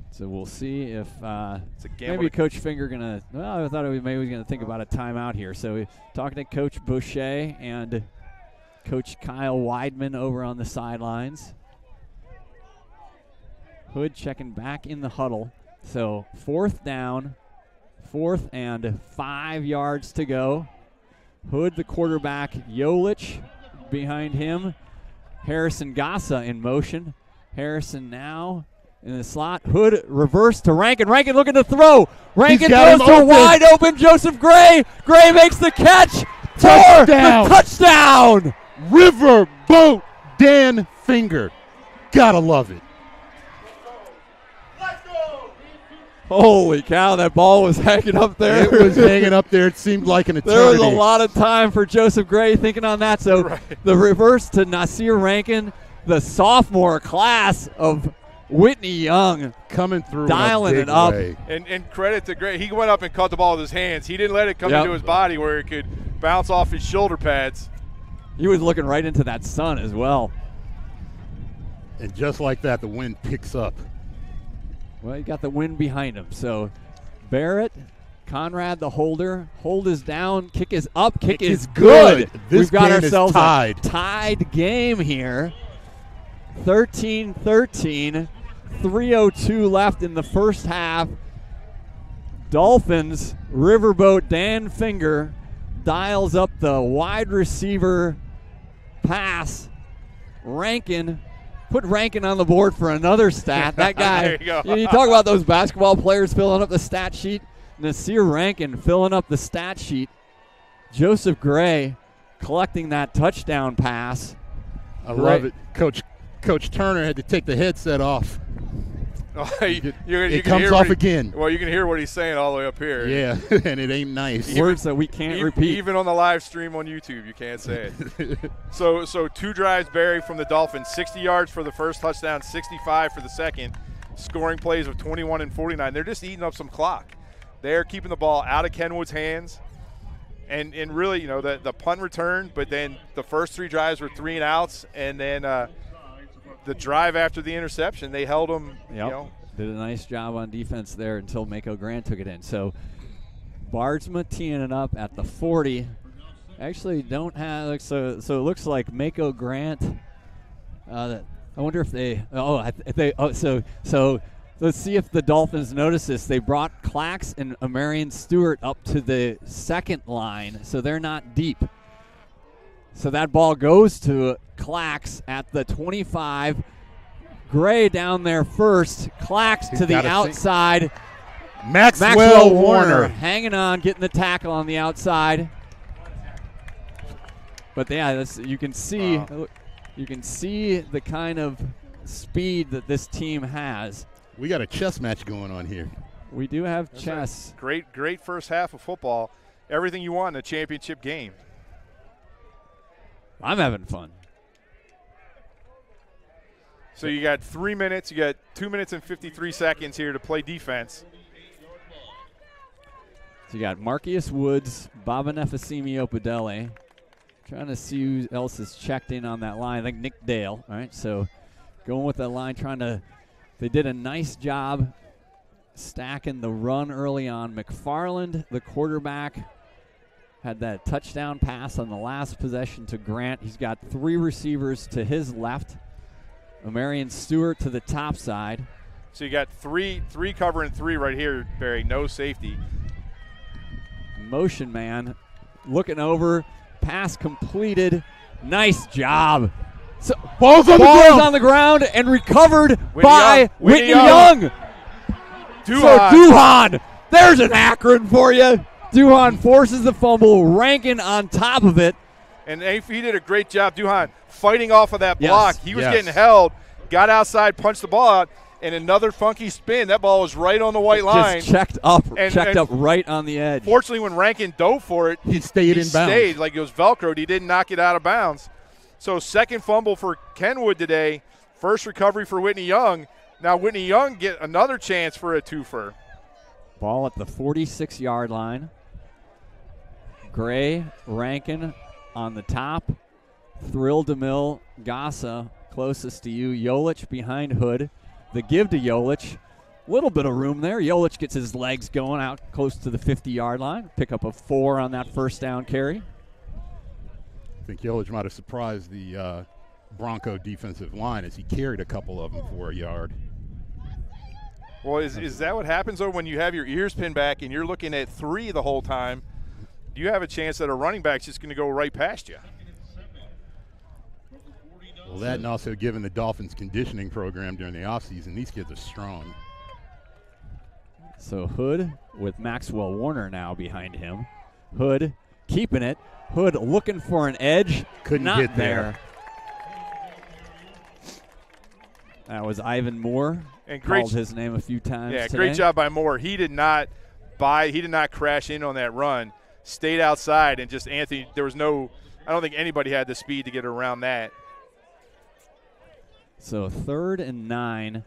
So we'll see if It's a gamble. maybe Coach Finger going to – well, I thought maybe he was going to think about a timeout here. So talking to Coach Boucher and Coach Kyle Weidman over on the sidelines. Hood checking back in the huddle. So 4th down, 4th and 5 yards to go. Hood, the quarterback, Yolich behind him. Harrison Gassa in motion. Harrison now in the slot. Hood reverse to Rankin. Rankin looking to throw. Rankin throws to a wide open Joseph Gray. Gray makes the catch. Touchdown. Touchdown. Riverboat Dan Finger. Gotta love it. Holy cow, that ball was hanging up there. It was hanging up there. It seemed like an eternity. There was a lot of time for Joseph Gray thinking on that. So the reverse to Nasir Rankin, the sophomore class of Whitney Young. Coming through dialing in a it up. way. And credit to Gray. He went up and caught the ball with his hands. He didn't let it come into his body where it could bounce off his shoulder pads. He was looking right into that sun as well. And just like that, the wind picks up. Well, he got the wind behind him. So Barrett, Conrad the holder. Hold is down. Kick is up. Kick is good. This We've got game ourselves is tied. a tied game here. 13-13. 3:02 left in the first half. Dolphins, Riverboat Dan Finger dials up the wide receiver pass. Rankin. Put Rankin on the board for another stat. That guy, you talk about those basketball players filling up the stat sheet. Nasir Rankin filling up the stat sheet. Joseph Gray collecting that touchdown pass. I love it. Coach Turner had to take the headset off. It comes off again. Well, you can hear what he's saying all the way up here. Yeah, and it ain't nice. Words that we can't repeat. Even on the live stream on YouTube, you can't say it. So 2 drives, Barry, from the Dolphins. 60 yards for the first touchdown, 65 for the second. Scoring plays of 21 and 49. They're just eating up some clock. They're keeping the ball out of Kenwood's hands. And really, the punt return, but then the first 3 drives were 3 and outs, and then the drive after the interception, they held them, Did a nice job on defense there until Mako Grant took it in. So Bardsma teeing it up at the 40. Actually don't have, so it looks like Mako Grant, I wonder if so let's see if the Dolphins notice this. They brought Clax and Amarian Stewart up to the second line, so they're not deep. So that ball goes to Clax at the 25. Gray down there first. Clax to the outside. Maxwell Warner hanging on, getting the tackle on the outside. But yeah, you can see the kind of speed that this team has. We got a chess match going on here. We do have chess. Great first half of football. Everything you want in a championship game. I'm having fun. So you got 3 minutes. You got 2 minutes and 53 seconds here to play defense. So you got Marcius Woods, Baba Nefasimi Opedele. Trying to see who else is checked in on that line. I think Nick Dale. All right, so going with that line, they did a nice job stacking the run early on. McFarland, the quarterback, had that touchdown pass on the last possession to Grant. He's got 3 receivers to his left. Amarian Stewart to the top side. So you got three covering 3 right here, Barry. No safety. Motion man looking over. Pass completed. Nice job. So Ball's on the ground and recovered by Whitney Young. Duhan. There's an Akron for you. Duhan forces the fumble. Rankin on top of it. And he did a great job, Duhan, fighting off of that block. Yes. He was getting held, got outside, punched the ball out, and another funky spin. That ball was right on the white line. Just checked up right on the edge. Fortunately, when Rankin dove for it, he stayed in bounds. Stayed like it was Velcroed. He didn't knock it out of bounds. So second fumble for Kenwood today. First recovery for Whitney Young. Now Whitney Young get another chance for a twofer. Ball at the 46-yard line. Gray, Rankin on the top. Thrill DeMille, Gassa closest to you. Yolich behind Hood. The give to Yolich. Little bit of room there. Yolich gets his legs going out close to the 50-yard line. Pick up a 4 on that first down carry. I think Yolich might have surprised the Bronco defensive line as he carried a couple of them for a yard. Well, is that what happens, though, when you have your ears pinned back and you're looking at 3 the whole time? You have a chance that a running back's just going to go right past you. Well, that and also given the Dolphins' conditioning program during the offseason, these kids are strong. So Hood with Maxwell Warner now behind him. Hood keeping it. Hood looking for an edge. Couldn't Not get there. That was Ivan Moore. And great, called his name a few times Yeah, today. great job by Moore. He did not crash in on that run. Stayed outside and just Anthony. There was no. I don't think anybody had the speed to get around that. So 3rd and 9.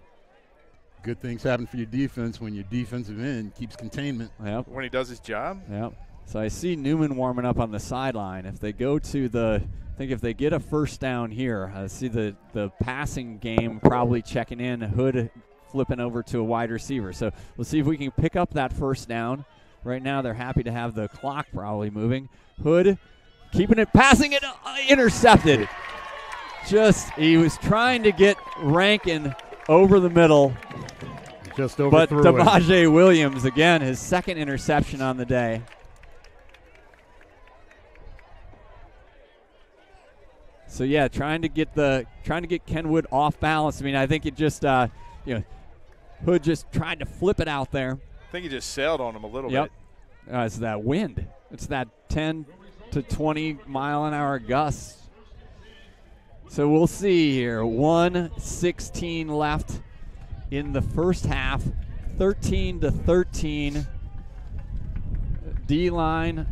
Good things happen for your defense when your defensive end keeps containment. Yep. When he does his job. Yep. So I see Newman warming up on the sideline. If they go to if they get a first down here, I see the passing game probably checking in. Hood flipping over to a wide receiver. So we'll see if we can pick up that first down. Right now they're happy to have the clock probably moving. Hood keeping it, passing it, intercepted. He was trying to get Rankin over the middle. Just overthrew But Demaje Williams, again, his 2nd interception on the day. So yeah, trying to get Kenwood off balance. I mean, I think it just Hood just tried to flip it out there. I think he just sailed on him a little Yep. bit. It's that wind. It's that 10 to 20 mile an hour gusts. So we'll see here. 1:16 left in the first half. 13-13. D-line,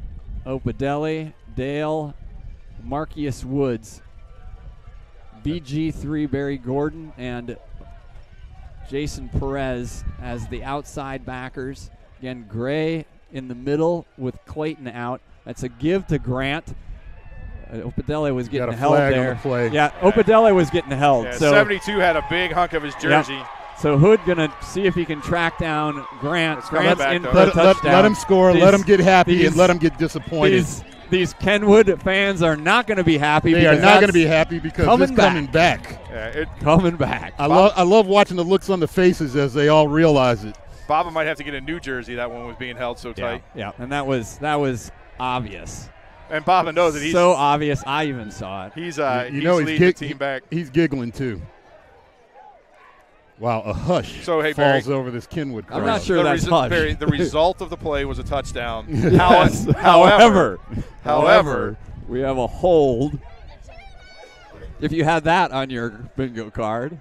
Opadelli, Dale, Marcius Woods, BG3 Barry Gordon, and Jason Perez as the outside backers. Again, Gray in the middle with Clayton out. That's a give to Grant. Opadelli was getting held there. Yeah, Opadelli was getting held. Yeah, so 72 had a big hunk of his jersey. Yep. So Hood gonna see if he can track down Grant. Grant's in for a let touchdown. him score. Let him get happy and let him get disappointed. These Kenwood fans are not going to be happy. They are not going to be happy because it's coming back. Yeah, coming back. I love watching the looks on the faces as they all realize it. Baba might have to get a new jersey. That one was being held so tight. Yeah, and that was obvious. And Baba knows it. He's so obvious. I even saw it. He's leading the team back. He's giggling too. Wow, a hush falls Barry, over this Kenwood crowd. I'm not sure that's hush. Barry, the result of the play was a touchdown. Yes. However, we have a hold. If you had that on your bingo card.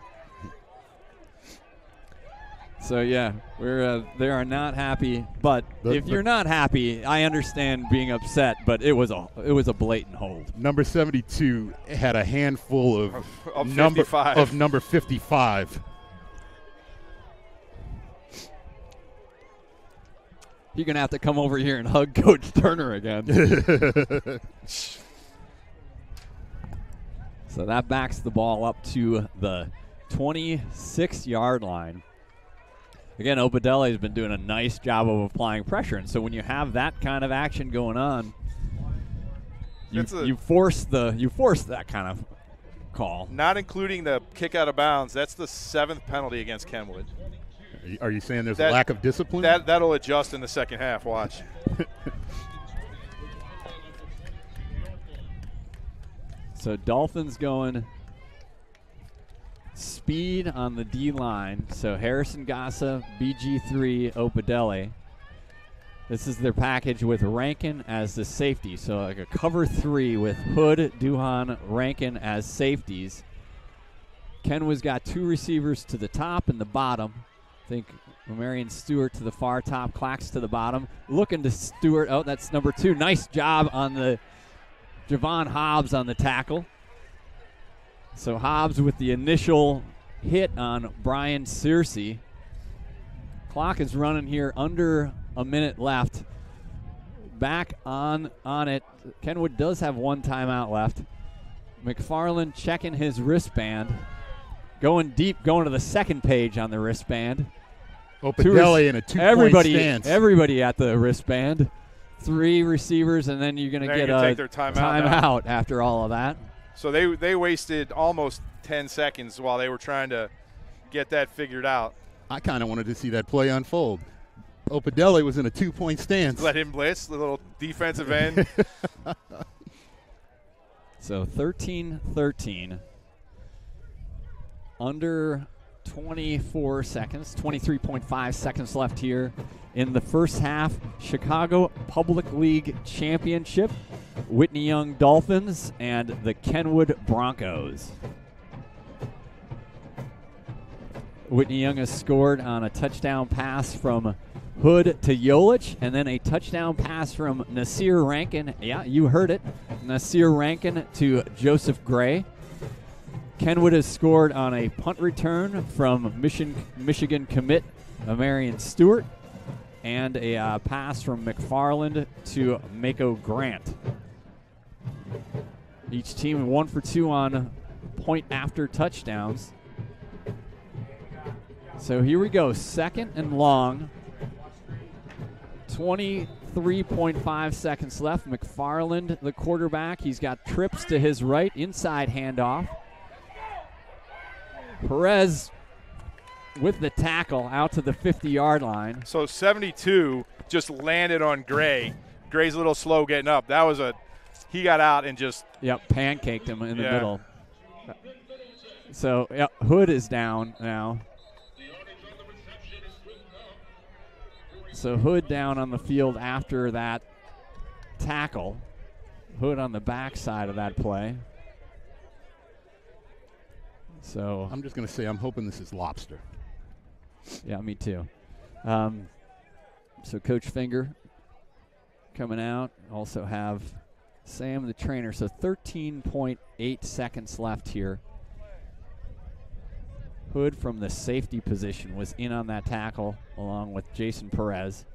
So yeah, they are not happy. But if you're not happy, I understand being upset. But it was a blatant hold. Number 72 had a handful of number 55. You're going to have to come over here and hug Coach Turner again. So that backs the ball up to the 26-yard line. Again, Opadelli has been doing a nice job of applying pressure. And so when you have that kind of action going on, you force that kind of call. Not including the kick out of bounds. That's the 7th penalty against Kenwood. Are you saying there's a lack of discipline? That'll adjust in the second half. Watch. So Dolphins going speed on the D-line. So Harrison Gassa, BG3, Opadelli. This is their package with Rankin as the safety. So like a cover 3 with Hood, Duhan, Rankin as safeties. Kenwood's got 2 receivers to the top and the bottom. I think Marion Stewart to the far top, Clacks to the bottom. Looking to Stewart. Oh, that's number 2. Nice job on the Javon Hobbs on the tackle. So Hobbs with the initial hit on Brian Searcy. Clock is running here, under a minute left. Back on it. Kenwood does have 1 timeout left. McFarland checking his wristband. Going deep, going to the second page on the wristband. Opadelli in a 2-point stance. Everybody at the wristband. 3 receivers, and then you're going to get a timeout after all of that. So they wasted almost 10 seconds while they were trying to get that figured out. I kind of wanted to see that play unfold. Opedele was in a 2-point stance. Let him blitz, the little defensive end. So 13-13. Under 24 seconds, 23.5 seconds left here in the first half. Chicago Public League Championship, Whitney Young Dolphins and the Kenwood Broncos. Whitney Young has scored on a touchdown pass from Hood to Yolich, and then a touchdown pass from Nasir Rankin. Yeah, you heard it. Nasir Rankin to Joseph Gray. Kenwood has scored on a punt return from Michigan commit Marion Stewart, and a pass from McFarland to Mako Grant. Each team 1 for 2 on point after touchdowns. So here we go, second and long. 23.5 seconds left. McFarland, the quarterback, he's got trips to his right, inside handoff. Perez with the tackle out to the 50-yard line. So 72 just landed on Gray. Gray's a little slow getting up. That was he got out and just. Yep, pancaked him in the middle. So Hood is down now. So Hood down on the field after that tackle. Hood on the backside of that play. So I'm just going to say I'm hoping this is lobster. Yeah, me too. So Coach Finger coming out. Also have Sam the trainer. So 13.8 seconds left here. Hood from the safety position was in on that tackle along with Jason Perez.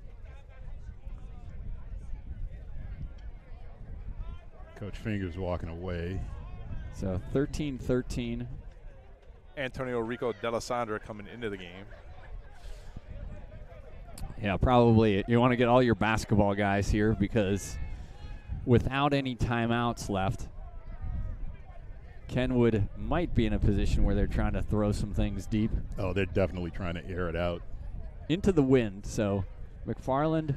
Coach Finger's walking away. So 13-13. Antonio Rico Delisandra coming into the game. Yeah, probably. You want to get all your basketball guys here because without any timeouts left, Kenwood might be in a position where they're trying to throw some things deep. Oh, they're definitely trying to air it out. Into the wind. So McFarland,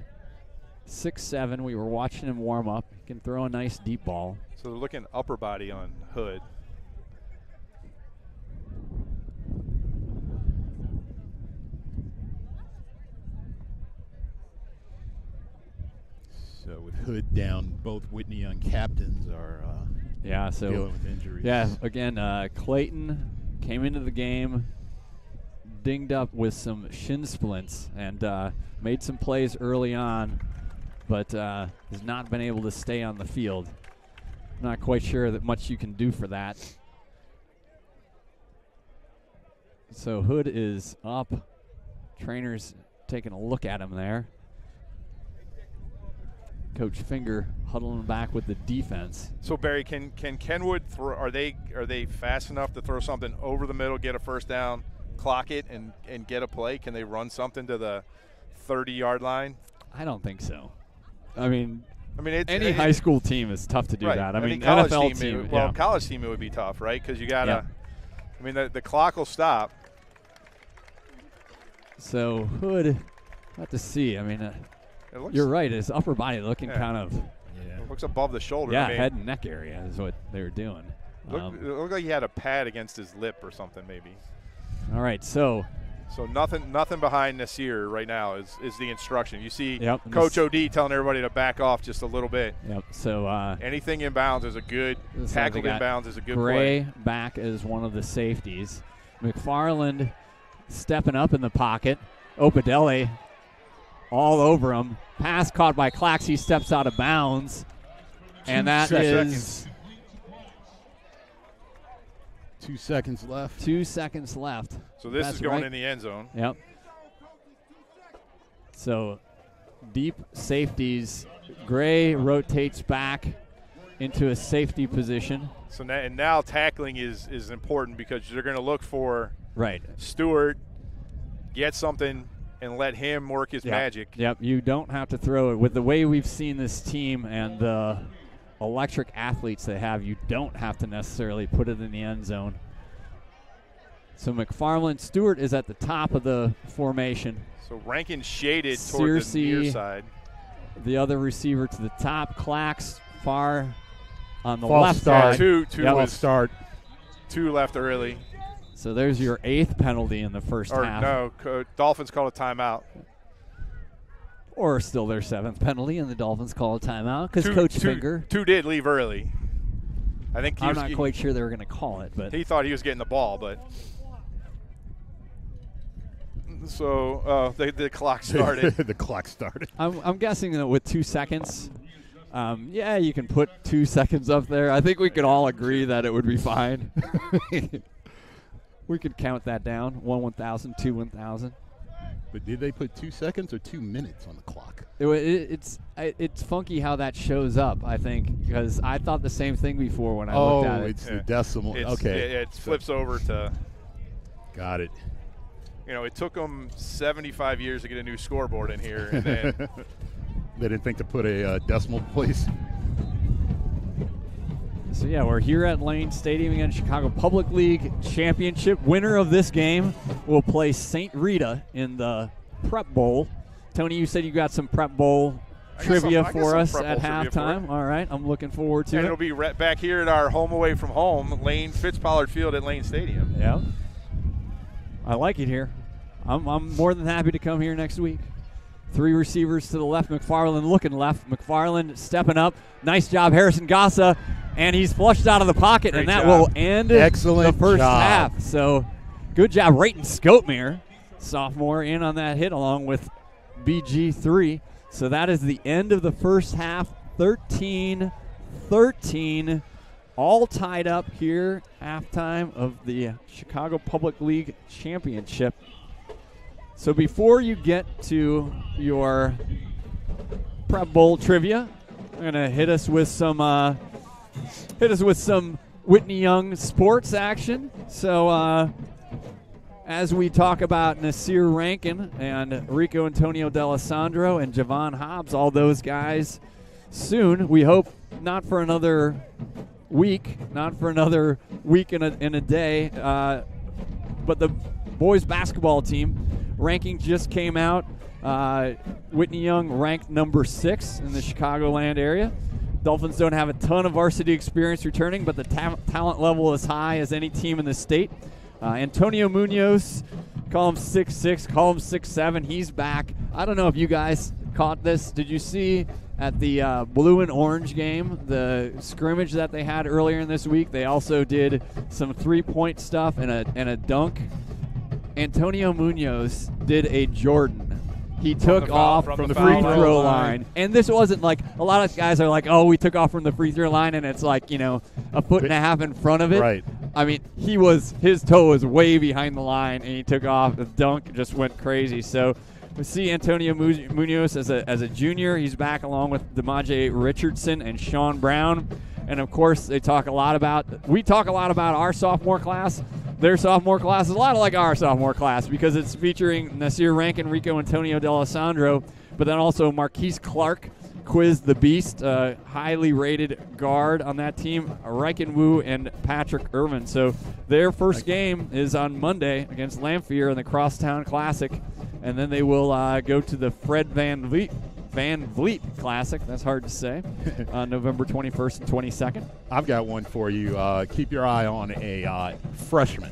6'7". We were watching him warm up. He can throw a nice deep ball. So they're looking upper body on Hood. So with Hood down, both Whitney Young captains are dealing with injuries. Yeah, again, Clayton came into the game dinged up with some shin splints and made some plays early on, but has not been able to stay on the field. Not quite sure that much you can do for that. So Hood is up. Trainer's taking a look at him there. Coach Finger huddling back with the defense. So Barry, can Kenwood throw? Are they fast enough to throw something over the middle, get a first down, clock it, and get a play? Can they run something to the 30-yard line? I don't think so. I mean, any high school team is tough to do that. I mean, college NFL team. yeah. College team it would be tough, right? Because you gotta. I mean, the clock will stop. So Hood, have to see. I mean, you're right. His upper body looking kind of. Yeah. It looks above the shoulder. Yeah, I mean, head and neck area is what they were doing. It looked like he had a pad against his lip or something, maybe. All right, so nothing behind Nasir right now is the instruction. You see Coach OD telling everybody to back off just a little bit. Yep. So anything inbounds is a good tackled inbounds is a good Gray play. Back as one of the safeties. McFarland stepping up in the pocket. Opedele all over him. Pass caught by Clax. He steps out of bounds. And that is 2 seconds left. 2 seconds left. So this is going in the end zone. Yep. So deep safeties. Gray rotates back into a safety position. So now tackling is important because they're going to look for Stewart, get something, and let him work his magic. Yep, you don't have to throw it. With the way we've seen this team and the electric athletes they have, you don't have to necessarily put it in the end zone. So McFarland Stewart is at the top of the formation. So Rankin shaded toward the near side. The other receiver to the top. Clacks far on the False left start. side. Two False start. 2 left early. So there's your 8th penalty in the first half. No, Dolphins called a timeout. Or still their 7th penalty, and the Dolphins call a timeout because Coach Finger. 2 did leave early. I think I'm not quite sure they were going to call it, but he thought he was getting the ball, but so the clock started. The clock started. I'm guessing that with 2 seconds, yeah, you can put 2 seconds up there. I think we could all agree that it would be fine. We could count that down. 1 1,000, 2 1,000. But did they put 2 seconds or 2 minutes on the clock? It's funky how that shows up, I think, because I thought the same thing before when I looked at it. Oh, it's the decimal. Okay. It flips over to. Got it. You know, it took them 75 years to get a new scoreboard in here, and then they didn't think to put a decimal place. So, yeah, we're here at Lane Stadium against Chicago Public League Championship. Winner of this game will play St. Rita in the Prep Bowl. Tony, you said you got some Prep Bowl trivia for us at halftime. All right, I'm looking forward to it. And it'll be right back here at our home away from home, Fritz Pollard Field at Lane Stadium. Yeah. I like it here. I'm more than happy to come here next week. 3 receivers to the left. McFarland looking left. McFarland stepping up. Nice job, Harrison Gossa. And he's flushed out of the pocket, Great and that job. will end Excellent the first job. half. So good job, Rayton Scotemere, sophomore, in on that hit along with BG3. So that is the end of the first half. 13-13. All tied up here, halftime of the Chicago Public League Championship. So before you get to your Prep Bowl trivia, I'm gonna hit us with some Whitney Young sports action. So as we talk about Nasir Rankin and Rico Antonio D'Alessandro and Javon Hobbs, all those guys soon. We hope not for another week and a day, but the boys basketball team ranking just came out. Whitney Young ranked number 6 in the Chicagoland area. Dolphins don't have a ton of varsity experience returning, but the talent level is high as any team in the state. Antonio Munoz, call him 6'6", call him 6'7". He's back. I don't know if you guys caught this. Did you see at the blue and orange game, the scrimmage that they had earlier in this week? They also did some 3-point stuff and a dunk. Antonio Munoz did a Jordan. He took off from the free throw line. And this wasn't like, a lot of guys are like, oh, we took off from the free throw line, and it's like, a foot and a half in front of it. Right. I mean, his toe was way behind the line, and he took off. The dunk just went crazy. So we see Antonio Munoz as a junior. He's back along with DeMaje Richardson and Sean Brown. And, of course, we talk a lot about our sophomore class. Their sophomore class is a lot like our sophomore class because it's featuring Nasir Rankin, Rico Antonio D'Alessandro, but then also Marquise Clark, Quiz the Beast, highly rated guard on that team, Riken Wu and Patrick Irvin. So their first game is on Monday against Lamphere in the Crosstown Classic, and then they will go to the Fred Van Vliet Classic, that's hard to say, on November 21st and 22nd. I've got one for you. Keep your eye on a freshman,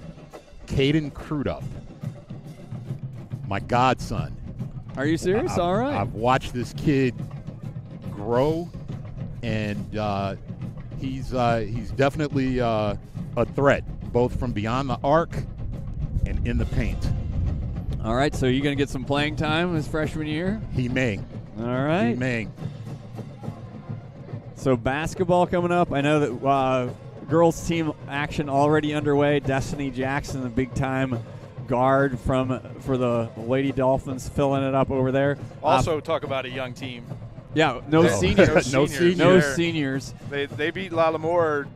Caden Crudup, my godson. Are you serious? All right. I've watched this kid grow, and he's definitely a threat, both from beyond the arc and in the paint. All right, so you're going to get some playing time his freshman year? He may. All right. He may. So basketball coming up. I know that girls team action already underway. Destiny Jackson, the big-time guard for the Lady Dolphins, filling it up over there. Also, talk about a young team. Yeah, no seniors. No seniors. They beat Lattimore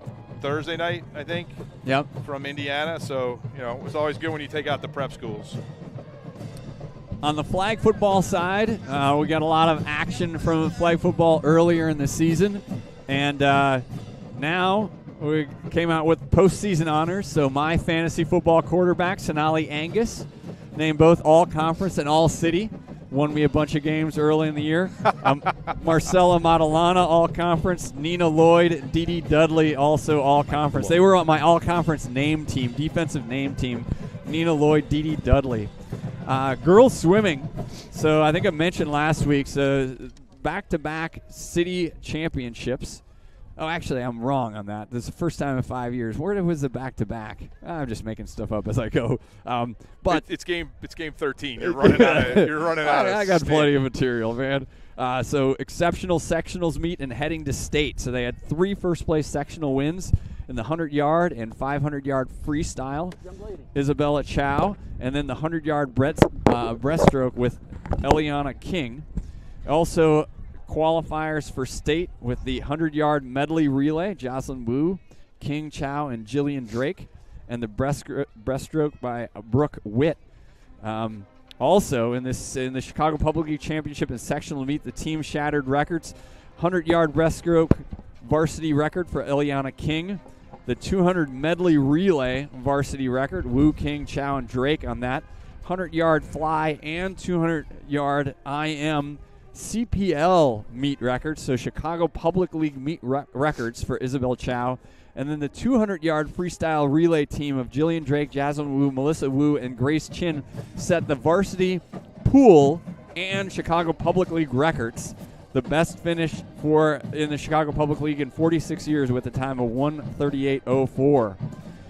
Thursday night, I think. Yep. From Indiana. So, it's always good when you take out the prep schools. On the flag football side, we got a lot of action from flag football earlier in the season. And now we came out with postseason honors. So my fantasy football quarterback, Sonali Angus, named both all-conference and all-city. Won me a bunch of games early in the year. Marcella Matalana, all-conference. Nina Lloyd, Dee Dee Dudley, also all-conference. They were on my all-conference name team, defensive name team. Nina Lloyd, Dee Dee Dudley. Girls swimming. So I think I mentioned last week, so back-to-back city championships. Oh, actually, I'm wrong on that. This is the first time in 5 years. Where was the back-to-back? I'm just making stuff up as I go. But it's game 13. You're running out of I got plenty of material, man. So exceptional sectionals meet and heading to state. So they had 3 first-place sectional wins in the 100-yard and 500-yard freestyle. Isabella Chow. And then the 100-yard breaststroke with Eliana King. Also qualifiers for state with the 100-yard medley relay, Jocelyn Wu, King Chow, and Jillian Drake, and the breaststroke by Brooke Witt. Also in the Chicago Public League Championship in sectional meet, the team shattered records. 100-yard breaststroke varsity record for Eliana King. The 200 medley relay varsity record, Wu, King, Chow, and Drake on that. 100-yard fly and 200-yard IM CPL meet records, so Chicago Public League meet records for Isabel Chow. And then the 200-yard freestyle relay team of Jillian Drake, Jasmine Wu, Melissa Wu, and Grace Chin set the varsity, pool, and Chicago Public League records. The best finish in the Chicago Public League in 46 years with a time of 1:38:04.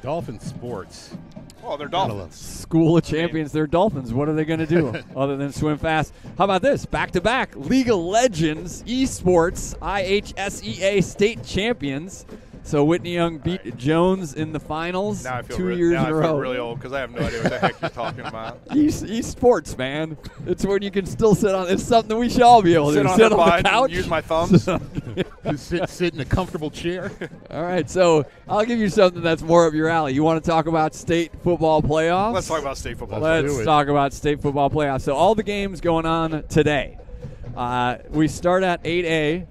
Dolphin sports. Oh, they're Dolphins. School of Champions. They're Dolphins. What are they going to do other than swim fast? How about this? Back-to-back League of Legends esports IHSEA state champions. So Whitney Young beat Jones in the finals now I feel 2 years in a row. I feel really old because I have no idea what the heck you're talking about. Esports, man. It's when you can still sit on. It's something we should all be able to do. Sit on the couch. Use my thumbs. Just sit in a comfortable chair. All right, so I'll give you something that's more up your alley. You want to talk about state football playoffs? Let's talk about state football. Let's talk about state football playoffs. So all the games going on today. We start at 8A.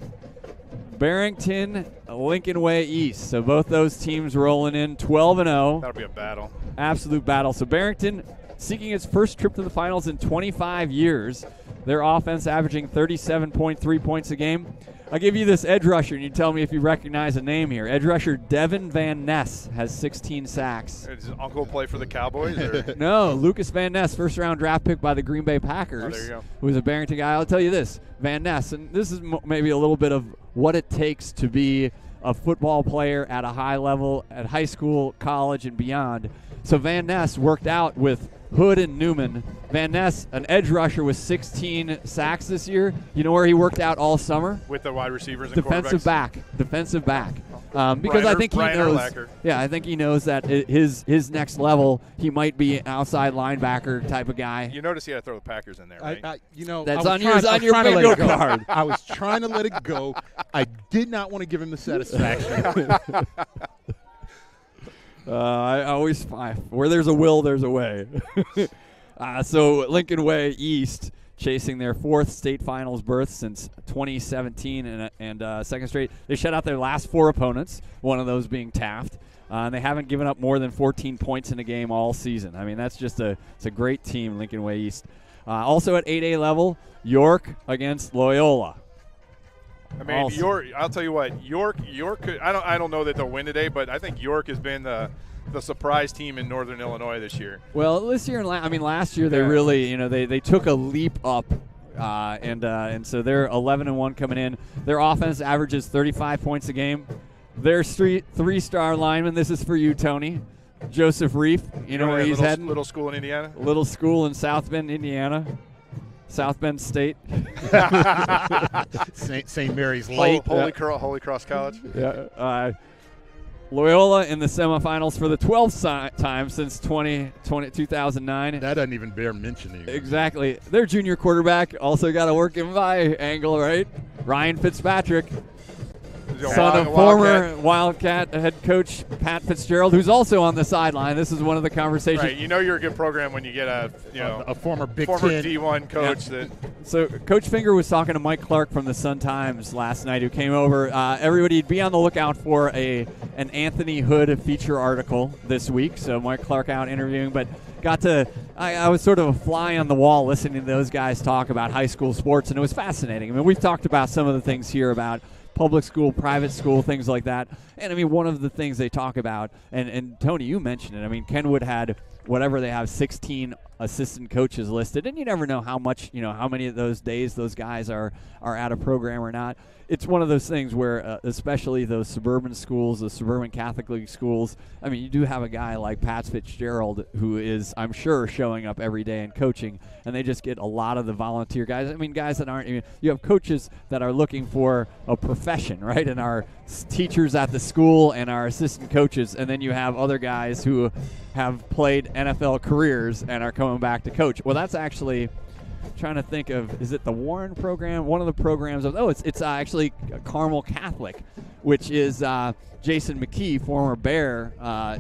Barrington, Lincoln Way East. So both those teams rolling in 12-0. That'll be a battle. Absolute battle. So Barrington seeking its first trip to the finals in 25 years. Their offense averaging 37.3 points a game. I'll give you this edge rusher, and you tell me if you recognize a name here. Edge rusher Devin Van Ness has 16 sacks. Does his uncle play for the Cowboys? Or? No, Lucas Van Ness, first-round draft pick by the Green Bay Packers. Oh, there you go. Who's a Barrington guy. I'll tell you this, Van Ness, and this is maybe a little bit of what it takes to be a football player at a high level, at high school, college, and beyond. So Van Ness worked out with Hood and Newman. Van Ness, an edge rusher with 16 sacks this year. You know where he worked out all summer? With the wide receivers and Defensive back. Because I think he Brian knows. Urlacher. Yeah, I think he knows that his next level, he might be an outside linebacker type of guy. You notice he had to throw the Packers in there, right? That's on your bingo card. I was trying to let it go. I did not want to give him the satisfaction. I always where there's a will, there's a way. So Lincoln Way East chasing their 4th state finals berth since 2017 and second straight. They shut out their last 4 opponents, one of those being Taft. And they haven't given up more than 14 points in a game all season. I mean, that's just it's a great team, Lincoln Way East. Also at 8A level, York against Loyola. I mean, York. I'll tell you what, York. I don't know that they'll win today, but I think York has been the surprise team in Northern Illinois this year. Well, this year, last year they really, they took a leap up, and so they're 11-1 coming in. Their offense averages 35 points a game. Their 3-star lineman. This is for you, Tony. Joseph Reef. You know where he's heading? Little school in Indiana. Little school in South Bend, Indiana. South Bend State. St. Mary's Lake. Holy Cross College. Yeah. Loyola in the semifinals for the 12th time since 2009. That doesn't even bear mentioning. Exactly. Their junior quarterback also got a working by angle, right? Ryan Fitzpatrick. son of former Wildcat head coach Pat Fitzgerald, who's also on the sideline. This is one of the conversations. Right, you know you're a good program when you get a former Big former Ten D1 coach. Yeah. So Coach Finger was talking to Mike Clark from the Sun-Times last night, who came over. Everybody be on the lookout for an Anthony Hood feature article this week. So Mike Clark out interviewing, but I was sort of a fly on the wall listening to those guys talk about high school sports, and it was fascinating. I mean, we've talked about some of the things here about public school, private school, things like that. And, I mean, one of the things they talk about, and Tony, you mentioned it, I mean, Kenwood had whatever they have, 16 assistant coaches listed, and you never know how many of those days those guys are at a program or not. It's one of those things where, especially those suburban schools, the suburban Catholic League schools, I mean, you do have a guy like Pat Fitzgerald who is, I'm sure, showing up every day and coaching, and they just get a lot of the volunteer guys. I mean, guys that aren't even, you have coaches that are looking for a profession, right, and our teachers at the school and our assistant coaches, and then you have other guys who have played NFL careers and are coming back to coach. Well, that's actually, trying to think of, is it the Warren program? One of the programs it's actually Carmel Catholic, which is Jason McKee, former Bear,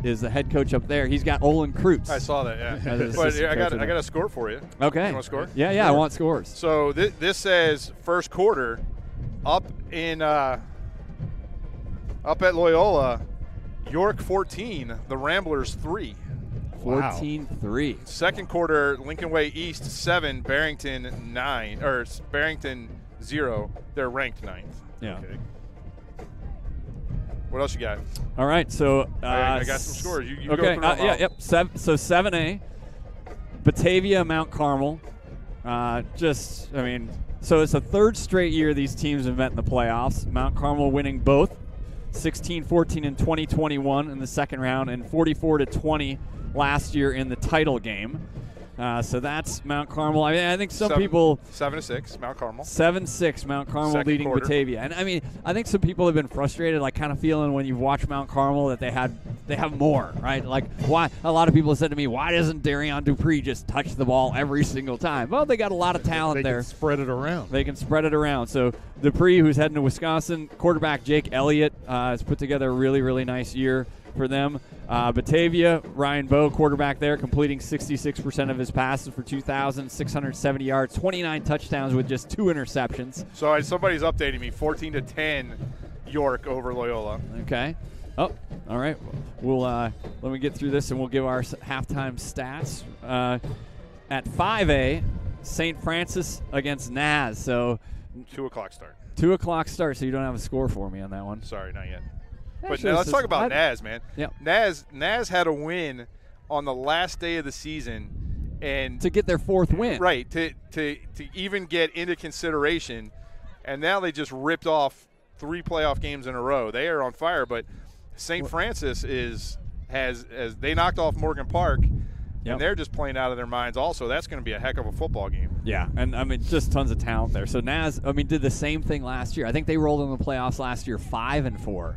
is the head coach up there. He's got Olin Kreutz. I saw that, yeah. But I got a score for you. Okay. You want to score? Yeah, I want scores. So this says first quarter up at Loyola, York 14, the Ramblers 3. 14-3. Second quarter, Lincoln Way East 7, Barrington 0. They're ranked 9th. Yeah. Okay. What else you got? All right, so I got some scores. You okay. go through them all. Yep. So 7A, Batavia, Mount Carmel. So it's the third straight year these teams have met in the playoffs. Mount Carmel winning both, 16-14 in 2021 in the second round, and 44-20 last year in the title game. So that's Mount Carmel. I mean, I think some people 7-6 Mount Carmel. 7-6 Mount Carmel Second leading quarter. Batavia. And I mean, I think some people have been frustrated, like kind of feeling when you watch Mount Carmel that they have more, right? Like why a lot of people have said to me, why doesn't Darion Dupree just touch the ball every single time? Well, they got a lot of talent there. They can spread it around. They can spread it around. So Dupree, who's heading to Wisconsin, quarterback Jake Elliott has put together a really, really nice year for them. Batavia, Ryan Bowe, quarterback there, completing 66% of his passes for 2,670 yards, 29 touchdowns with just 2 interceptions. So somebody's updating me, 14-10 York over Loyola. Okay. Oh, all right. We'll let me get through this and we'll give our halftime stats. At 5A, St. Francis against Naz. So 2 o'clock start. 2 o'clock start, so you don't have a score for me on that one. Sorry, not yet. Yeah, But sure, let's talk about Naz, man. Yep. Naz had a win on the last day of the season, and to get their 4th win. Right, to even get into consideration, and now they just ripped off 3 playoff games in a row. They are on fire, but St. Francis has they knocked off Morgan Park. Yep. And they're just playing out of their minds also. That's going to be a heck of a football game. Yeah, and I mean, just tons of talent there. So Naz, I mean, did the same thing last year. I think they rolled in the playoffs last year 5-4.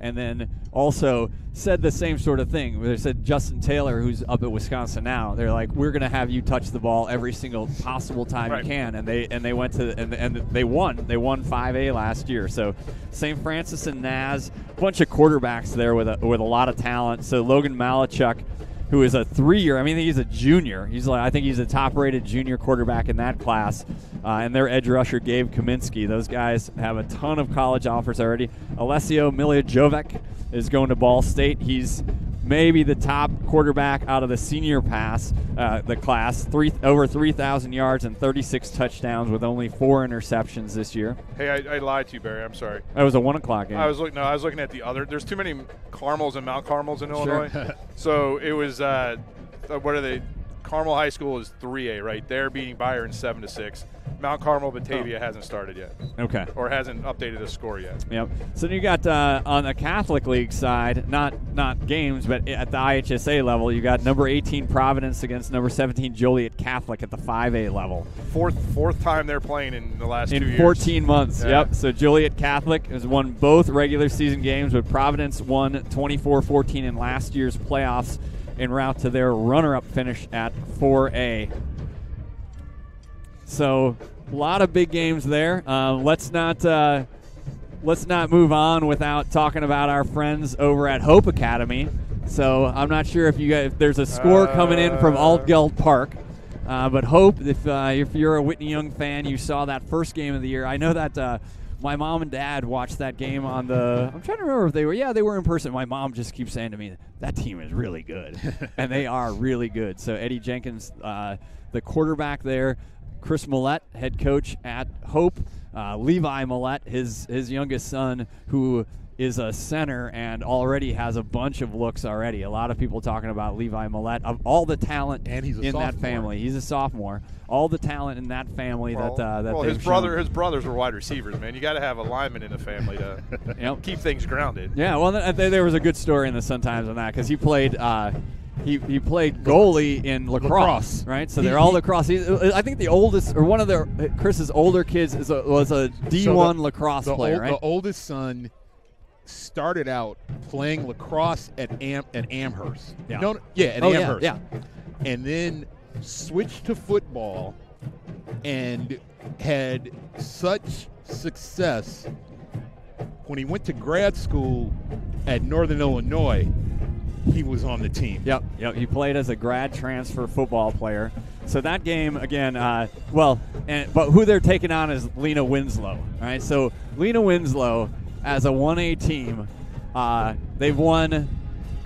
And then also said the same sort of thing. They said Justin Taylor, who's up at Wisconsin now, they're like, we're going to have you touch the ball every single possible time you can. And they went to and they won. They won 5A last year. So St. Francis and Naz, a bunch of quarterbacks there with a lot of talent. So Logan Malachuk, who is a 3-year, I mean, he's a junior. I think he's a top-rated junior quarterback in that class. And their edge rusher, Gabe Kaminsky. Those guys have a ton of college offers already. Alessio Miljovic is going to Ball State. He's maybe the top quarterback out of the senior class, over 3,000 yards and 36 touchdowns with only 4 interceptions this year. Hey, I lied to you, Barry. I'm sorry. That was a 1 o'clock game. I was looking at the other. There's too many Carmels and Mount Carmels in Illinois. Sure. So it was what are they? Carmel High School is 3A, right? They're beating Byron 7-6. Mount Carmel Batavia hasn't started yet. Okay. Or hasn't updated a score yet. Yep. So you got on the Catholic League side, not games, but at the IHSA level, you got number 18 Providence against number 17 Joliet Catholic at the 5A level. Fourth time they're playing in the last 2 years. In 14 months. Yeah. Yep. So Joliet Catholic has won both regular season games, but Providence won 24-14 in last year's playoffs en route to their runner-up finish at 4A. So a lot of big games there. Let's not let's not move on without talking about our friends over at Hope Academy. So I'm not sure if there's a score coming in from Altgeld Park. But Hope, if you're a Whitney Young fan, you saw that first game of the year. I know that my mom and dad watched that game on I'm trying to remember if they were in person. My mom just keeps saying to me, that team is really good. And they are really good. So Eddie Jenkins, the quarterback there, Chris Millette, head coach at Hope, Levi Millette, his youngest son, who is a center and already has a bunch of looks already. A lot of people talking about Levi Millette, of all the talent and he's a in sophomore. That family. He's a sophomore. All the talent in that family his brothers were wide receivers, man. You got to have a lineman in the family to keep things grounded. Yeah, well, there was a good story in the Sun-Times on that because he played he played goalie in lacrosse, right? So they're all lacrosse. I think the oldest, or one of Chris's older kids was a D1 lacrosse player, right? The oldest son started out playing lacrosse at Amherst. Yeah. Amherst. Yeah. And then switched to football and had such success when he went to grad school at Northern Illinois. He was on the team. Yep. He played as a grad transfer football player. So that game again, but who they're taking on is Lena Winslow. All right. So Lena Winslow, as a 1A team, they've won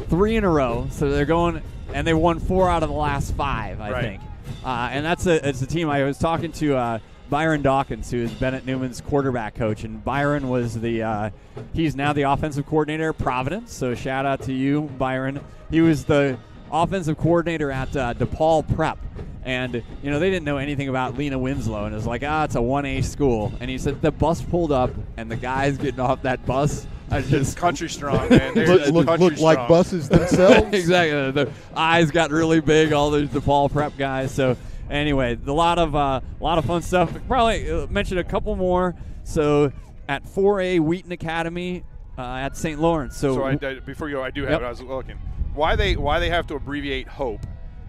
3 in a row. So they're going, and they won 4 out of the last 5, I think. And it's a team. I was talking to Byron Dawkins, who is Bennett Newman's quarterback coach, and Byron was he's now the offensive coordinator at Providence. So shout out to you, Byron. He was the offensive coordinator at DePaul Prep. And, they didn't know anything about Lena Winslow. And it was like, it's a 1A school. And he said the bus pulled up, and the guys getting off that bus. Just country strong, man. Look like buses themselves. Exactly. The eyes got really big, all those DePaul Prep guys. So, anyway, a lot of fun stuff. Probably mention a couple more. So, at 4A Wheaton Academy at St. Lawrence. So before you go, I do have it. I was looking. Why they have to abbreviate Hope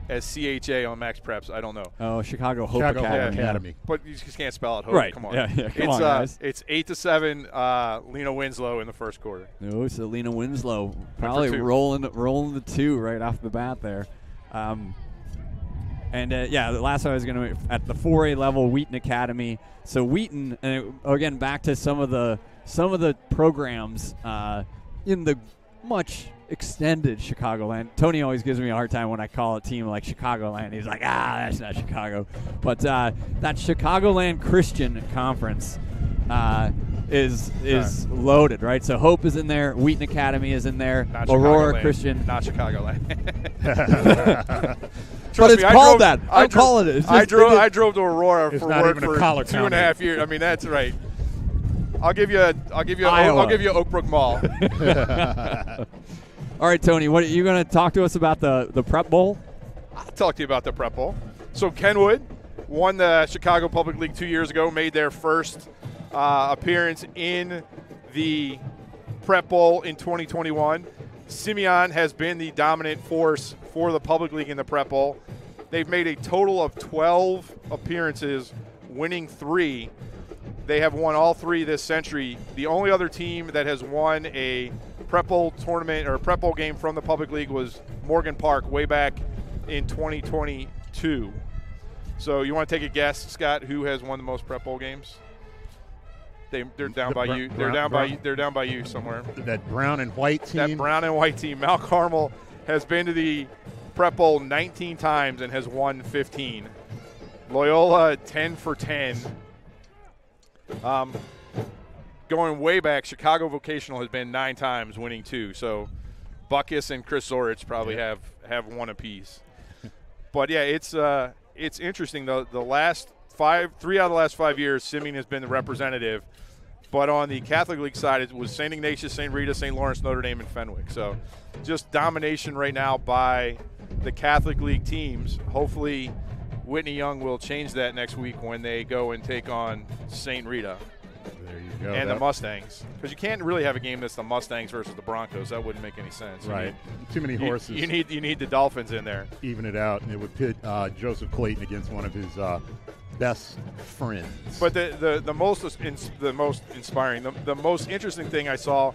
as CHA on Max Preps, I don't know. Oh, Chicago Hope Academy. But you just can't spell out Hope. Right. Come on. Yeah. Come on, guys. It's 8-7 Lena Winslow in the first quarter. Oh, so Lena Winslow probably rolling the 2 right off the bat there. The last one I was going to at the 4A level, Wheaton Academy. So Wheaton, again, back to some of the programs in the much extended Chicagoland. Tony always gives me a hard time when I call a team like Chicagoland. He's like, that's not Chicago. But that Chicagoland Christian Conference is loaded, right? So Hope is in there, Wheaton Academy is in there, not Aurora Christian. Not Chicagoland. But it's called that. Don't call it. I drove to Aurora for work for 2.5 years. I mean, that's right. I'll give you Oak Brook Mall. All right, Tony, what are you going to talk to us about the Prep Bowl? I'll talk to you about the Prep Bowl. So Kenwood won the Chicago Public League 2 years ago, made their first appearance in the Prep Bowl in 2021. Simeon has been the dominant force for the Public League in the Prep Bowl. They've made a total of 12 appearances, winning 3. They have won all 3 this century. The only other team that has won a Prep Bowl tournament or Prep Bowl game from the Public League was Morgan Park way back in 2022. So you want to take a guess, Scott, who has won the most Prep Bowl games? They're down by you. They're down by you somewhere. That brown and white team. That brown and white team. Mount Carmel has been to the Prep Bowl 19 times and has won 15. Loyola 10 for 10. Going way back, Chicago Vocational has been 9 times, winning 2. So Buckus and Chris Zorich probably have 1 apiece. But yeah, it's interesting though. The last 3 out of the last 5 years, Simeon has been the representative. But on the Catholic League side, it was St. Ignatius, St. Rita, St. Lawrence, Notre Dame, and Fenwick. So just domination right now by the Catholic League teams. Hopefully Whitney Young will change that next week when they go and take on St. Rita. There you go. And the Mustangs. Because you can't really have a game that's the Mustangs versus the Broncos. That wouldn't make any sense. Right. Too many horses. You need the Dolphins in there. Even it out, and it would pit Joseph Clayton against one of his best friends. But the most inspiring, the most interesting thing I saw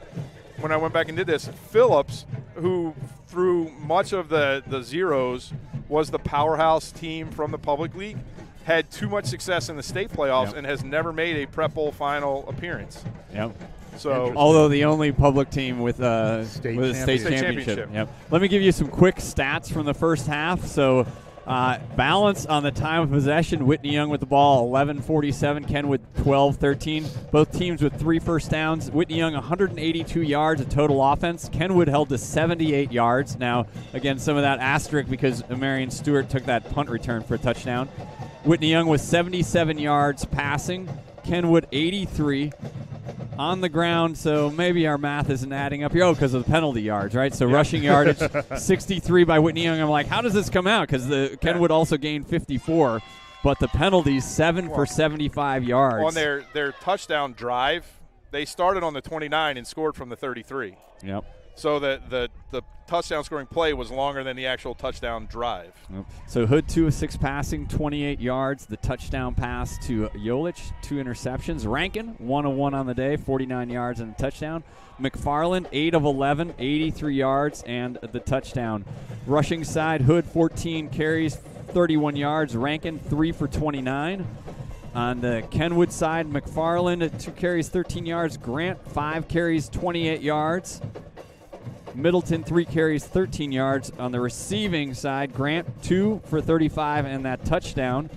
when I went back and did this, Phillips, who through much of the zeros was the powerhouse team from the public league, had too much success in the state playoffs and has never made a Prep Bowl final appearance. Yep. So, although the only public team with a state championship. championship. Yep. Let me give you some quick stats from the first half. So, balance on the time of possession. Whitney Young with the ball, 11:47. Kenwood 12-13. Both teams with 3 first downs. Whitney Young 182 yards of total offense. Kenwood held to 78 yards. Now, again, some of that asterisk because Marion Stewart took that punt return for a touchdown. Whitney Young was 77 yards passing. Kenwood 83 on the ground. So maybe our math isn't adding up here. Oh, because of the penalty yards, right? So rushing yardage, 63 by Whitney Young. I'm like, how does this come out? Because the Kenwood also gained 54, but the penalties 7 for 75 yards. On their touchdown drive, they started on the 29 and scored from the 33. Yep. So the touchdown scoring play was longer than the actual touchdown drive. Yep. So Hood 2 of 6 passing, 28 yards. The touchdown pass to Jolich, 2 interceptions. Rankin 1 of 1 on the day, 49 yards and a touchdown. McFarland 8 of 11, 83 yards and the touchdown. Rushing side, Hood 14 carries, 31 yards. Rankin 3 for 29. On the Kenwood side, McFarland 2 carries, 13 yards. Grant 5 carries, 28 yards. Middleton 3 carries, 13 yards. On the receiving side, Grant 2 for 35 and that touchdown.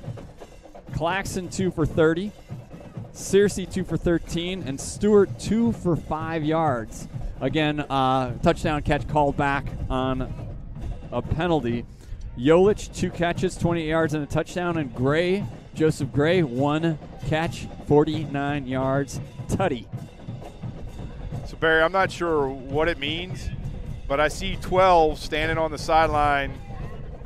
Claxton 2 for 30. Searcy 2 for 13. And Stewart 2 for 5 yards. Again, touchdown catch called back on a penalty. Jolich 2 catches, 28 yards and a touchdown. And Gray, Joseph Gray, 1 catch, 49 yards. Tutty. So, Barry, I'm not sure what it means, but I see 12 standing on the sideline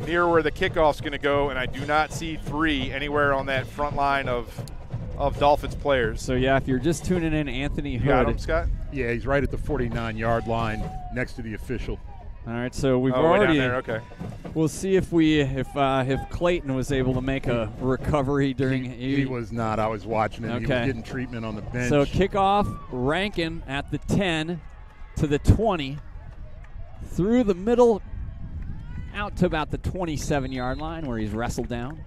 near where the kickoff's going to go, and I do not see 3 anywhere on that front line of Dolphins players. So, yeah, if you're just tuning in, Anthony Hood. You got him, Scott? Yeah, he's right at the 49-yard line next to the official. All right, so we've way already. down there, okay. We'll see if Clayton was able to make a recovery during. He was not. I was watching him. Okay. He was getting treatment on the bench. So kickoff, Rankin at the 10 to the 20, through the middle, out to about the 27-yard line where he's wrestled down.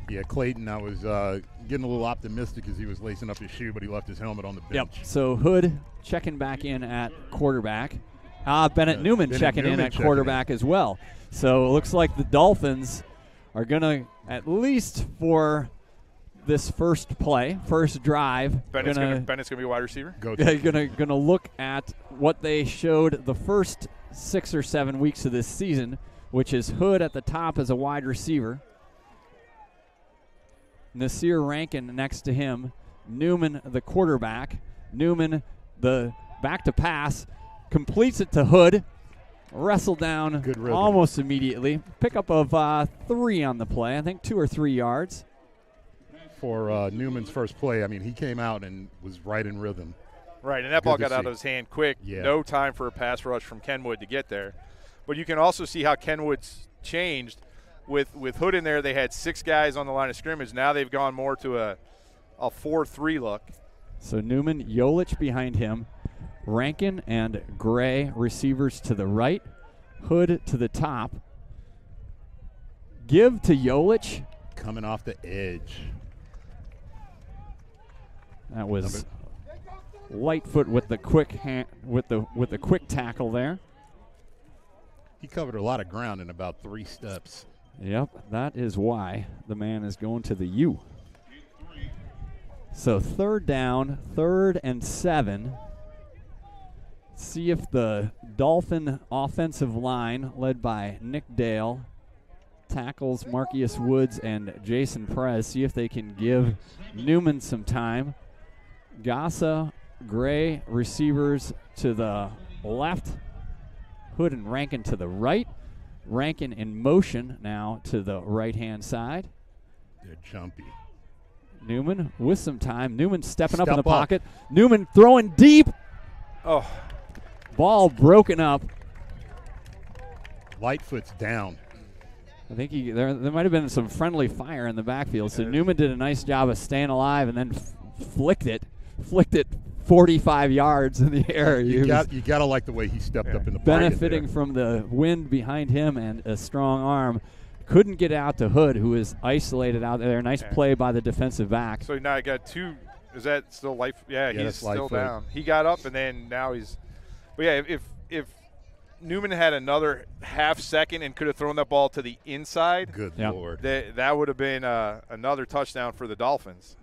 Yeah, Clayton, I was getting a little optimistic as he was lacing up his shoe, but he left his helmet on the bench. Yep. So Hood checking back in at quarterback. Bennett Newman checking in at quarterback as well. So it looks like the Dolphins are going to, at least for this first drive, Bennett's going to be a wide receiver? Going to look at what they showed the first 6 or 7 weeks of this season, which is Hood at the top as a wide receiver. Nasir Rankin next to him. Newman, the quarterback. Newman, the back to pass. Completes it to Hood. Wrestle down almost immediately. Pickup of 3 on the play. I think 2 or 3 yards. For Newman's first play, I mean, he came out and was right in rhythm. Right, and that ball got out of his hand quick. Yeah. No time for a pass rush from Kenwood to get there. But you can also see how Kenwood's changed. With Hood in there, they had 6 guys on the line of scrimmage. Now they've gone more to a 4-3 look. So Newman, Jolich behind him. Rankin and Gray, receivers to the right. Hood to the top. Give to Jolich. Coming off the edge. That was Lightfoot with the quick with the quick tackle there. He covered a lot of ground in about 3 steps. Yep, that is why the man is going to the U. So 3rd down, 3rd and 7. See if the Dolphin offensive line, led by Nick Dale, tackles Marcus Woods and Jason Perez, see if they can give Newman some time. Gassa, Gray, receivers to the left. Hood and Rankin to the right. Rankin in motion now to the right-hand side. They're jumpy. Newman with some time. Newman stepping up in the pocket. Newman throwing deep. Oh. Ball broken up. Lightfoot's down. I think there might have been some friendly fire in the backfield. So Newman did a nice job of staying alive and then flicked it 45 yards in the air. You got to like the way he stepped up in the benefiting from the wind behind him and a strong arm. Couldn't get out to Hood, who is isolated out there. Nice play by the defensive back. So now I got two. Is that still life? Yeah, he's still down. He got up, and then now he's – but, yeah, if Newman had another half second and could have thrown that ball to the inside, good Lord, that would have been another touchdown for the Dolphins.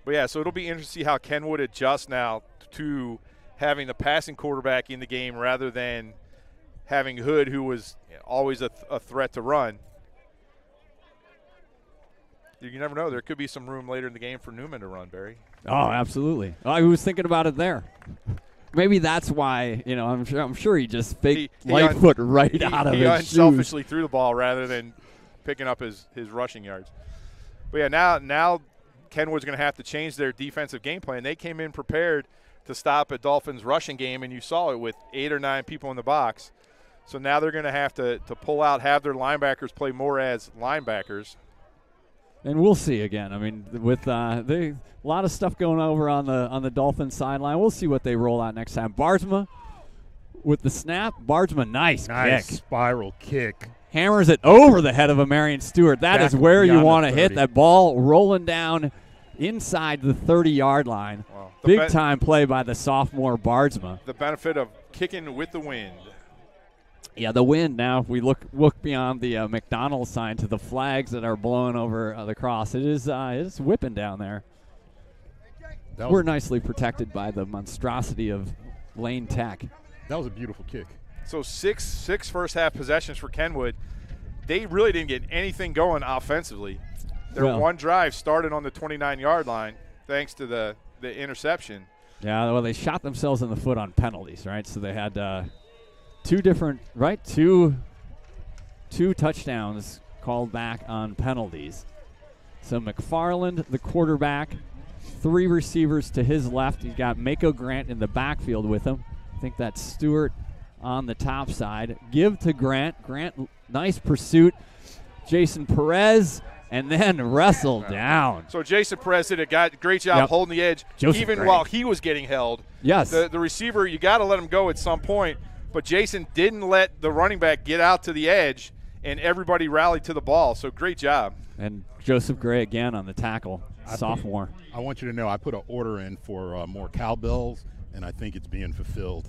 But, yeah, so it'll be interesting to see how Kenwood adjusts now to having the passing quarterback in the game rather than having Hood, who was always a threat to run. You never know. There could be some room later in the game for Newman to run, Barry. Oh, absolutely. I was thinking about it there. Maybe that's why, I'm sure he just faked Lightfoot right out of his shoes. He unselfishly threw the ball rather than picking up his rushing yards. But, yeah, now Kenwood's going to have to change their defensive game plan. They came in prepared to stop a Dolphins rushing game, and you saw it with 8 or 9 people in the box. So now they're going to have to pull out, have their linebackers play more as linebackers. And we'll see again. I mean, with a lot of stuff going over on the Dolphins sideline. We'll see what they roll out next time. Barsma with the snap. Barsma, nice kick. Spiral kick. Hammers it over the head of a Marion Stewart. That is where you want to hit that ball, rolling down inside the 30-yard line. Wow. Big-time play by the sophomore Barsma. The benefit of kicking with the wind. Yeah, the wind now, if we look beyond the McDonald's sign to the flags that are blowing over the cross, it's whipping down there. We're nicely protected by the monstrosity of Lane Tech. That was a beautiful kick. So six first-half possessions for Kenwood. They really didn't get anything going offensively. Their one drive started on the 29-yard line thanks to the interception. Yeah, well, they shot themselves in the foot on penalties, right? So they had two touchdowns called back on penalties. So McFarland, the quarterback, 3 receivers to his left. He's got Mako Grant in the backfield with him. I think that's Stewart on the top side. Give to Grant. Grant, nice pursuit. Jason Perez, and then wrestled down. So Jason Perez did a great job holding the edge, while he was getting held. Yes. The receiver, you got to let him go at some point. But Jason didn't let the running back get out to the edge, and everybody rallied to the ball. So great job. And Joseph Gray again on the tackle, sophomore. I want you to know I put an order in for more cowbells, and I think it's being fulfilled.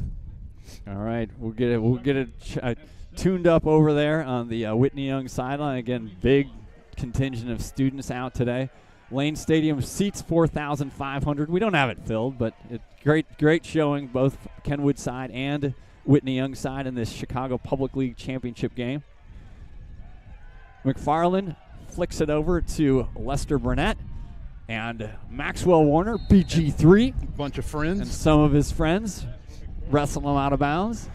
All right, we'll get it tuned up over there on the Whitney Young sideline. Again, big contingent of students out today. Lane Stadium seats 4,500. We don't have it filled, but great showing, both Kenwood side and Whitney Young side in this Chicago Public League Championship game. McFarland flicks it over to Lester Burnett and Maxwell Warner, BG3. Bunch of friends. And some of his friends wrestle him out of bounds.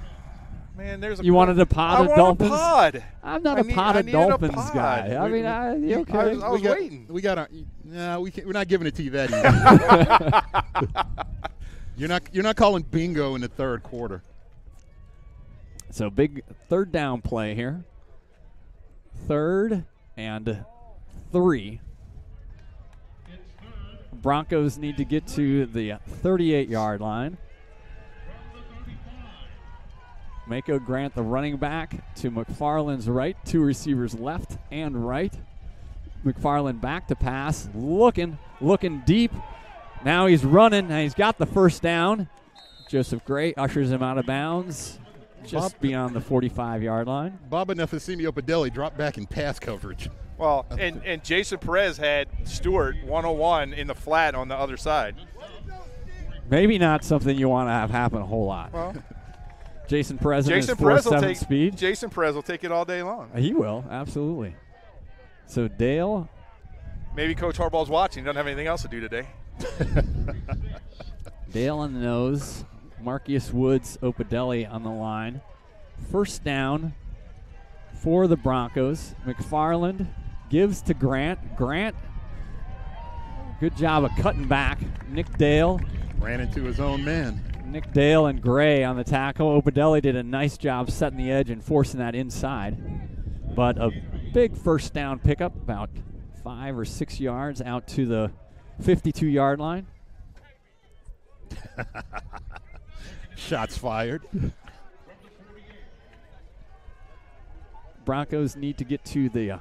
Man, there's you wanted a pod of Dolphins? Pod. I'm not a pod of Dolphins guy. I mean, you okay? I was waiting. We're not giving it to you that easy. You're not calling bingo in the third quarter. So big third down play here. 3rd and 3. Broncos need to get to the 38-yard line. Mako Grant, the running back, to McFarland's right. 2 receivers left and right. McFarland back to pass, looking deep. Now he's running, and he's got the first down. Joseph Gray ushers him out of bounds just beyond the 45-yard line. Baba Nefasimi Opadelli dropped back in pass coverage. Well, and Jason Perez had Stewart 101 in the flat on the other side. Maybe not something you want to have happen a whole lot. Well, Jason Perez in his 4.7 speed. Jason Perez will take it all day long. He will, absolutely. So Dale. Maybe Coach Harbaugh's watching. Doesn't have anything else to do today. Dale on the nose. Marcus Woods, Opadelli on the line. First down for the Broncos. McFarland gives to Grant. Grant, good job of cutting back. Nick Dale. Ran into his own man. Nick Dale and Gray on the tackle. Opadelli did a nice job setting the edge and forcing that inside. But a big first down pickup, about 5 or 6 yards out to the 52-yard line. Shots fired. Broncos need to get to the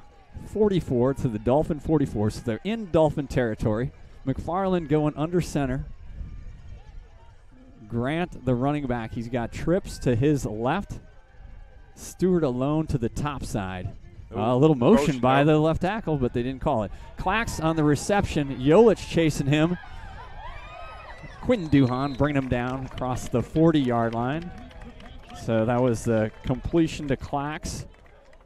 44, to the Dolphin 44, so they're in Dolphin territory. McFarland going under center. Grant, the running back, he's got trips to his left. Stewart alone to the top side. A little motion by the left tackle, but they didn't call it. Clax on the reception. Jolich chasing him. Quentin Duhan bringing him down across the 40-yard line. So that was the completion to Clax.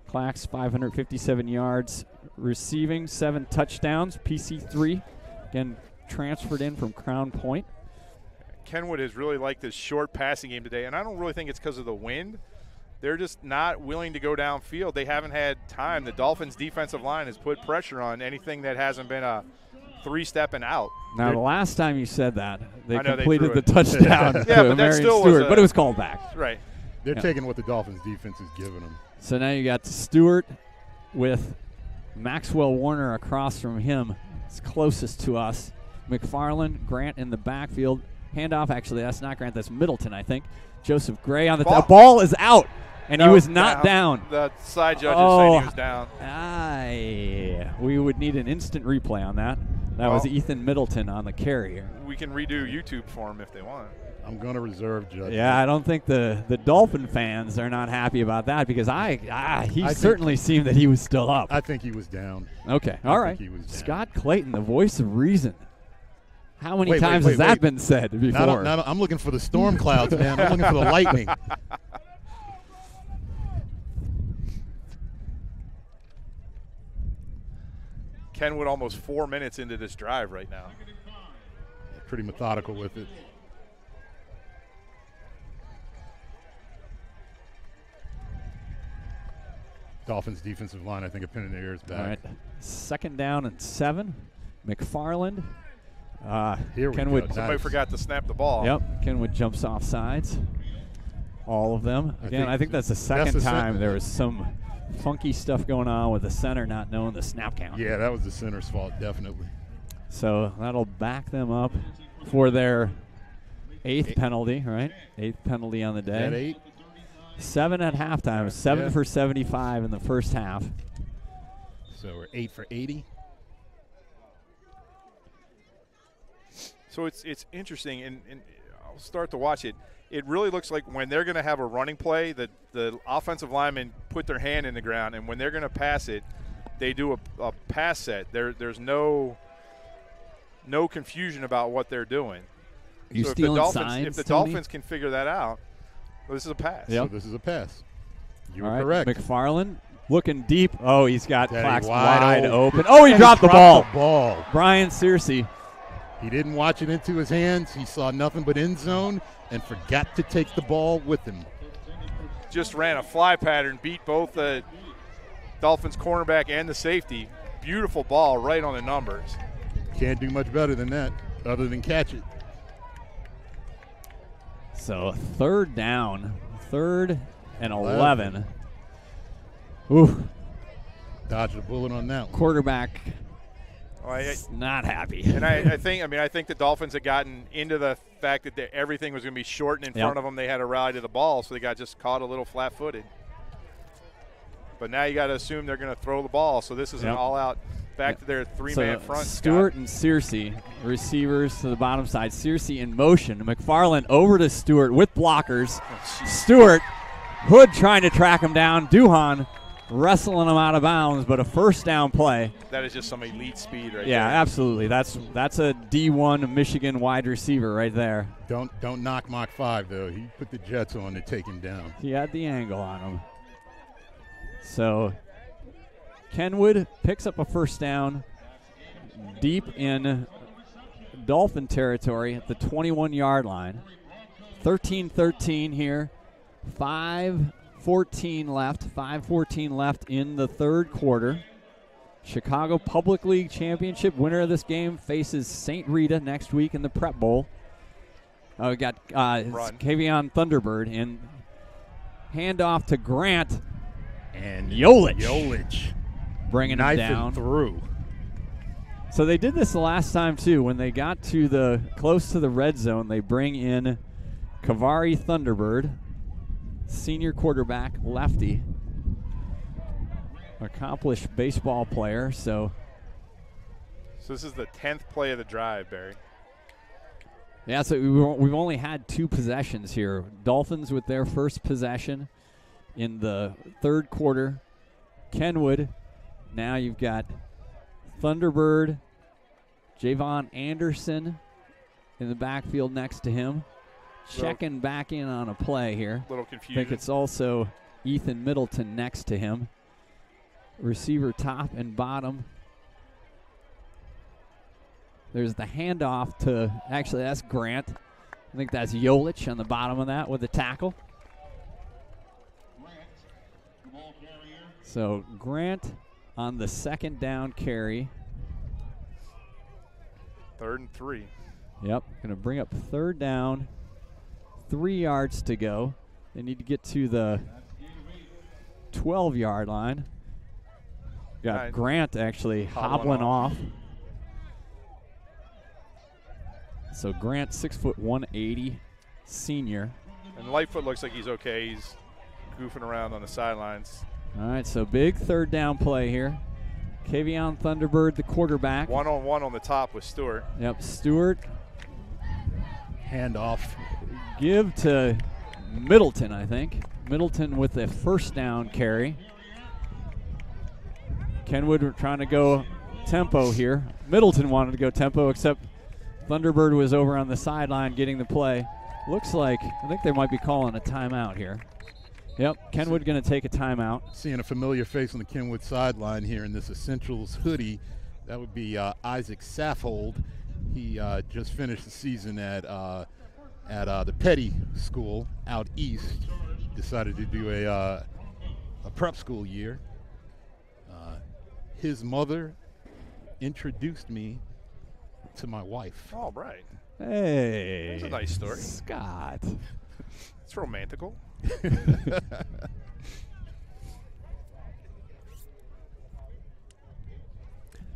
Clax 557 yards receiving, 7 touchdowns. PC3, again, transferred in from Crown Point. Kenwood has really liked this short passing game today, and I don't really think it's because of the wind. They're just not willing to go downfield. They haven't had time. The Dolphins' defensive line has put pressure on anything that hasn't been a 3-step and out. Now, the last time you said that, they I know completed they the touchdown Yeah, to but that Marion still Stewart, was but it was called back. Right. They're taking what the Dolphins' defense is giving them. So now you got Stewart with Maxwell Warner across from him. It's closest to us. McFarland, Grant in the backfield. Handoff, actually, that's not Grant, that's Middleton, I think. Joseph Gray on the ball is out, and he was not down. The side judge is saying he was down. We would need an instant replay on that. That was Ethan Middleton on the carrier. We can redo YouTube for him if they want. I'm going to reserve judgment. Yeah, I don't think the Dolphin fans are not happy about that because he certainly seemed that he was still up. I think he was down. Okay, all right. He was down. Scott Clayton, the voice of reason. How many times has that been said before? I'm looking for the storm clouds, man. I'm looking for the lightning. Kenwood almost 4 minutes into this drive right now. Pretty methodical with it. Dolphins defensive line, I think, a pin in the ear is back. All right, 2nd down and 7. McFarland. Here we Kenwood. go. Somebody forgot to snap the ball. Yep, Kenwood jumps off sides. All of them. Again, I think that's the second time there was some funky stuff going on with the center not knowing the snap count. Yeah, that was the center's fault, definitely. So that'll back them up for their 8th penalty, right? 8th penalty on the day. Is that 8? 7 at halftime. 7 for 75 in the first half. So we're 8 for 80. So it's interesting, and I'll start to watch it. It really looks like when they're going to have a running play, that the offensive linemen put their hand in the ground, and when they're going to pass it, they do a pass set. There's no confusion about what they're doing. You so stealing signs, if the Tony? Dolphins can figure that out, well, this is a pass. Yep. So this is a pass. You All were right, correct. McFarland looking deep. Oh, he's got Clax wide wide open. open. Oh, he And dropped the ball. Brian Searcy. He didn't watch it into his hands. He saw nothing but end zone and forgot to take the ball with him. Just ran a fly pattern, beat both the Dolphins cornerback and the safety. Beautiful ball right on the numbers. Can't do much better than that other than catch it. So 3rd down, 3rd and 11. Ooh, Dodged a bullet on that one. quarterback Well, not happy. And I think the Dolphins had gotten into the fact that everything was going to be short, and in front of them they had to rally to the ball, so they got just caught a little flat-footed. But now you got to assume they're going to throw the ball, so this is an all-out back to their 3-man front. Stewart and Searcy, receivers to the bottom side. Searcy in motion. McFarland over to Stewart with blockers. Stewart, Hood trying to track him down. Duhan wrestling him out of bounds, but a 1st down play. That is just some elite speed right there. Yeah, absolutely. That's a D1 Michigan wide receiver right there. Don't knock Mach 5, though. He put the Jets on to take him down. He had the angle on him. So Kenwood picks up a 1st down deep in Dolphin territory at the 21-yard line. 13-13 here. 5:14 left in the 3rd quarter. Chicago Public League Championship winner of this game faces St. Rita next week in the Prep Bowl. We got Kavion Thunderbird and handoff to Grant. And Yolich bringing him knifing down through. So they did this the last time too. When they got to the close to the red zone, they bring in Kavari Thunderbird, senior quarterback, lefty, accomplished baseball player. So this is the 10th play of the drive, Barry. Yeah, so we've only had 2 possessions here. Dolphins with their first possession in the third quarter. Kenwood, now you've got Thunderbird, Javon Anderson in the backfield next to him. Checking back in on a play here. Little confusion. I think it's also Ethan Middleton next to him. Receiver top and bottom. There's the handoff to, actually that's Grant. I think that's Yolich on the bottom of that with the tackle. So Grant on the second down carry. 3rd and 3. Yep, going to bring up 3rd down. 3 yards to go. They need to get to the 12-yard line. Got Grant actually hobbling off. So Grant, 6', 180, senior. And Lightfoot looks like he's okay. He's goofing around on the sidelines. All right, so big 3rd down play here. Kavion Thunderbird, the quarterback. 1-on-1 on the top with Stewart. Yep, Stewart. Handoff. Give to Middleton, I think. Middleton with the 1st down carry. Kenwood trying to go tempo here. Middleton wanted to go tempo, except Thunderbird was over on the sideline getting the play. Looks like, I think they might be calling a timeout here. Yep, Kenwood going to take a timeout. Seeing a familiar face on the Kenwood sideline here in this Essentials hoodie. That would be Isaac Saffold. He just finished the season at the Petty School out east. Decided to do a prep school year. His mother introduced me to my wife. All right. Hey. That's a nice story. Scott. It's romantical.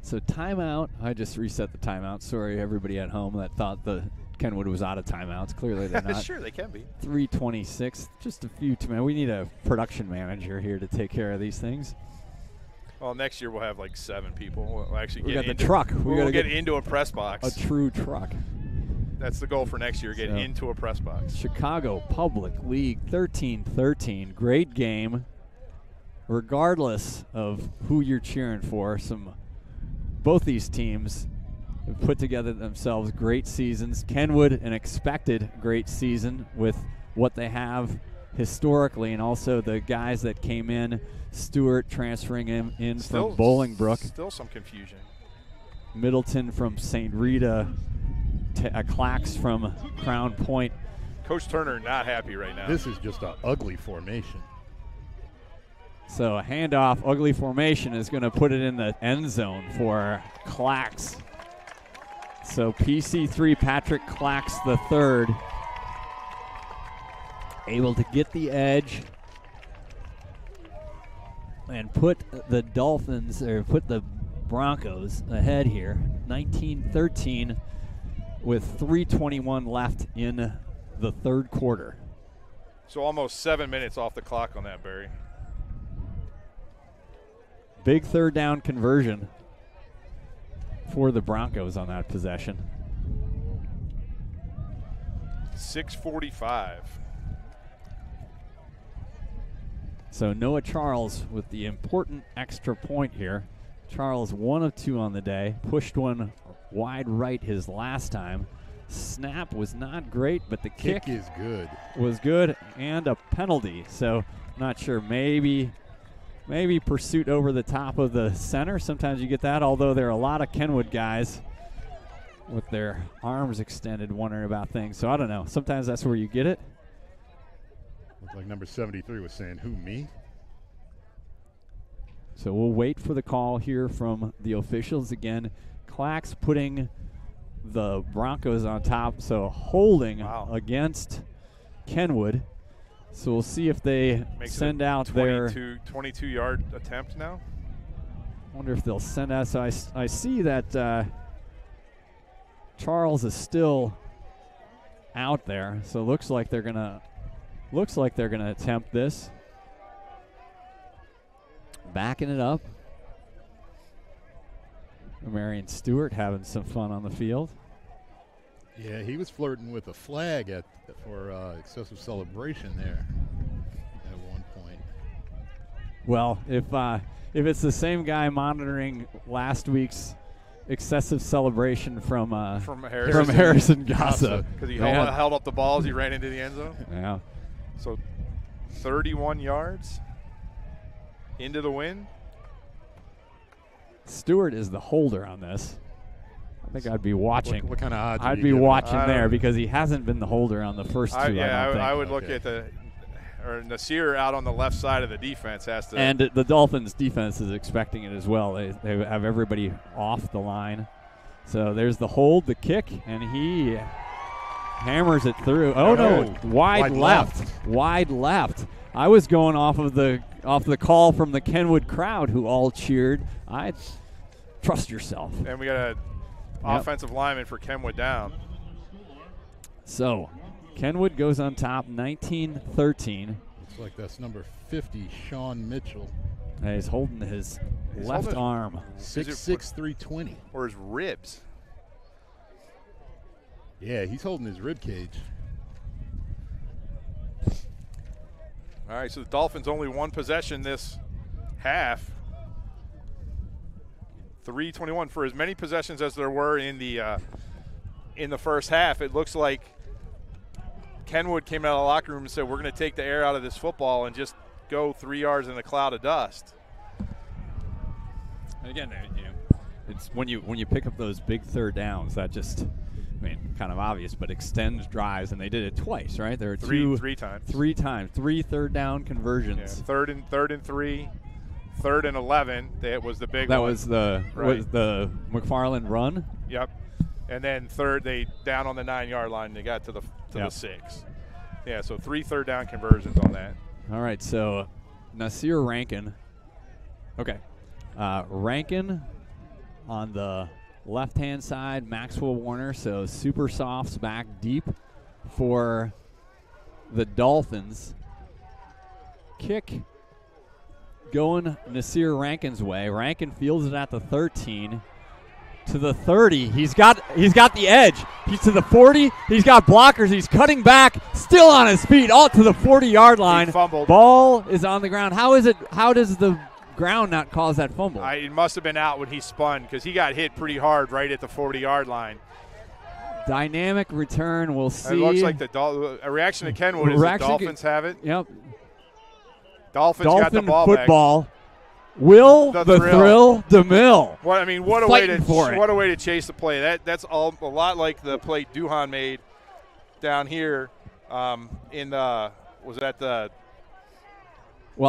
So timeout. I just reset the timeout. Sorry, everybody at home that thought the Kenwood was out of timeouts. Clearly they're not. Sure, they can be. 3:26. Just a few too many. We need a production manager here to take care of these things. Well, next year we'll have like 7 people. We'll actually We get got into the truck. We'll get into a press box. A true truck. That's the goal for next year, get into a press box. Chicago Public League 13-13. Great game. Regardless of who you're cheering for, both these teams have put together themselves great seasons. Kenwood, an expected great season with what they have historically, and also the guys that came in. Stewart transferring him in from Bolingbrook. Still some confusion. Middleton from St. Rita. Clacks from Crown Point. Coach Turner not happy right now. This is just an ugly formation. So a handoff, ugly formation is going to put it in the end zone for Clacks. So PC3 Patrick Clacks III able to get the edge and put the Dolphins, or put the Broncos ahead here, 19-13 with 3:21 left in the third quarter. So almost 7 minutes off the clock on that, Barry. Big third down conversion for the Broncos on that possession. 6:45. So Noah Charles with the important extra point here. Charles 1 of 2 on the day. Pushed one wide right his last time. Snap was not great, but the kick is good. Was good, and a penalty. So not sure, maybe pursuit over the top of the center. Sometimes you get that, although there are a lot of Kenwood guys with their arms extended wondering about things. So I don't know. Sometimes that's where you get it. Looks like number 73 was saying, who, me? So we'll wait for the call here from the officials. Again, Clacks putting the Broncos on top, so holding Wow. against Kenwood. So we'll see if they send out their 22-yard attempt now. Wonder if they'll send out. So I see that Charles is still out there. So it looks like they're gonna attempt this. Backing it up. Marion Stewart having some fun on the field. Yeah, he was flirting with a flag for excessive celebration there at one point. Well, if it's the same guy monitoring last week's excessive celebration from Harrison Gossa, because he held up the ball as he ran into the end zone. Yeah. So 31 yards into the win. Stewart is the holder on this. I think I'd be watching. What kind of odds? I'd be watching there because he hasn't been the holder on the first two. I would look at Nasir out on the left side of the defense has to. And the Dolphins defense is expecting it as well. They have everybody off the line. So there's the hold, the kick, and he hammers it through. Oh no, wide left. Wide left. I was going off the call from the Kenwood crowd who all cheered. I trust yourself. And we got an offensive lineman for Kenwood down. So Kenwood goes on top 19-13. Looks like that's number 50, Sean Mitchell. He's holding his left arm. 6'6", 320. Or his ribs. Yeah, he's holding his rib cage. All right, so the Dolphins only one possession this half. 3:21 for as many possessions as there were in the first half. It looks like Kenwood came out of the locker room and said, "We're going to take the air out of this football and just go 3 yards in a cloud of dust." And again, it's when you pick up those big third downs that just, kind of obvious, but extends drives, and they did it twice, right? There were three times. 3 third down conversions. Yeah, third and 3, 3rd and 11. That was the big one. That was the McFarland run. Yep. And then third, they down on the 9-yard line. They got to the 6. Yeah, so 3 third down conversions on that. All right, so Nasir Rankin. Okay. Rankin on the left-hand side, Maxwell Warner, so super softs back deep for the Dolphins. Kick going Nasir Rankin's way. Rankin fields it at the 13 to the 30. He's got the edge. He's to the 40. He's got blockers. He's cutting back, still on his feet, all to the 40-yard line. He fumbled. Ball is on the ground. How does the ground not cause that fumble? It must have been out when he spun because he got hit pretty hard right at the 40-yard line. Dynamic return. We'll see. It looks like a reaction to Kenwood is the Dolphins have it. Yep. Dolphins got the ball football. back. Will the thrill DeMille? What a way to chase the play. That's a lot like the play Duhan made down here Well,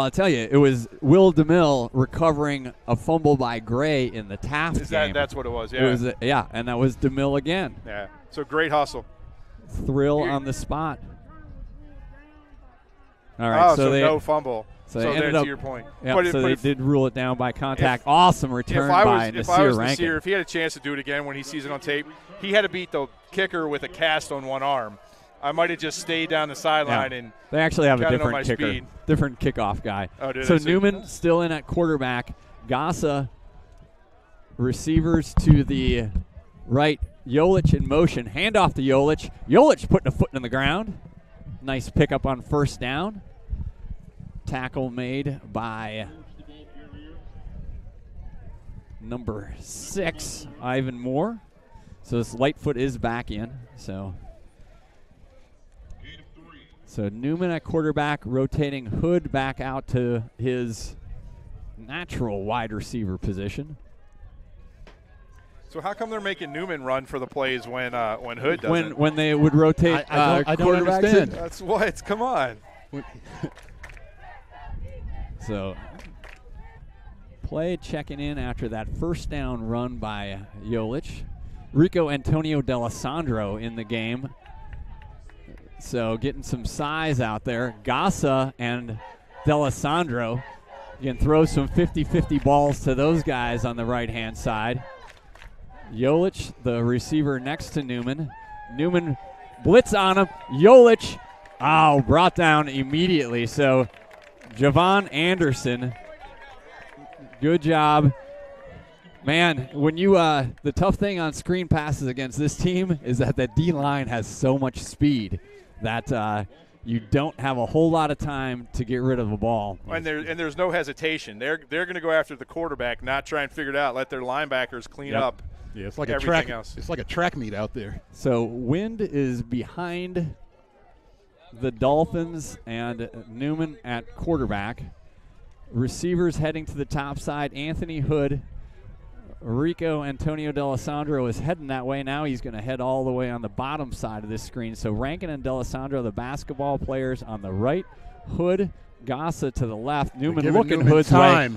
I'll tell you, it was Will DeMille recovering a fumble by Gray in the Taft game. That's what it was, yeah. It was and that was DeMille again. Yeah, so great hustle. Thrill on the spot. All right, so no fumble. So they ended up, to your point. Yep, they did rule it down by contact. Awesome return by Nasir Rankin. If he had a chance to do it again when he sees it on tape, he had to beat the kicker with a cast on one arm. I might have just stayed down the sideline and they actually have a different kicker, speed. Different kickoff guy. So Newman still in at quarterback. Gossa receivers to the right. Jolich in motion. Handoff to Jolich. Jolich putting a foot in the ground. Nice pickup on first down. Tackle made by number 6, Ivan Moore. So this Lightfoot is back in. So Newman at quarterback, rotating Hood back out to his natural wide receiver position. So how come they're making Newman run for the plays when Hood doesn't? When they would rotate I don't understand. That's what. Come on. So play checking in after that first down run by Jolich. Rico Antonio D'Alessandro in the game. So getting some size out there. Gassa and D'Alessandro. You can throw some 50-50 balls to those guys on the right-hand side. Jolich, the receiver next to Newman. Newman blitz on him. Jolich, brought down immediately. So Javon Anderson, good job. Man, when you the tough thing on screen passes against this team is that the D-line has so much speed that you don't have a whole lot of time to get rid of the ball. And there's no hesitation. They're going to go after the quarterback, not try and figure it out. Let their linebackers clean up. Yeah, it's like everything else. It's like a track meet out there. So Wind is behind the Dolphins and Newman at quarterback. Receivers heading to the top side. Anthony Hood. Rico Antonio D'Alessandro is heading that way. Now he's going to head all the way on the bottom side of this screen. So Rankin and D'Alessandro, the basketball players, on the right. Hood, Gassa to the left. Newman looking Hood's way.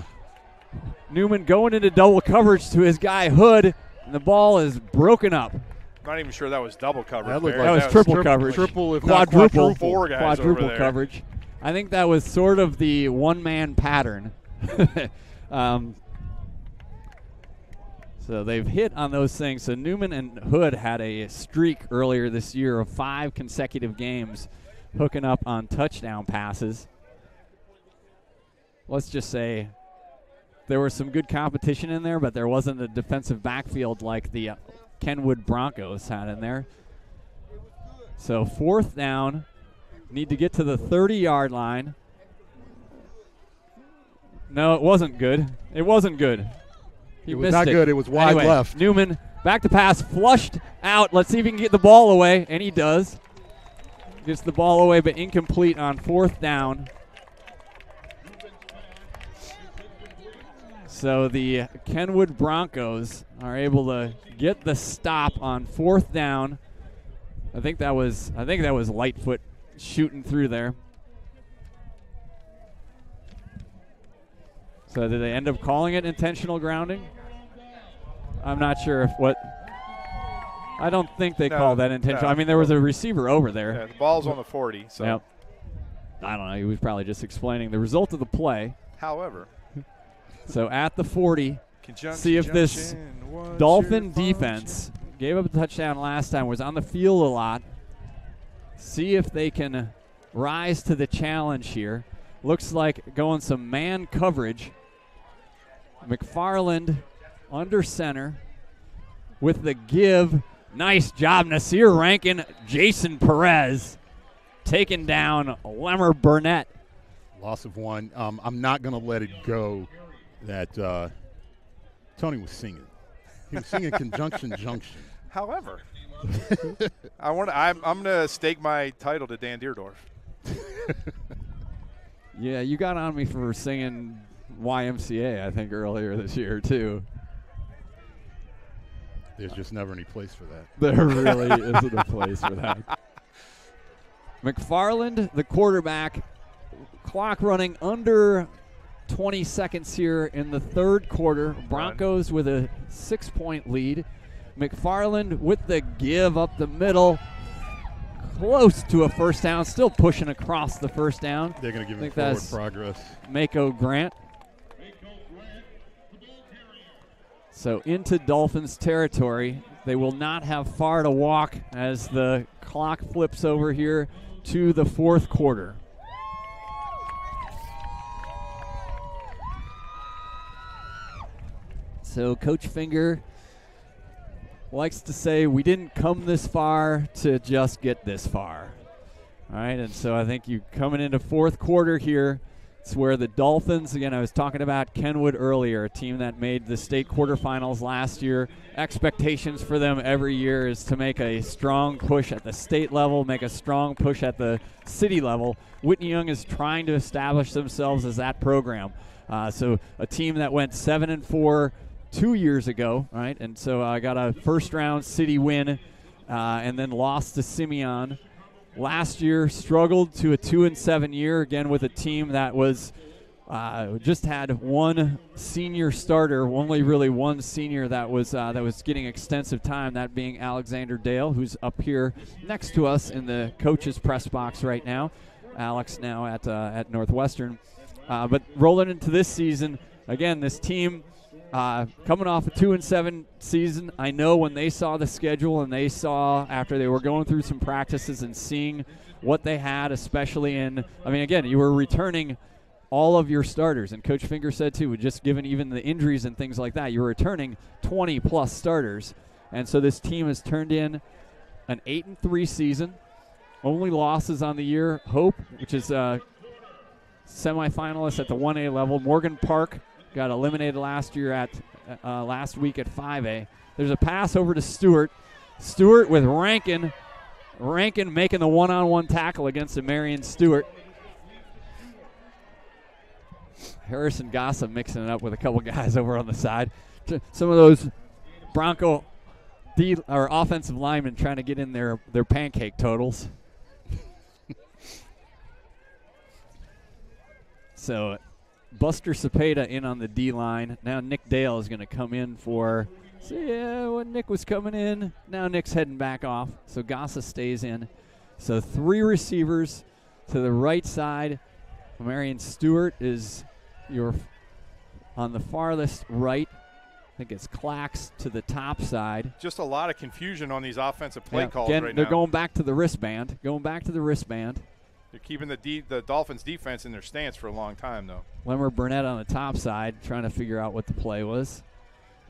Newman going into double coverage to his guy Hood, and the ball is broken up. I'm not even sure that was double coverage. That was triple coverage. Triple, if quadruple, not quadruple coverage. I think that was sort of the one-man pattern. So they've hit on those things. So Newman and Hood had a streak earlier this year of 5 consecutive games hooking up on touchdown passes. Let's just say there was some good competition in there, but there wasn't a defensive backfield like the Kenwood Broncos had in there. So 4th down, need to get to the 30-yard line. No, it wasn't good. It wasn't good. It was not good. It was wide left. Newman, back to pass, flushed out. Let's see if he can get the ball away, and he does. Gets the ball away, but incomplete on 4th down. So the Kenwood Broncos are able to get the stop on 4th down. I think that was Lightfoot shooting through there. So did they end up calling it intentional grounding? I'm not sure I don't think they called that intentional. No. I mean, there was a receiver over there. Yeah, the ball's on the 40. So. Yep. I don't know. He was probably just explaining the result of the play. However. So at the 40, see if this Dolphin defense gave up a touchdown last time, was on the field a lot. See if they can rise to the challenge here. Looks like going some man coverage. McFarland under center with the give. Nice job, Nasir Rankin. Jason Perez taking down Lemmer Burnett. Loss of 1. I'm not going to let it go that Tony was singing. He was singing Conjunction Junction. However, I'm going to stake my title to Dan Deerdorf. Yeah, you got on me for singing YMCA, I think, earlier this year, too. There's just never any place for that. There really isn't a place for that. McFarland, the quarterback, clock running under 20 seconds here in the 3rd quarter. Broncos with a 6-point lead. McFarland with the give up the middle. Close to a first down, still pushing across the first down. They're going to give him forward progress. Mako Grant. So into Dolphins territory. They will not have far to walk as the clock flips over here to the 4th quarter. So Coach Finger likes to say we didn't come this far to just get this far. All right, and so I think you coming into 4th quarter here, it's where the Dolphins, again, I was talking about Kenwood earlier, a team that made the state quarterfinals last year. Expectations for them every year is to make a strong push at the state level, make a strong push at the city level. Whitney Young is trying to establish themselves as that program. So a team that went 7-4 2 years ago, right? And so I got a first-round city win and then lost to Simeon. Last year struggled to a 2-7 year, again with a team that was just had one senior starter, only really one senior that was getting extensive time, that being Alexander Dale, who's up here next to us in the coach's press box right now. Alex now at Northwestern. But rolling into this season, again, this team coming off a 2-7 season. I know when they saw the schedule and they saw after they were going through some practices and seeing what they had, especially again, you were returning all of your starters, and Coach Finger said too, just given even the injuries and things like that, you're returning 20-plus starters. And so this team has turned in an 8-3 season. Only losses on the year, Hope, which is semifinalist at the 1A level. Morgan Park got eliminated last week at 5A. There's a pass over to Stewart. Stewart with Rankin. Rankin making the one-on-one tackle against a Marion Stewart. Harrison Gossam mixing it up with a couple guys over on the side. Some of those Bronco offensive linemen trying to get in their pancake totals. So Buster Cepeda in on the D-line. Now Nick Dale is going to come in when Nick was coming in, now Nick's heading back off. So Gossa stays in. So 3 receivers to the right side. Marion Stewart is on the farthest right. I think it's Clax to the top side. Just a lot of confusion on these offensive play calls again, right they're now. They're going back to the wristband. They're keeping the Dolphins defense in their stance for a long time, though. Lemmer Burnett on the top side trying to figure out what the play was.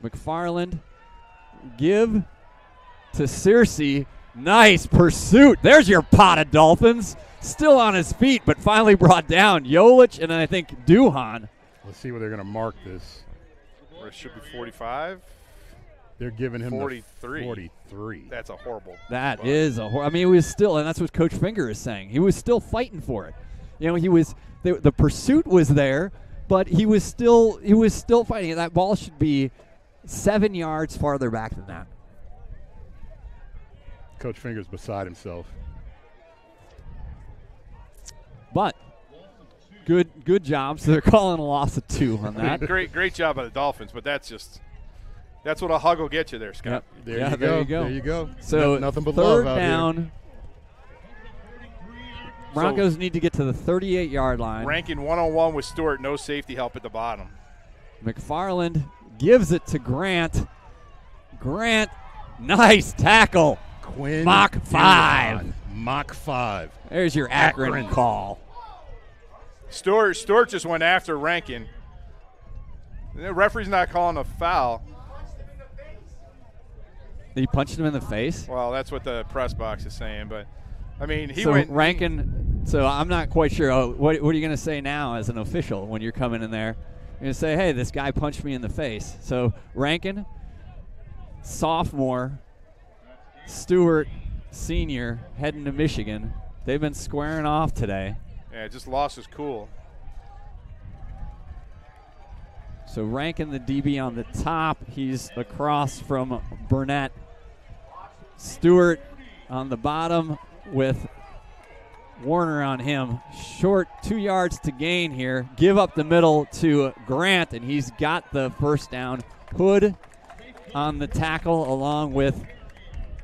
McFarland, give to Searcy. Nice pursuit. There's your pot of Dolphins. Still on his feet, but finally brought down. Jolich and I think Duhan. Let's see where they're going to mark this. Or it should be 45. They're giving him 43. 43. That's a horrible. That is a horrible. I mean, he was still, and that's what Coach Finger is saying. He was still fighting for it. The pursuit was there, but he was still fighting. That ball should be 7 yards farther back than that. Coach Finger's beside himself. But good job. So they're calling a loss of 2 on that. great job by the Dolphins, but that's what a hug will get you there, Scott. Yep. There you go. So nothing but third love out down. here. Broncos need to get to the 38-yard line. Rankin one-on-one with Stewart, no safety help at the bottom. McFarland gives it to Grant. Grant, nice tackle. Quinn Mach 5. Duhan. Mach 5. There's your Akron call. Stewart just went after Rankin. The referee's not calling a foul. He punched him in the face? Well, that's what the press box is saying, but I mean, Rankin. So I'm not quite sure. What are you going to say now as an official when you're coming in there? You're going to say, hey, this guy punched me in the face. So Rankin, sophomore, Stewart, senior, heading to Michigan. They've been squaring off today. Yeah, just lost his cool. So Rankin, the DB on the top. He's across from Burnett. Stewart on the bottom with Warner on him. Short 2 yards to gain here. Give up the middle to Grant, and he's got the first down. Hood on the tackle along with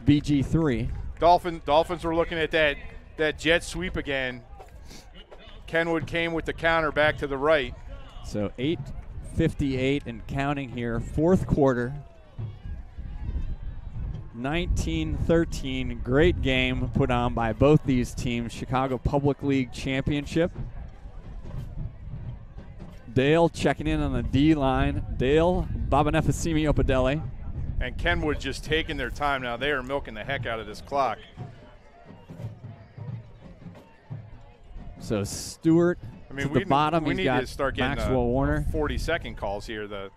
BG3. Dolphins were looking at that jet sweep again. Kenwood came with the counter back to the right. So 8:58 and counting here. Fourth quarter. 19-13. Great game put on by both these teams. Chicago Public League Championship. Dale checking in on the D-line. Dale, Babanefasimi Opadele. And Kenwood just taking their time now. They are milking the heck out of this clock. So Stewart to the bottom. We He's need got to start getting Maxwell Warner. 40-second calls here. The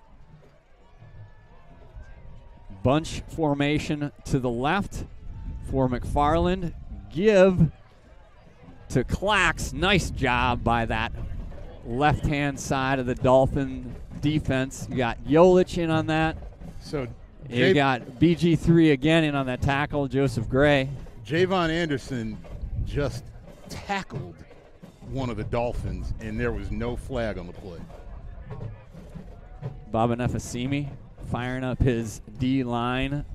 bunch formation to the left for McFarland. Give to Clax. Nice job by that left-hand side of the Dolphin defense. You got Jolich in on that. So you got BG3 again in on that tackle, Joseph Gray. Javon Anderson just tackled one of the Dolphins, and there was no flag on the play. Baba Nefasimi firing up his D-line.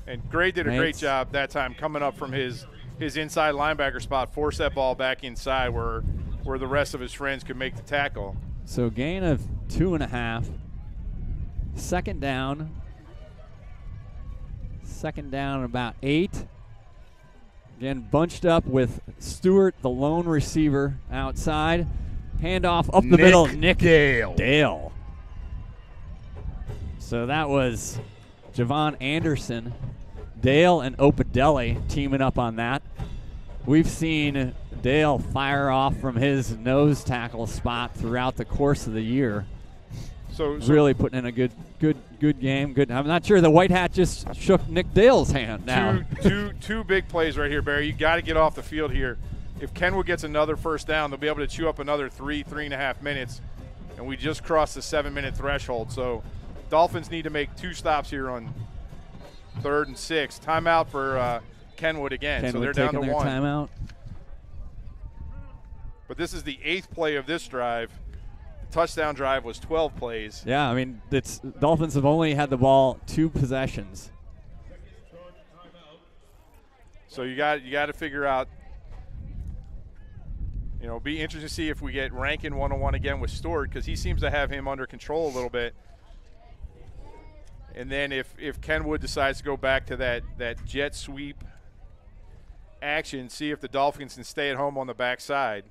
And Gray did a great job that time coming up from his inside linebacker spot, force that ball back inside where the rest of his friends could make the tackle. So gain of 2.5. Second down. Second down about 8. Again, bunched up with Stewart, the lone receiver, outside. Handoff up the middle. Nick Dale. So that was Javon Anderson, Dale, and Opadelli teaming up on that. We've seen Dale fire off from his nose tackle spot throughout the course of the year. So really putting in a good game. Good. I'm not sure the white hat just shook Nick Dale's hand now. Two big plays right here, Barry. You got to get off the field here. If Kenwood gets another first down, they'll be able to chew up another 3.5 minutes, and we just crossed the 7-minute threshold. So Dolphins need to make 2 stops here on 3rd and 6. Timeout for Kenwood again. Kenwood so they're down to 1. Timeout. But this is the 8th play of this drive. Touchdown drive was 12 plays. Yeah, I mean, Dolphins have only had the ball 2 possessions. So you got to figure out, be interesting to see if we get Rankin one-on-one again with Stewart, because he seems to have him under control a little bit. And then if Kenwood decides to go back to that jet sweep action, see if the Dolphins can stay at home on the backside.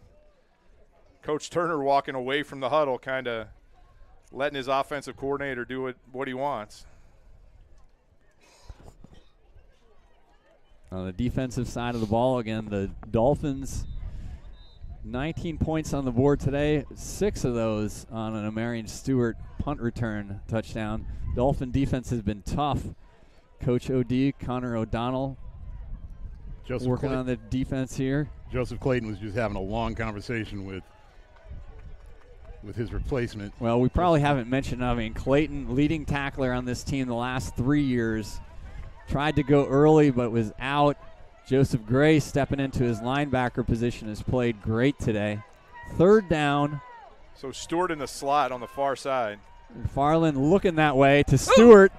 Coach Turner walking away from the huddle, kind of letting his offensive coordinator do what he wants. On the defensive side of the ball, again, the Dolphins, 19 points on the board today, 6 of those on an Amarian Stewart punt return touchdown. Dolphin defense has been tough. Coach O.D., Connor O'Donnell, working on the defense here. Joseph Clayton was just having a long conversation with his replacement. Well, we probably haven't mentioned, Clayton, leading tackler on this team the last 3 years, tried to go early but was out. Joseph Gray stepping into his linebacker position has played great today. 3rd down. So Stewart in the slot on the far side. Farland looking that way to Stewart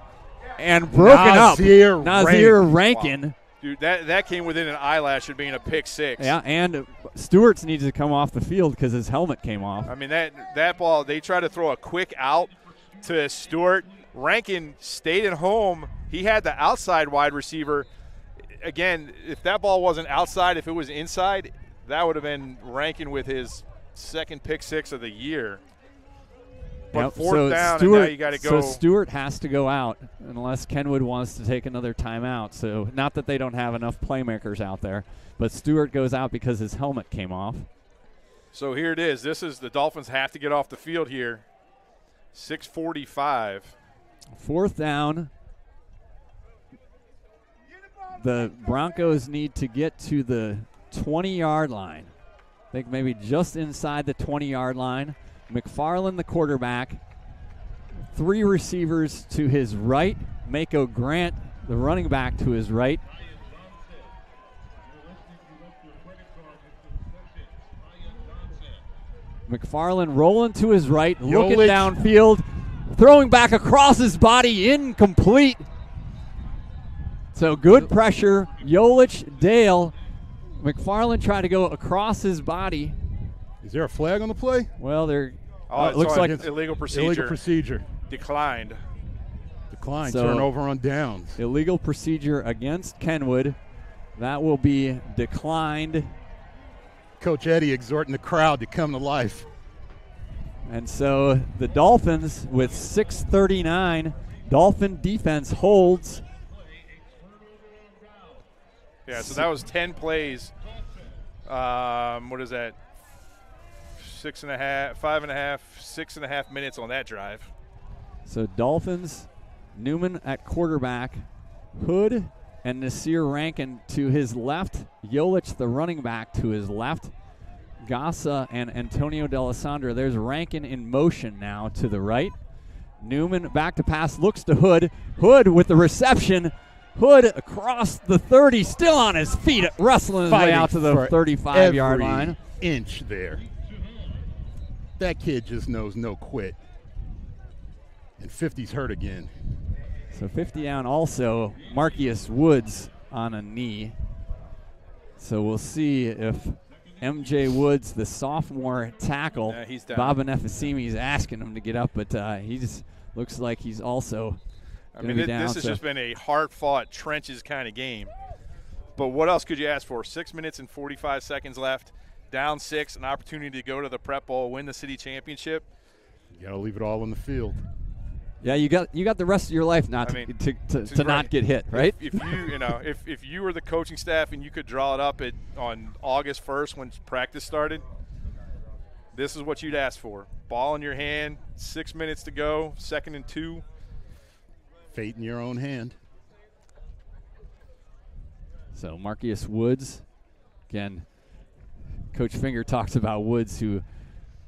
and broken up. Nazir Rankin. Wow. Dude, that came within an eyelash of being a pick 6. Yeah, and Stewart's needs to come off the field because his helmet came off. I mean, that ball, they tried to throw a quick out to Stewart. Rankin stayed at home. He had the outside wide receiver. Again, if that ball wasn't outside, if it was inside, that would have been Rankin with his 2nd pick 6 of the year. But 4th down, Stewart, and now you got to go. So Stewart has to go out unless Kenwood wants to take another timeout. So not that they don't have enough playmakers out there, but Stewart goes out because his helmet came off. So here it is. This is the Dolphins have to get off the field here. 6:45. 4th down. The Broncos need to get to the 20-yard line. I think maybe just inside the 20-yard line. McFarland, the quarterback. 3 receivers to his right. Mako Grant, the running back, to his right. McFarland rolling to his right, looking downfield, throwing back across his body, incomplete. So good pressure. Yolich, Dale. McFarland tried to go across his body. Is there a flag on the play? Well, there it looks like illegal procedure. Illegal procedure. Declined. So, turnover on downs. Illegal procedure against Kenwood. That will be declined. Coach Eddie exhorting the crowd to come to life. And so the Dolphins with 6:39. Dolphin defense holds. Yeah, so that was 10 plays. What is that? 6.5 minutes on that drive. So Dolphins, Newman at quarterback, Hood and Nasir Rankin to his left, Yolich the running back to his left, Gassa and Antonio D'Alessandro. There's Rankin in motion now to the right. Newman back to pass, looks to Hood. Hood with the reception. Hood across the 30, still on his feet, wrestling his way out to the 35-yard line. inch there. That kid just knows no quit. And 50's hurt again. So 50 down also, Marcus Woods on a knee. So we'll see if MJ Woods, the sophomore tackle, he's down. Baba Nefasimi is asking him to get up, but he just looks like he's also going to be down. This has just been a hard-fought, trenches kind of game. But what else could you ask for? 6 minutes and 45 seconds left, down 6, an opportunity to go to the Prep Bowl, win the city championship. You got to leave it all in the field. Yeah, you got the rest of your life to not get hit, right? If you were the coaching staff and you could draw it up on August 1st when practice started, this is what you'd ask for. Ball in your hand, 6 minutes to go, 2nd and 2. Fate in your own hand. So Marcus Woods, again, Coach Finger talks about Woods, who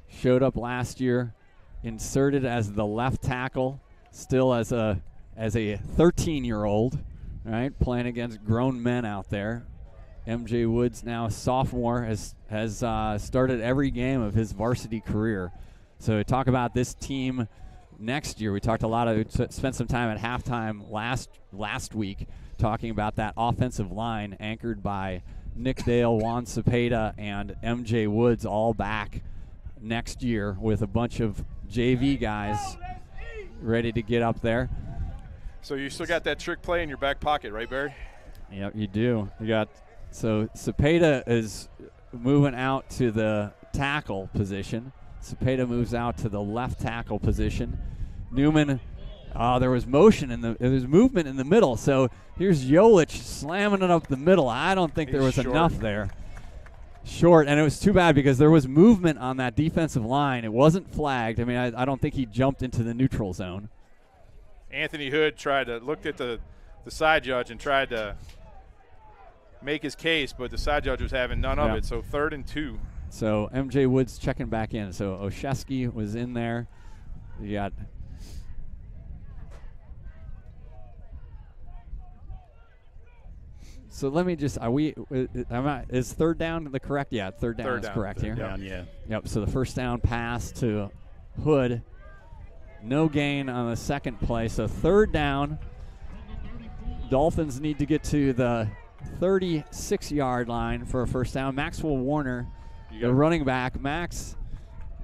showed up last year, inserted as the left tackle, still as a 13-year-old, right, playing against grown men out there. MJ Woods, now a sophomore, has started every game of his varsity career. So we talk about this team next year. We spent some time at halftime last week talking about that offensive line anchored by Nick Dale, Juan Cepeda, and MJ Woods, all back next year with a bunch of JV guys ready to get up there. So you still got that trick play in your back pocket, right, Barry? Yep, you do. So Cepeda is moving out to the tackle position. Cepeda moves out to the left tackle position. Newman, there was movement in the middle. So here's Jolich slamming it up the middle. I don't think there was enough there. Short, and it was too bad because there was movement on that defensive line. It wasn't flagged. I mean, I don't think he jumped into the neutral zone. Anthony Hood looked at the side judge and tried to make his case, but the side judge was having none of it. So 3rd and 2. So MJ Woods checking back in. So Oshesky was in there. You got So let me just, is 3rd down the correct? Yeah, 3rd down is correct here. Yep, so the first down pass to Hood. No gain on the second play. So 3rd down. Dolphins need to get to the 36-yard line for a first down. Maxwell Warner, the running back. Max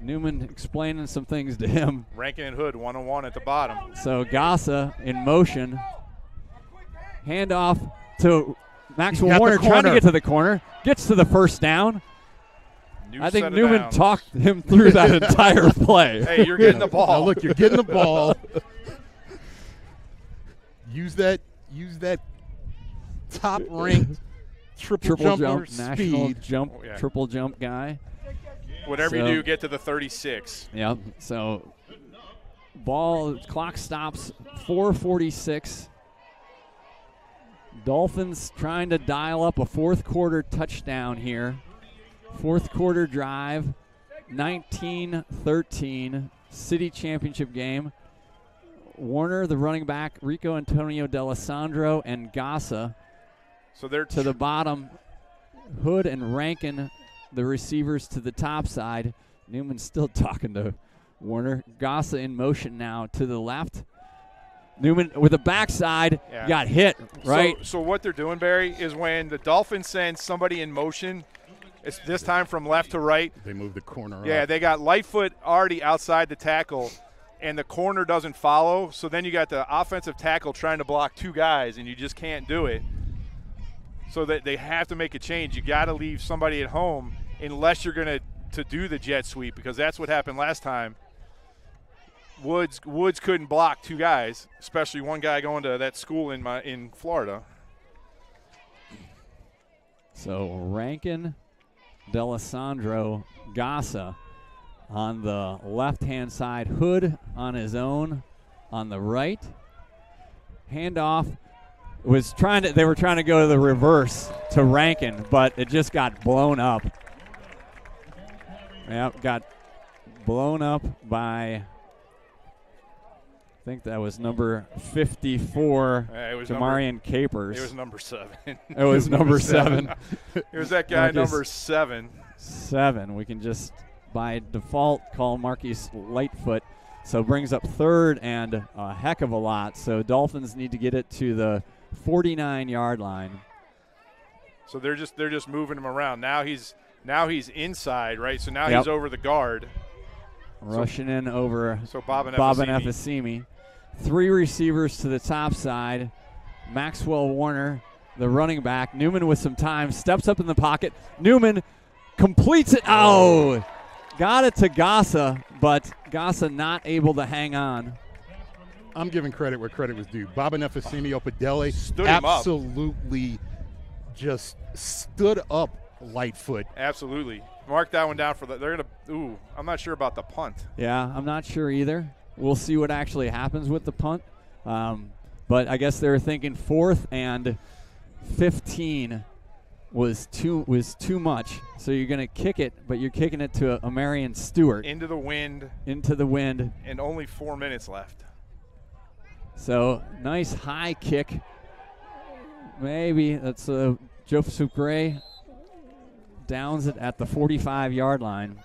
Newman explaining some things to him. Rankin and Hood, 1-on-1 at the bottom. So Gassa in motion. Handoff to Maxwell Warner trying to get to the corner. Gets to the first down. I think Newman talked him through that entire play. Hey, you're getting the ball. Now look, you're getting the ball. Use that top-ranked triple jumper national speed. Triple jump guy. Whatever you do, get to the 36. Yep. So clock stops 4:46. Dolphins trying to dial up a 4th quarter touchdown here. 4th quarter drive, 19-13, city championship game. Warner, the running back, Rico Antonio D'Alessandro, and Gassa. So they're to the bottom. Hood and Rankin, the receivers, to the top side. Newman's still talking to Warner. Gassa in motion now to the left. Newman with the backside got hit, right? So what they're doing, Barry, is when the Dolphins send somebody in motion, it's this time from left to right. They move the corner up. They got Lightfoot already outside the tackle, and the corner doesn't follow. So then you got the offensive tackle trying to block 2 guys, and you just can't do it. So that they have to make a change. You got to leave somebody at home unless you're going to do the jet sweep, because that's what happened last time. Woods couldn't block 2 guys, especially one guy going to that school in Florida. So Rankin, D'Alessandro, Gassa on the left-hand side. Hood on his own on the right. Handoff they were trying to go to the reverse to Rankin, but it just got blown up. Yep, got blown up by, I think that was number 54, Jamarian Capers. It was number 7. It was number 7. It was that guy, number 7. 7. We can just, by default, call Marquise Lightfoot. So brings up 3rd and a heck of a lot. So Dolphins need to get it to the 49-yard line. So they're just moving him around. Now he's inside, right? So now he's over the guard. Rushing in over Bob and Efesimi. 3 receivers to the top side. Maxwell Warner, the running back. Newman with some time, steps up in the pocket. Newman completes it. Oh! Got it to Gassa, but Gassa not able to hang on. I'm giving credit where credit was due. Baba Nefesimi Opedele stood him up. Absolutely just stood up Lightfoot. Absolutely. Mark that one down for they're going to, I'm not sure about the punt. Yeah, I'm not sure either. We'll see what actually happens with the punt. But I guess they were thinking 4th and 15 was too much. So you're going to kick it, but you're kicking it to a Marion Stewart. Into the wind. And only 4 minutes left. So nice high kick. Maybe that's Joseph Gray downs it at the 45-yard line.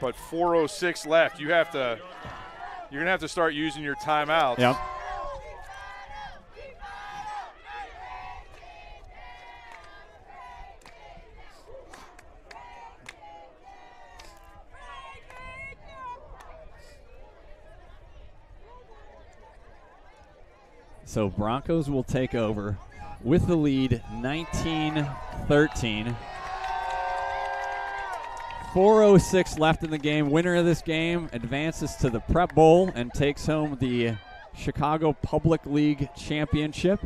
But 4:06 left. You're going to have to start using your timeouts. Yep. So Broncos will take over with the lead 19-13. 4:06 left in the game. Winner of this game advances to the Prep Bowl and takes home the Chicago Public League Championship.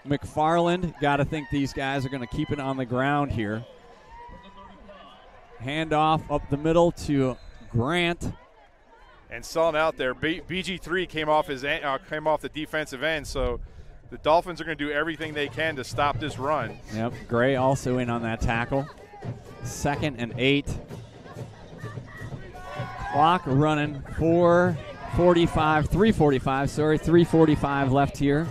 McFarland, got to think these guys are going to keep it on the ground here. Handoff up the middle to Grant. And selling out there. BG3 came off the defensive end, so the Dolphins are going to do everything they can to stop this run. Yep, Gray also in on that tackle. 2nd and 8. Clock running. 3:45 left here.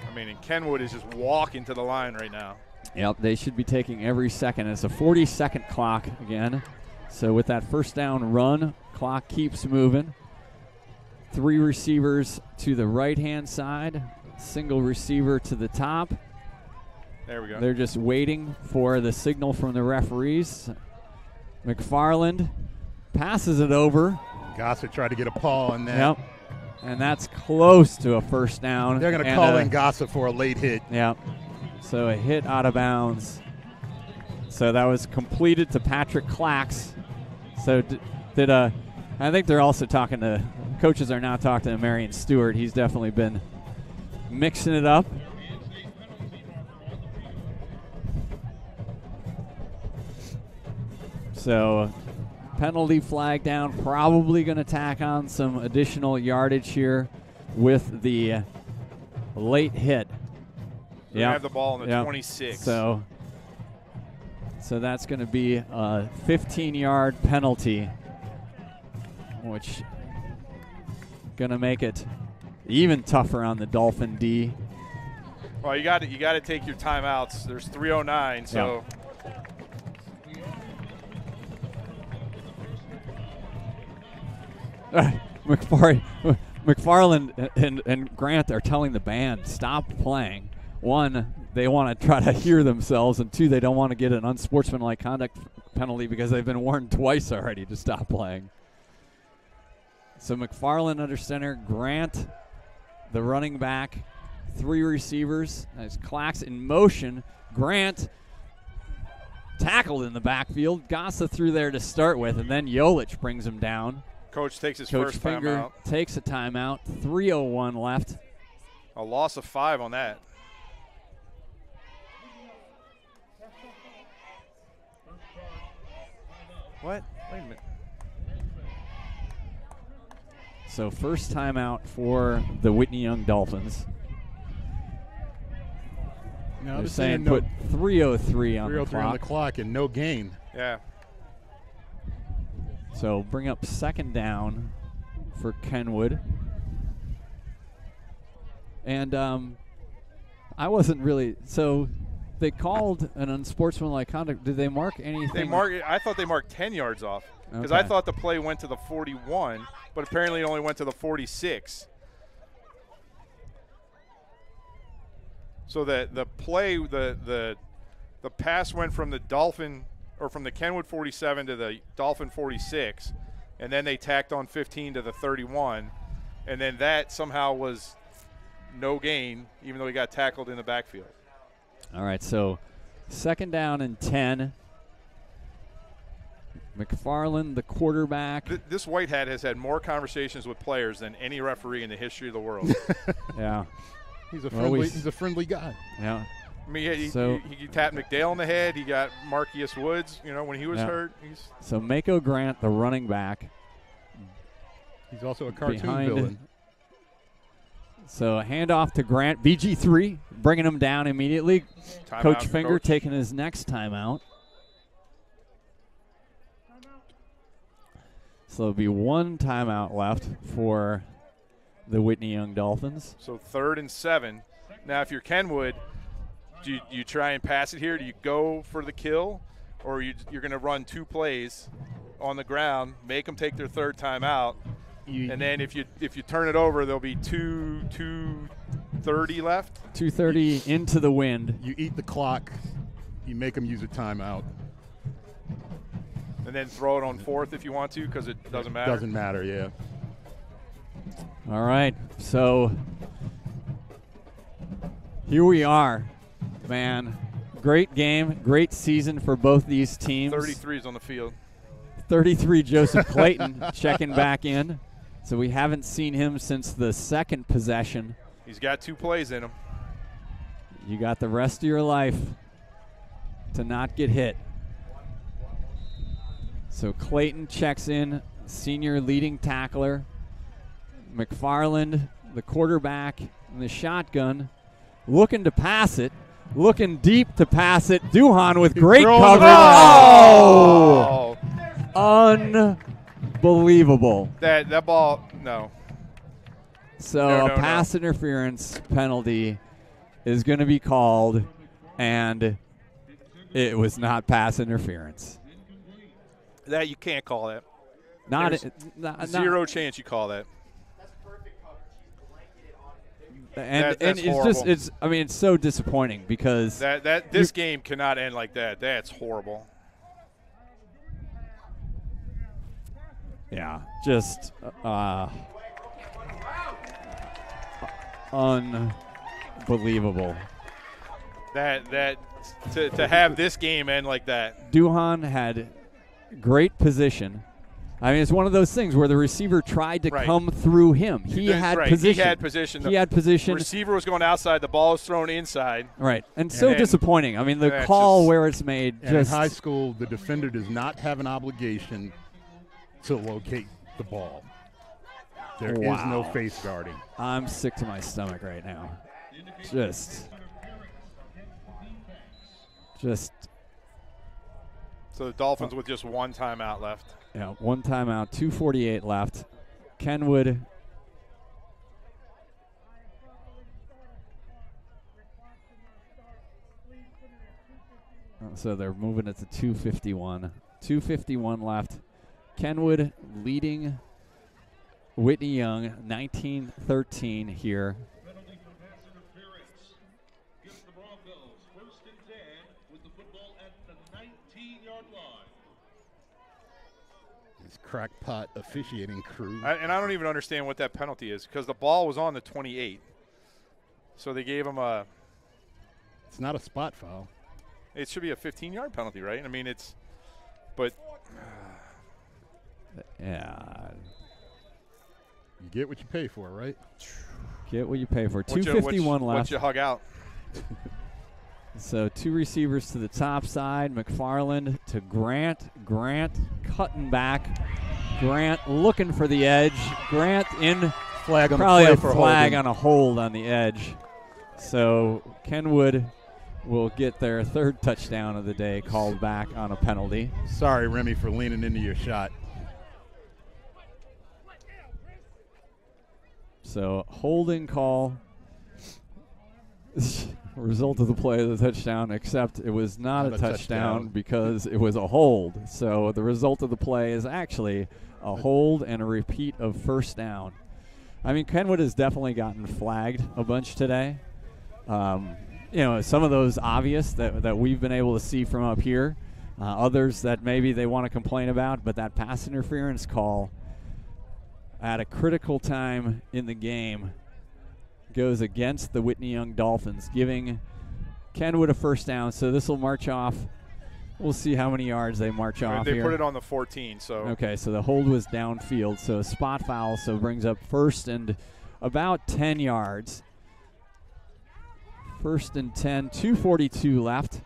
I mean, and Kenwood is just walking to the line right now. Yep, they should be taking every second. It's a 40-second clock again. So with that first down run, clock keeps moving. 3 receivers to the right-hand side, single receiver to the top. There we go. They're just waiting for the signal from the referees. McFarland passes it over. Gossett tried to get a paw on that. Yep. And that's close to a first down. They're going to call in Gossett for a late hit. Yep. So a hit out of bounds. So that was completed to Patrick Clax. So I think they're also talking to, coaches are now talking to Marion Stewart. He's definitely been mixing it up. So penalty flag down, probably going to tack on some additional yardage here with the late hit. Yeah, have the ball in the 26. So that's going to be a 15-yard penalty, which going to make it even tougher on the Dolphin D. Well, you got to take your timeouts. There's 3:09, so. McFarland and Grant are telling the band, stop playing. 1, they want to try to hear themselves, and 2, they don't want to get an unsportsmanlike conduct penalty because they've been warned twice already to stop playing. So McFarland under center, Grant, the running back, 3 receivers. As Clax in motion, Grant tackled in the backfield. Gossa through there to start with, and then Jolich brings him down. Coach takes his Coach first Finger timeout. Takes a timeout. 3:01 left. A loss of 5 on that. What? Wait a minute. So first timeout for the Whitney Young Dolphins. No, they're saying put 3:03 on the clock. 3:03 on the clock and no gain. Yeah. So bring up 2nd down for Kenwood. And I wasn't really so. They called an unsportsmanlike conduct. Did they mark anything? I thought they marked 10 yards off because I thought the play went to the 41, but apparently it only went to the 46. So that the play, the pass went from the Dolphin or from the Kenwood 47 to the Dolphin 46, and then they tacked on 15 to the 31, and then that somehow was no gain, even though he got tackled in the backfield. All right, so 2nd down and 10. McFarland, the quarterback. This white hat has had more conversations with players than any referee in the history of the world. Yeah. He's a friendly guy. Yeah. I mean, he tapped McDale in the head. He got Marquise Woods, when he was hurt. So Mako Grant, the running back. He's also a cartoon villain. So handoff to Grant. BG3 bringing him down immediately. Coach Finger taking his next timeout. So there'll be 1 timeout left for the Whitney Young Dolphins. So 3rd and 7. Now, if you're Kenwood, do you try and pass it here? Do you go for the kill, or you're going to run 2 plays on the ground, make them take their 3rd timeout, and then if you turn it over, there'll be 2:30 left. 2:30 into the wind. You eat the clock. You make them use a timeout. And then throw it on 4th if you want to, because it doesn't matter. Doesn't matter, yeah. All right, so here we are, man. Great game, great season for both these teams. 33 is on the field. 33, Joseph Clayton checking back in. So we haven't seen him since the 2nd possession. He's got 2 plays in him. You got the rest of your life to not get hit. So Clayton checks in, senior leading tackler. McFarland, the quarterback, in the shotgun, looking to pass it, looking deep to pass it. Duhan with great coverage. Oh! Unbelievable. That ball, no. So a pass interference penalty is going to be called, and it was not pass interference. That you can't call that. Zero chance you call that. And that's it's it's so disappointing because this game cannot end like that. That's horrible. Yeah, just unbelievable. To have this game end like that. Duhan had great position. I mean, it's one of those things where the receiver tried to come through him. He had position. He had position. The receiver was going outside. The ball was thrown inside. Right. And so disappointing. I mean, the call where it's made. In high school, the defender does not have an obligation to locate the ball. There is no face guarding. I'm sick to my stomach right now. Just. So the Dolphins with just 1 timeout left. Yeah, 1 timeout, 2:48 left. Kenwood. So they're moving it to 2:51. 2:51 left. Kenwood leading Whitney Young 19-13 here. Gives the Broncos 1st and 10 with the football at the 19-yard line. This crackpot officiating crew. And I don't even understand what that penalty is because the ball was on the 28. So they gave him a. It's not a spot foul. It should be a 15-yard penalty, right? I mean, it's. But. Yeah. You get what you pay for, right? Get what you pay for. 2:51 left. What you hug out. So 2 receivers to the top side. McFarland to Grant. Grant cutting back. Grant looking for the edge. Grant in flag on probably the a play flag on a hold on the edge. So Kenwood will get their 3rd touchdown of the day called back on a penalty. Sorry, Remy, for leaning into your shot. So holding call. Result of the play, the touchdown, except it was not a touchdown touchdown. because it was a hold. So the result of the play is actually a hold and a repeat of first down. I mean, Kenwood has definitely gotten flagged a bunch today. Some of those obvious that we've been able to see from up here. Others that maybe they want to complain about, but that pass interference call at a critical time in the game goes against the Whitney Young Dolphins, giving Kenwood a first down. So this will march off. We'll see how many yards they march off They here. put it on the 14, so. Okay, so the hold was downfield, so a spot foul, so brings up first and about 10 yards. First and 10, 2:42 left.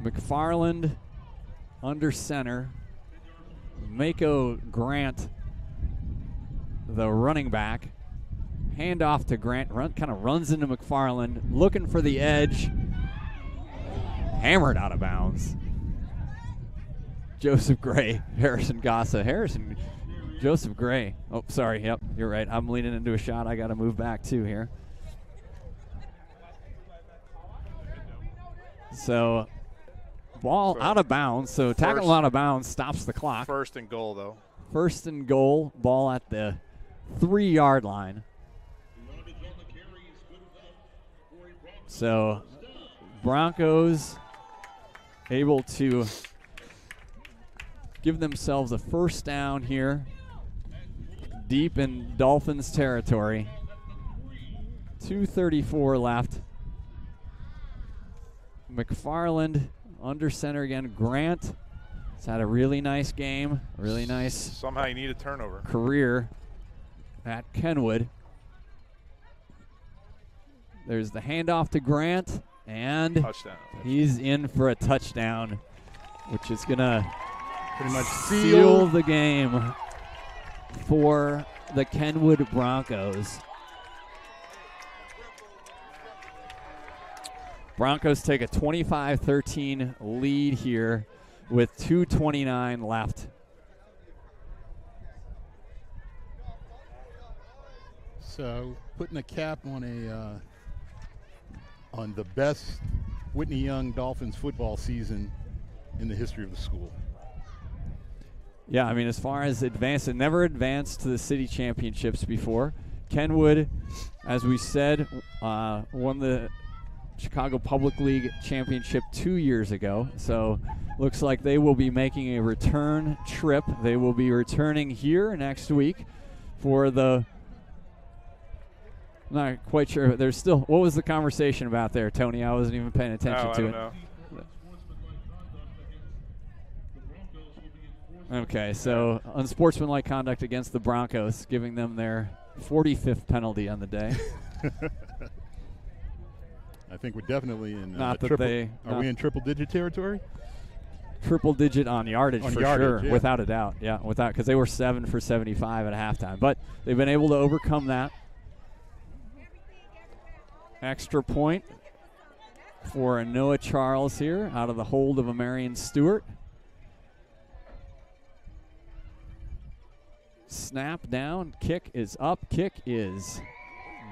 McFarland under center. Mako Grant, the running back. Handoff to Grant, kind of runs into McFarland, looking for the edge. Hammered out of bounds. Joseph Gray, Harrison Gossa. Joseph Gray. Oh, sorry. Yep, you're right. I'm leaning into a shot. I got to move back too here. So, ball out of bounds. So, tackle out of bounds stops the clock. First and goal, though. First and goal. Ball at the 3-yard line. So, Broncos able to give themselves a first down here deep in Dolphins territory. 2:34 left. McFarland under center again. Grant has had a really nice game, really nice Somehow you need a turnover. career at Kenwood. There's the handoff to Grant, and Touchdown. he's in for a touchdown, which is going to Pretty much seal the game for the Kenwood Broncos. Broncos take a 25-13 lead here with 2:29 left. So putting a cap on the best Whitney Young Dolphins football season in the history of the school. Yeah, I mean, as far as advanced, it never advanced to the city championships before. Kenwood, as we said, won the Chicago Public League championship 2 years ago. So looks like they will be making a return trip. They will be returning here next week for the, I'm not quite sure. There's still, what was the conversation about there, Tony? I wasn't even paying attention I to don't it. know. Okay, so unsportsmanlike conduct against the Broncos, giving them their 45th penalty on the day. I think we're definitely in Not that triple. they- Are we in triple-digit territory? Triple digit on yardage On for yardage, sure, yeah. without a doubt. Yeah, because they were 7 for 75 at halftime. But they've been able to overcome that. Extra point for a Noah Charles here out of the hold of a Marion Stewart. Snap down, kick is up, kick is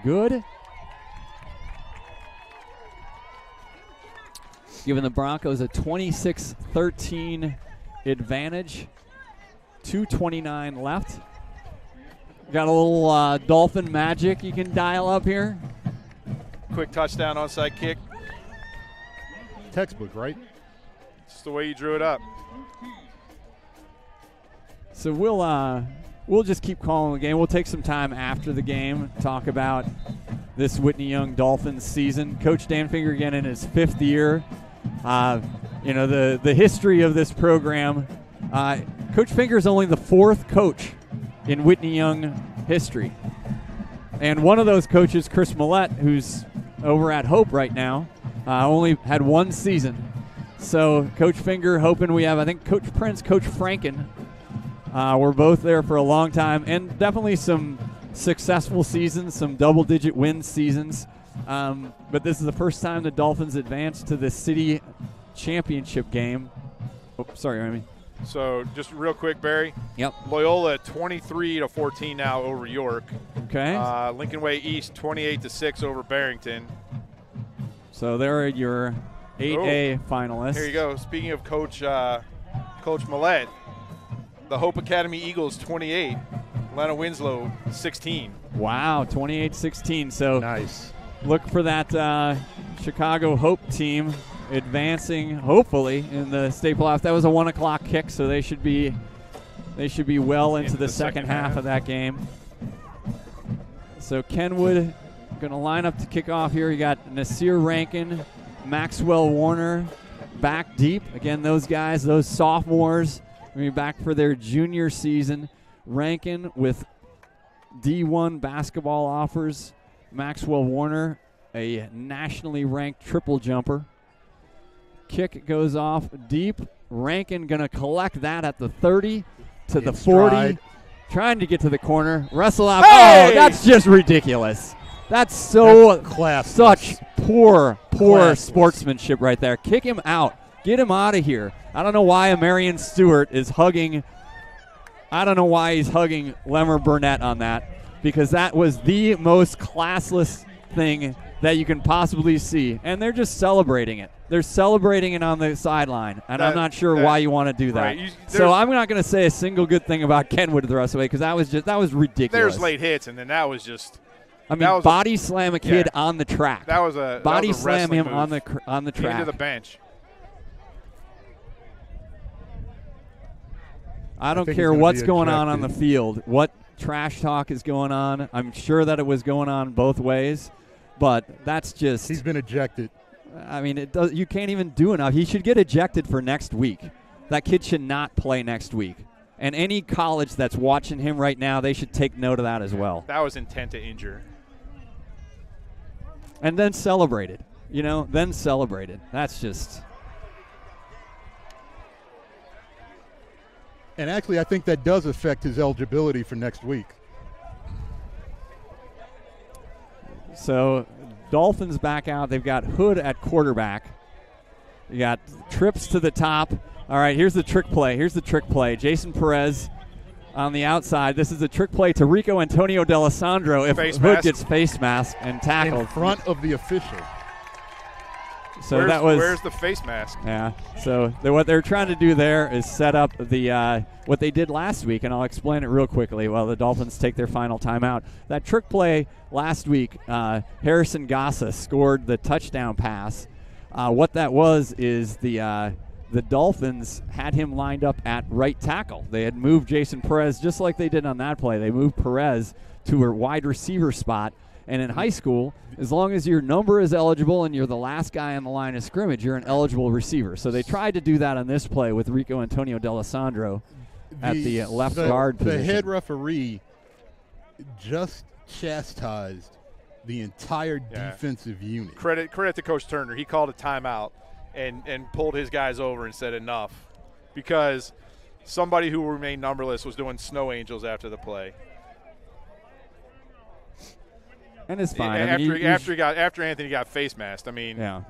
good. Giving the Broncos a 26-13 advantage. 2:29 left. Got a little Dolphin magic you can dial up here. Quick touchdown onside kick. Textbook, right? Just the way you drew it up. So we'll just keep calling the game. We'll take some time after the game, talk about this Whitney Young Dolphins season. Coach Danfinger again in his 5th year. The history of this program. Coach Finger is only the 4th coach in Whitney Young history. And one of those coaches, Chris Millette, who's over at Hope right now, only had 1 season. So Coach Finger hoping we have, I think, Coach Prince, Coach Franken, we're both there for a long time, and definitely some successful seasons, some double-digit win seasons. But this is the first time the Dolphins advanced to the city championship game. Oh, sorry, Remy. So just real quick, Barry. Yep. Loyola 23-14 now over York. Okay. Lincoln Way East 28-6 over Barrington. So there are your 8A finalists. Here you go. Speaking of Coach Millett, the Hope Academy Eagles 28, Lena Winslow 16. Wow, 28-16. So Nice. look for that Chicago Hope team advancing, hopefully, in the state playoffs. That was a 1 o'clock kick, so they should be well into the second half of that game. So Kenwood going to line up to kick off here. You got Nasir Rankin, Maxwell Warner back deep. Again, those guys, those sophomores, going to be back for their junior season. Rankin with D1 basketball offers. Maxwell Warner, a nationally ranked triple jumper. Kick goes off deep. Rankin going to collect that at the 30 to the 40. Stride. Trying to get to the corner. Wrestle out. Hey! Oh, that's just ridiculous. That's so That's classless. such poor Classless. sportsmanship right there. Kick him out. Get him out of here. I don't know why Marion Stewart is hugging. I don't know why he's hugging Lemmer Burnett on that, because that was the most classless thing that you can possibly see. And they're just celebrating it. They're celebrating it on the sideline, and I'm not sure why you want to do that. Right, so I'm not going to say a single good thing about Kenwood the rest of the way, because that was ridiculous. There's late hits, and then that was just. I mean, body slam a kid on the track. That was a body that was a slam him move. on the track. Into the bench. I don't think care he's gonna what's be going on the ejected. field, what trash talk is going on. I'm sure that it was going on both ways, but that's just. He's been ejected. I mean, it does. You can't even do enough. He should get ejected for next week. That kid should not play next week. And any college that's watching him right now, they should take note of that as well. That was intent to injure. And then celebrate it. Then celebrate it. That's just. And actually, I think that does affect his eligibility for next week. So, Dolphins back out. They've got Hood at quarterback. You got trips to the top. All right, here's the trick play. Jason Perez on the outside. This is a trick play to Rico Antonio D'Alessandro if Face Hood mask. gets face masked and tackled. In front of the official. So where's the face mask? Yeah. So what they're trying to do there is set up the what they did last week, and I'll explain it real quickly while the Dolphins take their final timeout. That trick play last week, Harrison Gossa scored the touchdown pass. What that was is the Dolphins had him lined up at right tackle. They had moved Jason Perez just like they did on that play. They moved Perez to a wide receiver spot. And in high school, as long as your number is eligible and you're the last guy on the line of scrimmage, you're an eligible receiver. So they tried to do that on this play with Rico Antonio D'Alessandro at the left guard position. The head referee just chastised the entire defensive unit. Credit to Coach Turner. He called a timeout and pulled his guys over and said enough, because somebody who remained numberless was doing snow angels after the play. And it's fine. After Anthony got face masked, I mean. Yeah.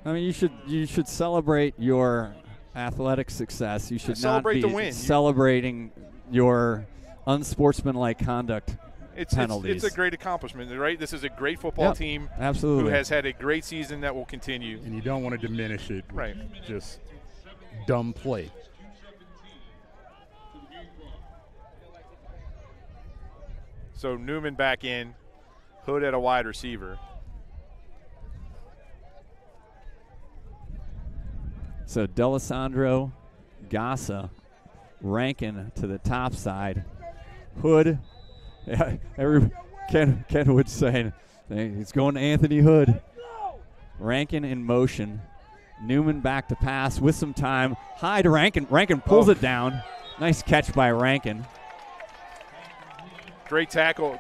I mean, you should celebrate your athletic success. You should not Celebrate be the win. celebrating your unsportsmanlike conduct penalties. It's a great accomplishment, right? This is a great football team absolutely. who has had a great season that will continue. And you don't want to diminish it. Right. Just dumb play. So Newman back in, Hood at a wide receiver. So D'Alessandro, Gossa, Rankin to the top side. Hood, Kenwood saying he's going to Anthony Hood. Rankin in motion. Newman back to pass with some time. High to Rankin. Rankin pulls it down. Nice catch by Rankin. Great tackle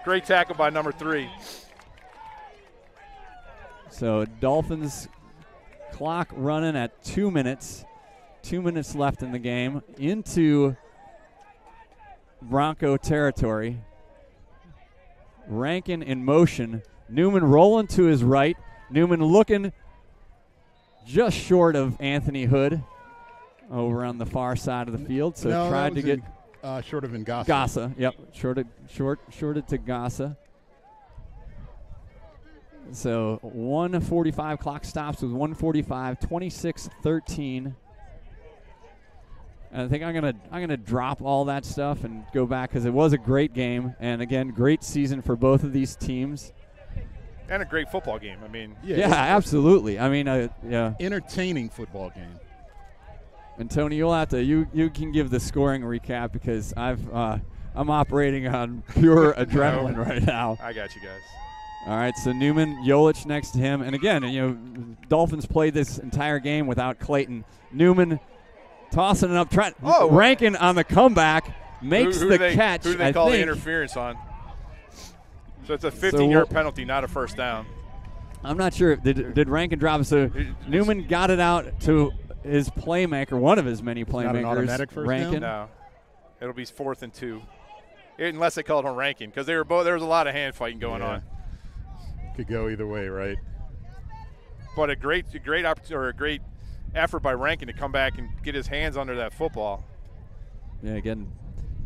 by number 3. So Dolphins clock running at 2 minutes. 2 minutes left in the game. Into Bronco territory. Rankin in motion. Newman rolling to his right. Newman looking just short of Anthony Hood over on the far side of the field. So No, tried to get short of Ngasa. Gassa. Yep, shorted to Gassa. So 1:45 clock stops with 1:45, 26-13. And I think I'm gonna drop all that stuff and go back because it was a great game, and again, great season for both of these teams. And a great football game. I mean, Yeah, absolutely. I mean, yeah. Entertaining football game. And Tony, you'll have to you can give the scoring recap because I'm operating on pure adrenaline right now. I got you guys. All right, so Newman, Jolich next to him, and again, Dolphins played this entire game without Clayton. Newman tossing it up, Rankin on the comeback makes the catch. Who do they call the interference on? So it's a 15-yard penalty, not a first down. I'm not sure. Did Rankin drop it? So Newman got it out to his playmaker, one of his many playmakers. Not an automatic first Rankin. down? No, it'll be 4th and 2, unless they call it on Rankin because they were both. There was a lot of hand fighting going on. Could go either way, right? But a great opportunity or a great effort by Rankin to come back and get his hands under that football. Yeah, again,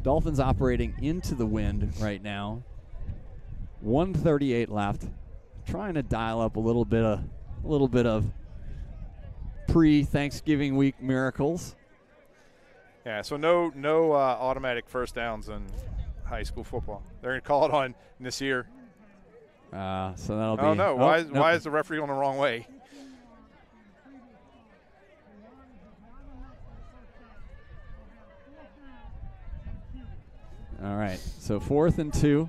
Dolphins operating into the wind right now. 1:38 left. Trying to dial up a little bit of pre-Thanksgiving week miracles. Yeah, so no automatic first downs in high school football. They're going to call it on Nasir. So that'll be. Oh no! Why is the referee on the wrong way? All right. So 4th and 2.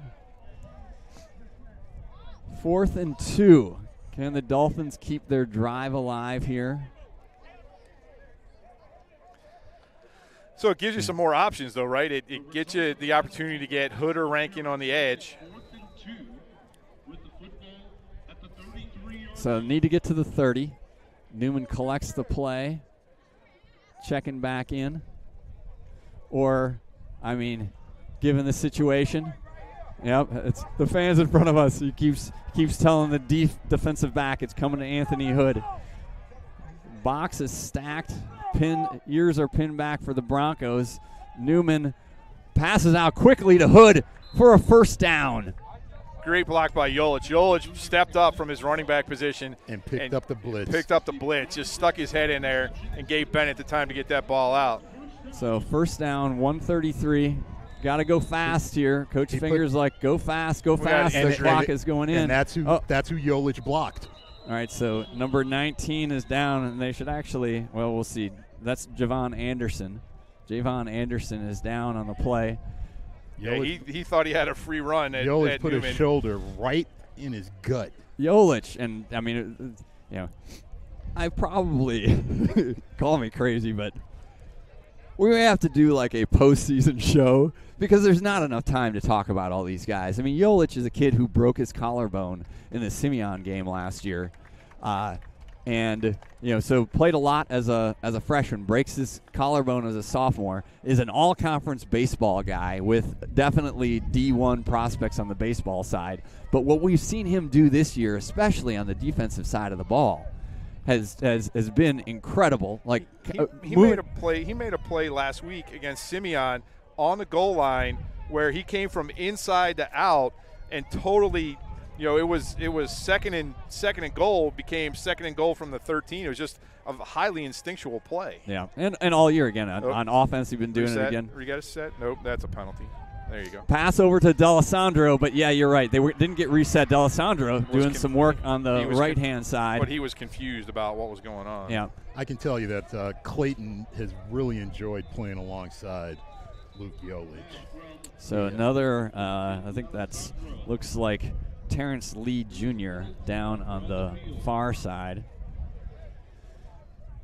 4th and 2. Can the Dolphins keep their drive alive here? So it gives you some more options, though, right? It gets you the opportunity to get Hood or Rankin on the edge. So need to get to the 30. Newman collects the play, checking back in. Or, I mean, given the situation, yep, it's the fans in front of us. He keeps telling the defensive back it's coming to Anthony Hood. Box is stacked. Ears are pinned back for the Broncos. Newman passes out quickly to Hood for a first down. Great block by Jolich. Jolich stepped up from his running back position and picked up the blitz. Just stuck his head in there and gave Bennett the time to get that ball out. So first down, 1:33. Got to go fast here. Coach Finger's like, go fast. The clock is going in. And that's who Jolich blocked. All right, so number 19 is down, and they should actually, well, we'll see. That's Javon Anderson. Javon Anderson is down on the play. Yeah, he thought he had a free run. Jolich put his shoulder right in his gut. Jolich, and I mean, I probably call me crazy, but we may have to do like a postseason show because there's not enough time to talk about all these guys. I mean, Jolich is a kid who broke his collarbone in the Simeon game last year, and so played a lot as a freshman. Breaks his collarbone as a sophomore. Is an all-conference baseball guy with definitely D1 prospects on the baseball side. But what we've seen him do this year, especially on the defensive side of the ball, has been incredible. Like he made a play last week against Simeon on the goal line where he came from inside to out and totally, it was second and goal, became second and goal from the 13. It was just a highly instinctual play. Yeah, and all year again on offense, you've been doing it again. You got a set? Nope, that's a penalty. There you go. Pass over to D'Alessandro, but yeah, you're right. They didn't get reset. D'Alessandro doing some work on the right-hand side. But he was confused about what was going on. Yeah. I can tell you that Clayton has really enjoyed playing alongside Luke Jolich. So another, I think that's looks like Terrence Lee Jr. down on the far side.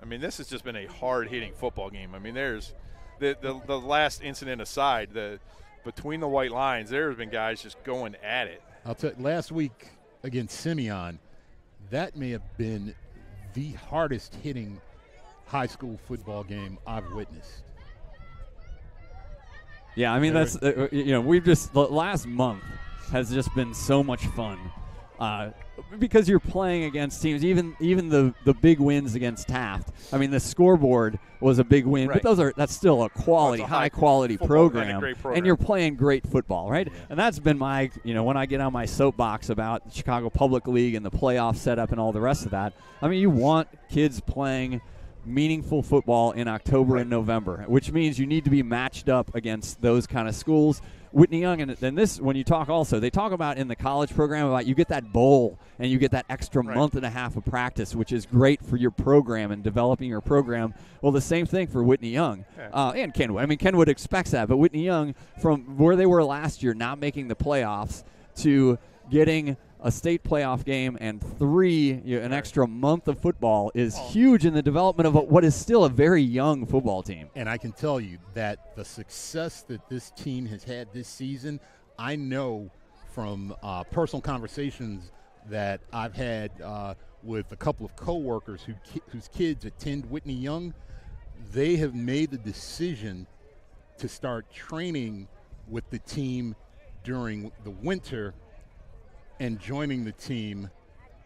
I mean, this has just been a hard-hitting football game. I mean, there's the last incident aside, between the white lines, there have been guys just going at it. I'll tell you, last week against Simeon, that may have been the hardest hitting high school football game I've witnessed. Yeah, I mean, that's, we've just, the last month has just been so much fun because you're playing against teams, even the big wins against Taft. I mean, the scoreboard was a big win, Right. but that's still a quality, high quality football and a great program, and you're playing great football, right? Yeah. And that's been my, when I get on my soapbox about the Chicago Public League and the playoff setup and all the rest of that. I mean, you want kids playing meaningful football in October and November, which means you need to be matched up against those kind of schools. Whitney Young, and then this, when you talk also, they talk about in the college program about you get that bowl and you get that extra month and a half of practice, which is great for your program and developing your program. Well, the same thing for Whitney Young and Kenwood. I mean, Kenwood expects that, but Whitney Young, from where they were last year, not making the playoffs, to getting a state playoff game and an extra month of football is huge in the development of what is still a very young football team. And I can tell you that the success that this team has had this season, I know from personal conversations that I've had with a couple of coworkers whose kids attend Whitney Young, they have made the decision to start training with the team during the winter and joining the team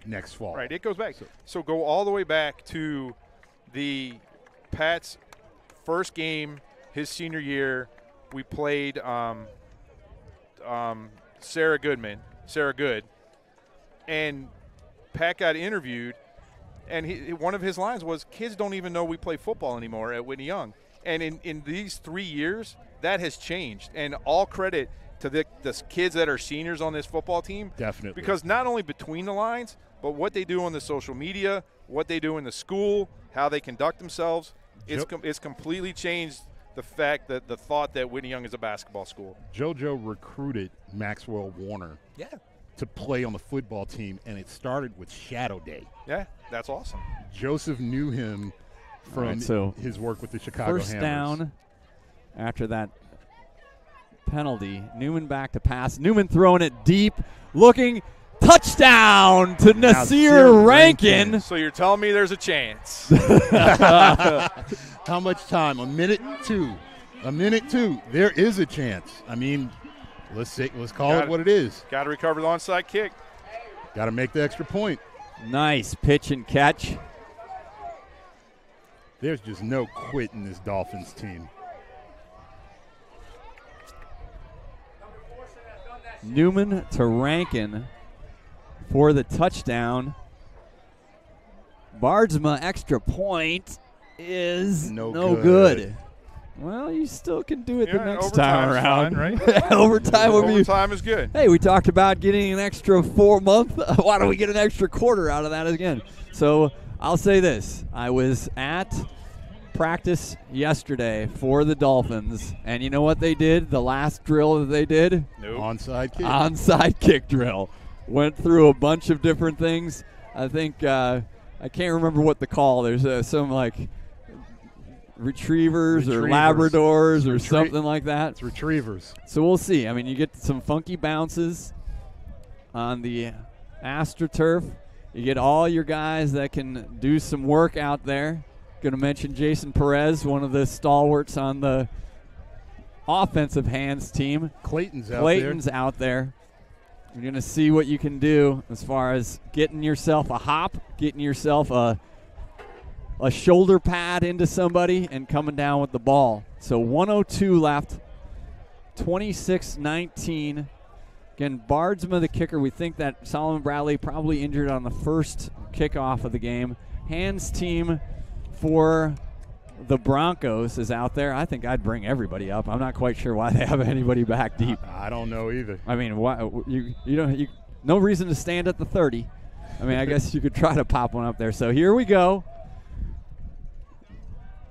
next fall. Right, it goes back. So go all the way back to the Pat's first game his senior year. We played Sarah Good, and Pat got interviewed, and one of his lines was, "Kids don't even know we play football anymore at Whitney Young." And in these 3 years, that has changed, and all credit to the kids that are seniors on this football team. Definitely. Because not only between the lines, but what they do on the social media, what they do in the school, how they conduct themselves, it's completely changed the fact that the thought that Whitney Young is a basketball school. JoJo recruited Maxwell Warner to play on the football team, and it started with Shadow Day. Yeah, that's awesome. Joseph knew him from his work with the Chicago First Hammers. down after that penalty. Newman back to pass. Newman throwing it deep, looking, touchdown to Nasir Rankin. So you're telling me there's a chance? How much time? A minute two. There is a chance. I mean, let's call it what it is. Got to recover the onside kick. Got to make the extra point. Nice pitch and catch. There's just no quit in this Dolphins team. Newman to Rankin for the touchdown. Bardsma extra point is no good. Well, you still can do it the next time around. Fine, right? Overtime is good. Hey, we talked about getting an extra 4 month. Why don't we get an extra quarter out of that again? So I'll say this. I was at practice yesterday for the Dolphins, and you know what they did? The last drill that they did? Nope. Onside kick drill. Went through a bunch of different things. I think I can't remember what the call. There's some like retrievers or Labradors or something like that. It's retrievers. So we'll see. I mean, you get some funky bounces on the AstroTurf. You get all your guys that can do some work out there. Going to mention Jason Perez, one of the stalwarts on the offensive hands team. Clayton's out there. You're going to see what you can do as far as getting yourself a hop, getting yourself a shoulder pad into somebody, and coming down with the ball. So 1:02 left, 26-19. Again, Bardsma, the kicker, we think that Solomon Bradley probably injured on the first kickoff of the game. Hands team for the Broncos is out there. I think I'd bring everybody up. I'm not quite sure why they have anybody back deep. I don't know either. I mean, why no reason to stand at the 30. I mean, I guess you could try to pop one up there. So here we go.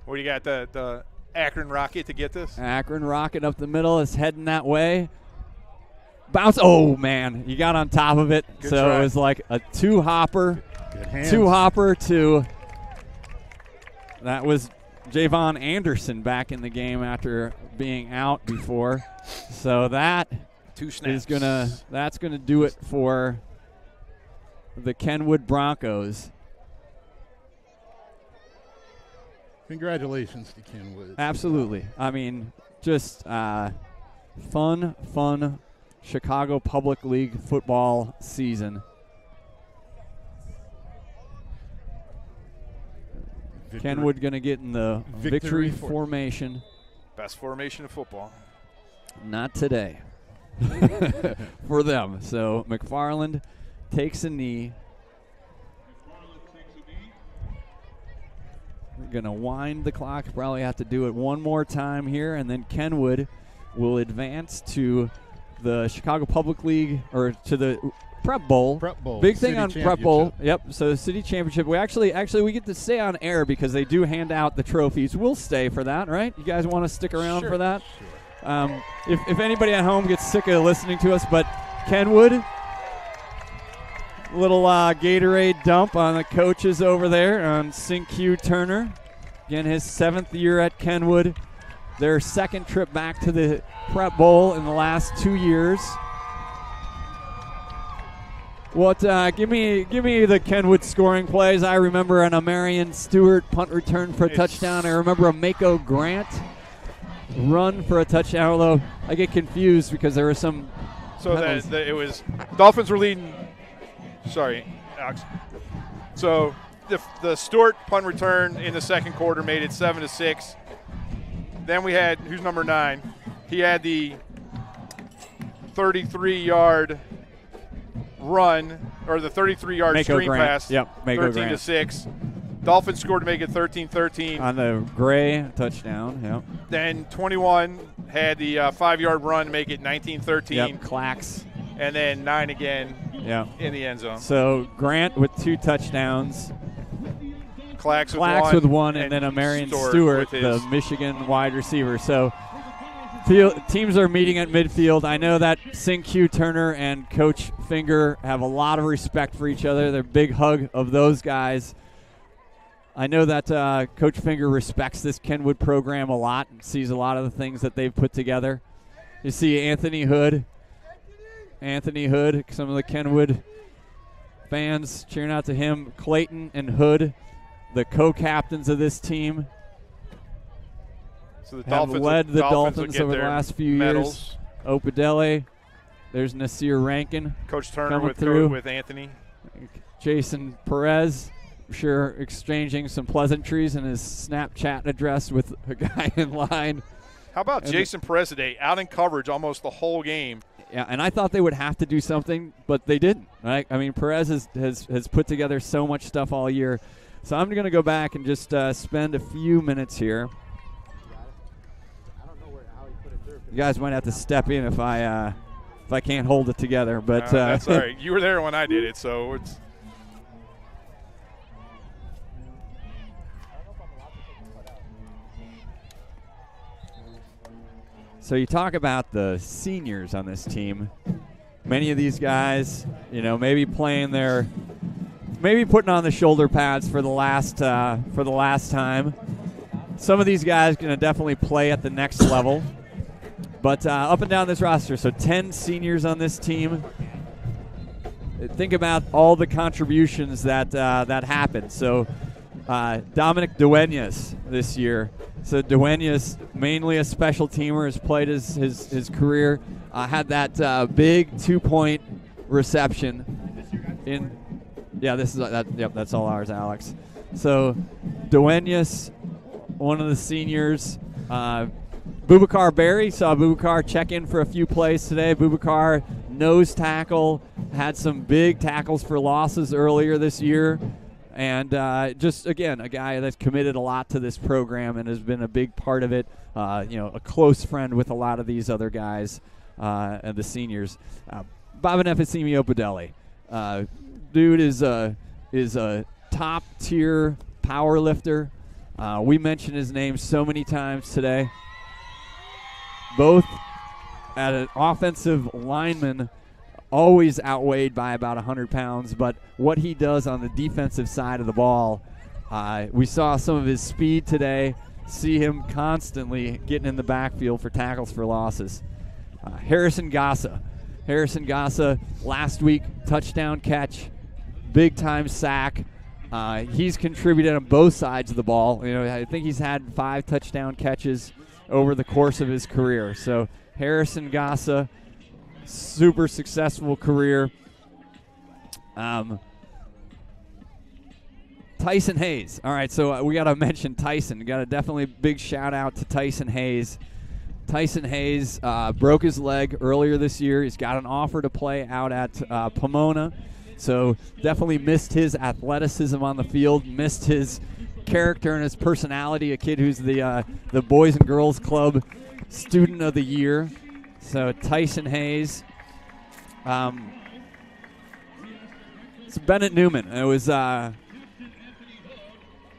What do you got, the Akron Rocket to get this? Akron Rocket up the middle is heading that way. Bounce. Oh, man. You got on top of it. Good so try. it was like a two-hopper. Good hands. Two-hopper to – that was Javon Anderson back in the game after being out before. So that is that's gonna do it for the Kenwood Broncos. Congratulations to Kenwood. Absolutely. I mean, just fun Chicago Public League football season. Kenwood going to get in the victory formation. Best formation of football. Not today for them. So McFarland takes a knee. We're going to wind the clock. Probably have to do it one more time here, and then Kenwood will advance to the Chicago Public League, or to the Prep Bowl. Prep Bowl. Big thing City on Prep Bowl. Yep. So the City Championship. We actually we get to stay on air because they do hand out the trophies. We'll stay for that, right? You guys want to stick around for that? Sure. If anybody at home gets sick of listening to us, but Kenwood, little Gatorade dump on the coaches over there on Q Turner. Again, his 7th year at Kenwood. Their second trip back to the Prep Bowl in the last 2 years. What? Give me the Kenwood scoring plays. I remember an Amarian Stewart punt return for a touchdown. I remember a Mako Grant run for a touchdown. Although I get confused because there were some. So it was Dolphins were leading. Sorry, Alex. So the Stewart punt return in the second quarter made it 7-6. Then we had, who's number 9? He had the 33-yard run, or the 33-yard screen pass. Yep, Mako Grant. 13-6. Dolphins scored to make it 13-13. On the Gray touchdown, yep. Then 21 had the 5-yard run to make it 19-13. Yep, Clax. And then 9 again in the end zone. So Grant with 2 touchdowns. Clax with one, and then Amarian Stewart, the Michigan wide receiver. So teams are meeting at midfield. I know that Q Turner and Coach Finger have a lot of respect for each other. They're a big hug of those guys. I know that Coach Finger respects this Kenwood program a lot and sees a lot of the things that they've put together. You see Anthony Hood, some of the Kenwood fans cheering out to him. Clayton and Hood, the co-captains of this team, so the have led the Dolphins over the last few medals. years. Opedele, there's Nasir Rankin. Coach Turner with Anthony. Jason Perez, I'm sure exchanging some pleasantries in his Snapchat address with a guy in line. How about Jason Perez today, out in coverage almost the whole game? Yeah, and I thought they would have to do something, but they didn't. Right? I mean, Perez has put together so much stuff all year. So I'm going to go back and just spend a few minutes here. You guys might have to step in if I can't hold it together. But that's all right. You were there when I did it, so it's. So you talk about the seniors on this team. Many of these guys, maybe putting on the shoulder pads for the last time. Some of these guys going to definitely play at the next level. But up and down this roster, so 10 seniors on this team. Think about all the contributions that happened. So Dominic Duenas this year. So Duenas, mainly a special teamer, has played his career. Had that big 2-point reception in. Yeah, this is that. Yep, that's all ours, Alex. So, Duenas, one of the seniors. Boubacar Berry, saw Boubacar check in for a few plays today. Boubacar, nose tackle, had some big tackles for losses earlier this year, and just again a guy that's committed a lot to this program and has been a big part of it. A close friend with a lot of these other guys and the seniors. Babanefasimi Opedele. Dude is a top tier power lifter. We mentioned his name so many times today. Both at an offensive lineman, always outweighed by about 100 pounds. But what he does on the defensive side of the ball, we saw some of his speed today. See him constantly getting in the backfield for tackles for losses. Harrison Gassa. Last week, touchdown catch. Big-time sack. He's contributed on both sides of the ball. I think he's had 5 touchdown catches over the course of his career. So Harrison Gassa, super successful career. Ty Tyson Hayes. All right, so we got to mention Tyson. Got a definitely big shout out to Tyson Hayes. Tyson Hayes broke his leg earlier this year. He's got an offer to play out at Pomona. So definitely missed his athleticism on the field, missed his character and his personality, a kid who's the Boys and Girls Club Student of the Year. So Tyson Hayes. It's Bennett Newman. It was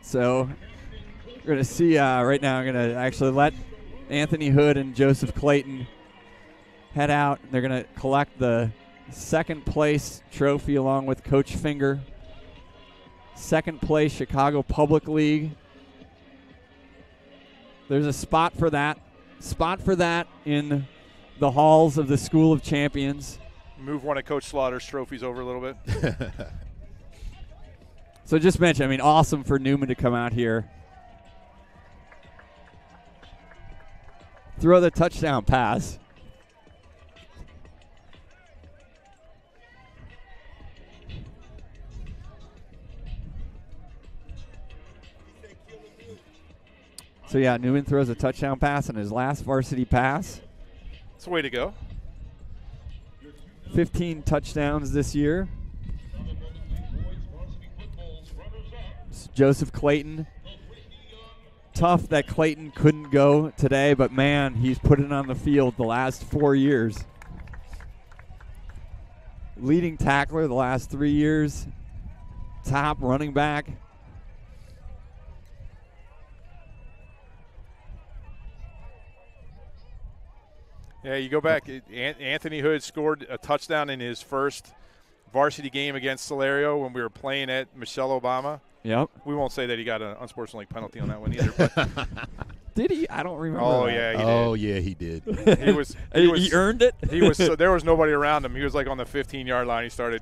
so we're going to see right now. I'm going to actually let Anthony Hood and Joseph Clayton head out. They're going to collect the second place trophy along with Coach Finger. Second place Chicago Public League. There's a spot for that in the halls of the School of Champions. Move one of Coach Slaughter's trophies over a little bit. So just mention, I mean, awesome for Newman to come out here. Throw the touchdown pass. So, yeah, Newman throws a touchdown pass on his last varsity pass. It's the way to go. 15 touchdowns this year. It's Joseph Clayton. Tough that Clayton couldn't go today, but, man, he's put it on the field the last 4 years. Leading tackler the last 3 years. Top running back. Yeah, you go back. Anthony Hood scored a touchdown in his first varsity game against Celerio when we were playing at Michelle Obama. Yep. We won't say that he got an unsportsmanlike penalty on that one either. But did he? I don't remember. Oh, that. yeah, he did. Oh, yeah, he did. He earned it? So there was nobody around him. He was like on the 15-yard line. He started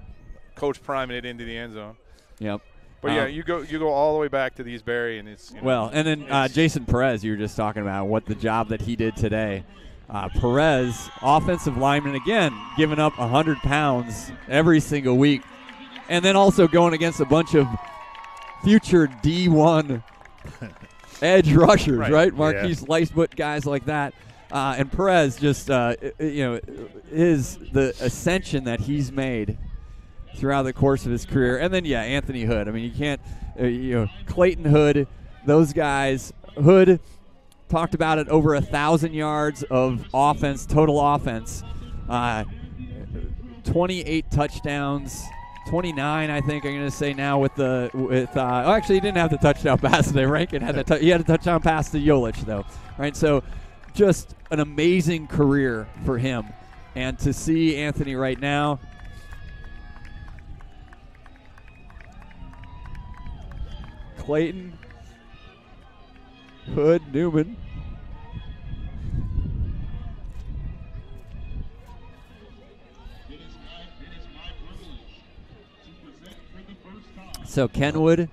coach priming it into the end zone. Yep. But, yeah, you go all the way back to these Barry, and it's well, and then Jason Perez, you were just talking about what the job that he did today. Perez, offensive lineman, again, giving up 100 pounds every single week. And then also going against a bunch of future D1 edge rushers, right? Marquise Lightfoot, guys like that. And Perez just, is the ascension that he's made throughout the course of his career. And then, Anthony Hood. I mean, you can't, Clayton Hood, those guys. Hood, talked about it, over 1,000 yards of offense, total offense. 28 touchdowns, 29, I think I'm going to say now actually he didn't have the touchdown pass today. Rankin had he had a touchdown pass to Yolich though. Right, so just an amazing career for him. And to see Anthony right now, Clayton, Hood, Newman. So Kenwood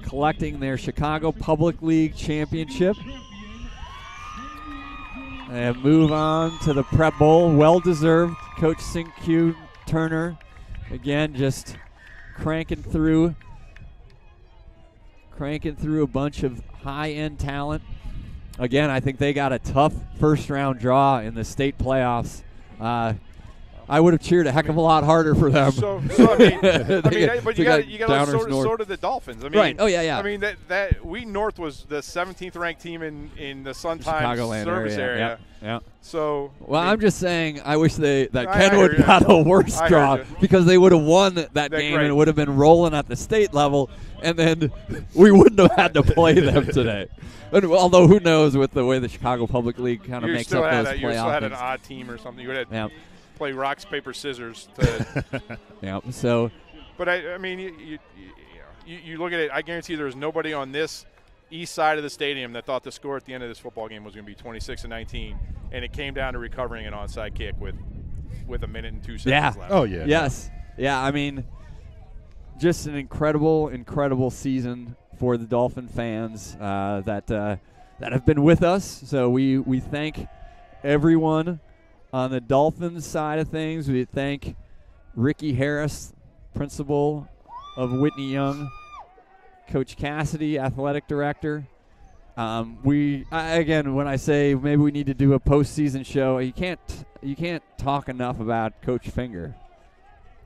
collecting their Chicago Public League championship. And move on to the Prep Bowl. Well-deserved. Coach Sink-Q Turner, again, just cranking through a bunch of high-end talent. Again, I think they got a tough first-round draw in the state playoffs. I would have cheered a heck of a lot harder for them. So but you got sort of the Dolphins. I mean, right. Oh yeah. I mean that we North was the 17th ranked team in the Sun Times service area. Yeah. So I'm just saying I wish that Kenwood got a worse draw because they would have won that game and it would have been rolling at the state level, and then we wouldn't have had to play them today. And, although who knows with the way the Chicago Public League kind of makes up those playoffs. You still had an odd team or something. You would have play rocks, paper, scissors. So. But I mean, you look at it. I guarantee there's nobody on this east side of the stadium that thought the score at the end of this football game was going to be 26-19, and it came down to recovering an onside kick with a minute and 2 seconds left. Oh yeah. Yes. Yeah. I mean, just an incredible season for the Dolphin fans that have been with us. So we thank everyone. On the Dolphins side of things, we thank Ricky Harris, principal of Whitney Young, Coach Cassidy, athletic director. Again, when I say maybe we need to do a postseason show, you can't talk enough about Coach Finger.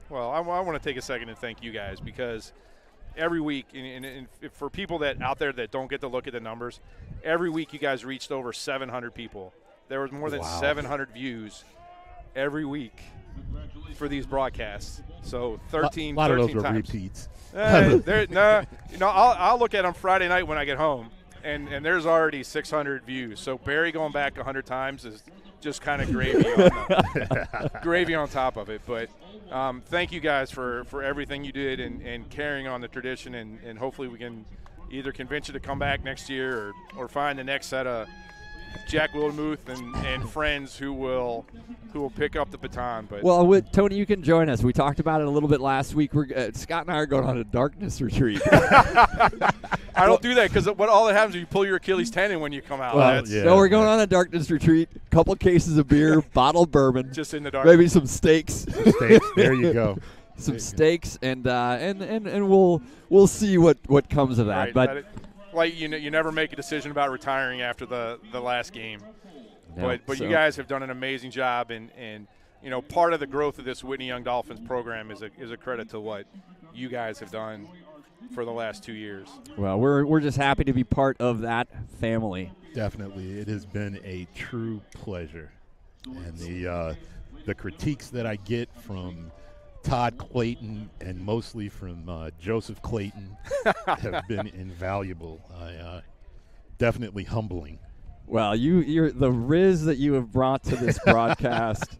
Well, I want to take a second and thank you guys, because every week, and for people that out there that don't get to look at the numbers, every week you guys reached over 700 people. There was more than 700 views every week for these broadcasts. So 13 a lot of those were times. repeats. I'll look at them Friday night when I get home, and there's already 600 views. So Barry going back 100 times is just kind of gravy on top of it. But thank you guys for everything you did and carrying on the tradition, and hopefully we can either convince you to come back next year or find the next set of Jack Wildemuth and friends who will pick up the baton. But Tony, you can join us. We talked about it a little bit last week. Scott and I are going on a darkness retreat. I don't do that, because all that happens is you pull your Achilles tendon when you come out. No, we're going on a darkness retreat. Couple cases of beer, bottle of bourbon, just in the dark. maybe some steaks. There you go. Some steaks, and we'll see what comes of that. Right, but like you never make a decision about retiring after the last game. No, but you guys have done an amazing job, and part of the growth of this Whitney Young Dolphins program is a credit to what you guys have done for the last 2 years. Well, we're just happy to be part of that family. Definitely, it has been a true pleasure, and the critiques that I get from Todd Clayton and mostly from Joseph Clayton have been invaluable. Definitely humbling. Well, you're the riz that you have brought to this broadcast.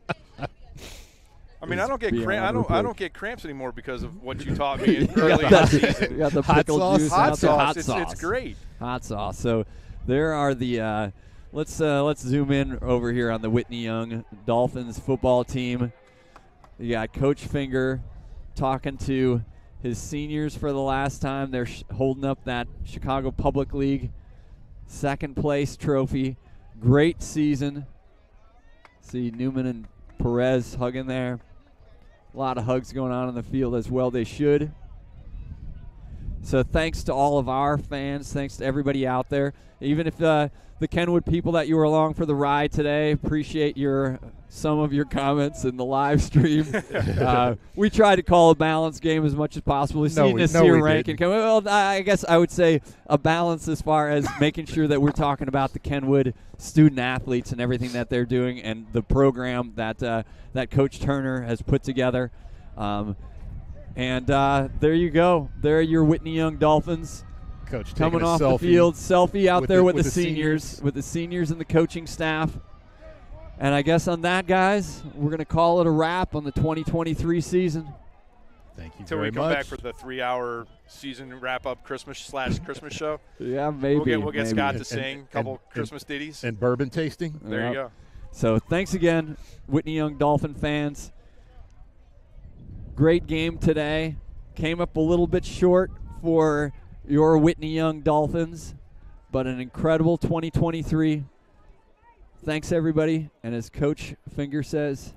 I mean, I don't get cramps anymore because of what you taught me early in the season. You got the Hot pickle sauce? juice, Hot out there. sauce. Hot It's sauce. great. Hot sauce. So there are the let's zoom in over here on the Whitney Young Dolphins football team. You got Coach Finger talking to his seniors for the last time. They're holding up that Chicago Public League second place trophy. Great season. See Newman and Perez hugging there. A lot of hugs going on in the field as well. They should. So thanks to all of our fans. Thanks to everybody out there. Even if the Kenwood people that you were along for the ride today, appreciate some of your comments in the live stream. We try to call a balanced game as much as possible. We've seen this year ranking. Well, I guess I would say a balance as far as making sure that we're talking about the Kenwood student athletes and everything that they're doing and the program that Coach Turner has put together. And there you go. There are your Whitney Young Dolphins. Coach coming off the field. Selfie out there with the seniors. With the seniors and the coaching staff. And I guess on that, guys, we're going to call it a wrap on the 2023 season. Thank you Until very we come much. back for the 3-hour season wrap-up Christmas show. Yeah, maybe. We'll get Scott to And- sing a couple Christmas ditties. And bourbon tasting. There you go. So thanks again, Whitney Young Dolphin fans. Great game today. Came up a little bit short for your Whitney Young Dolphins, but an incredible 2023. Thanks, everybody. And as Coach Finger says,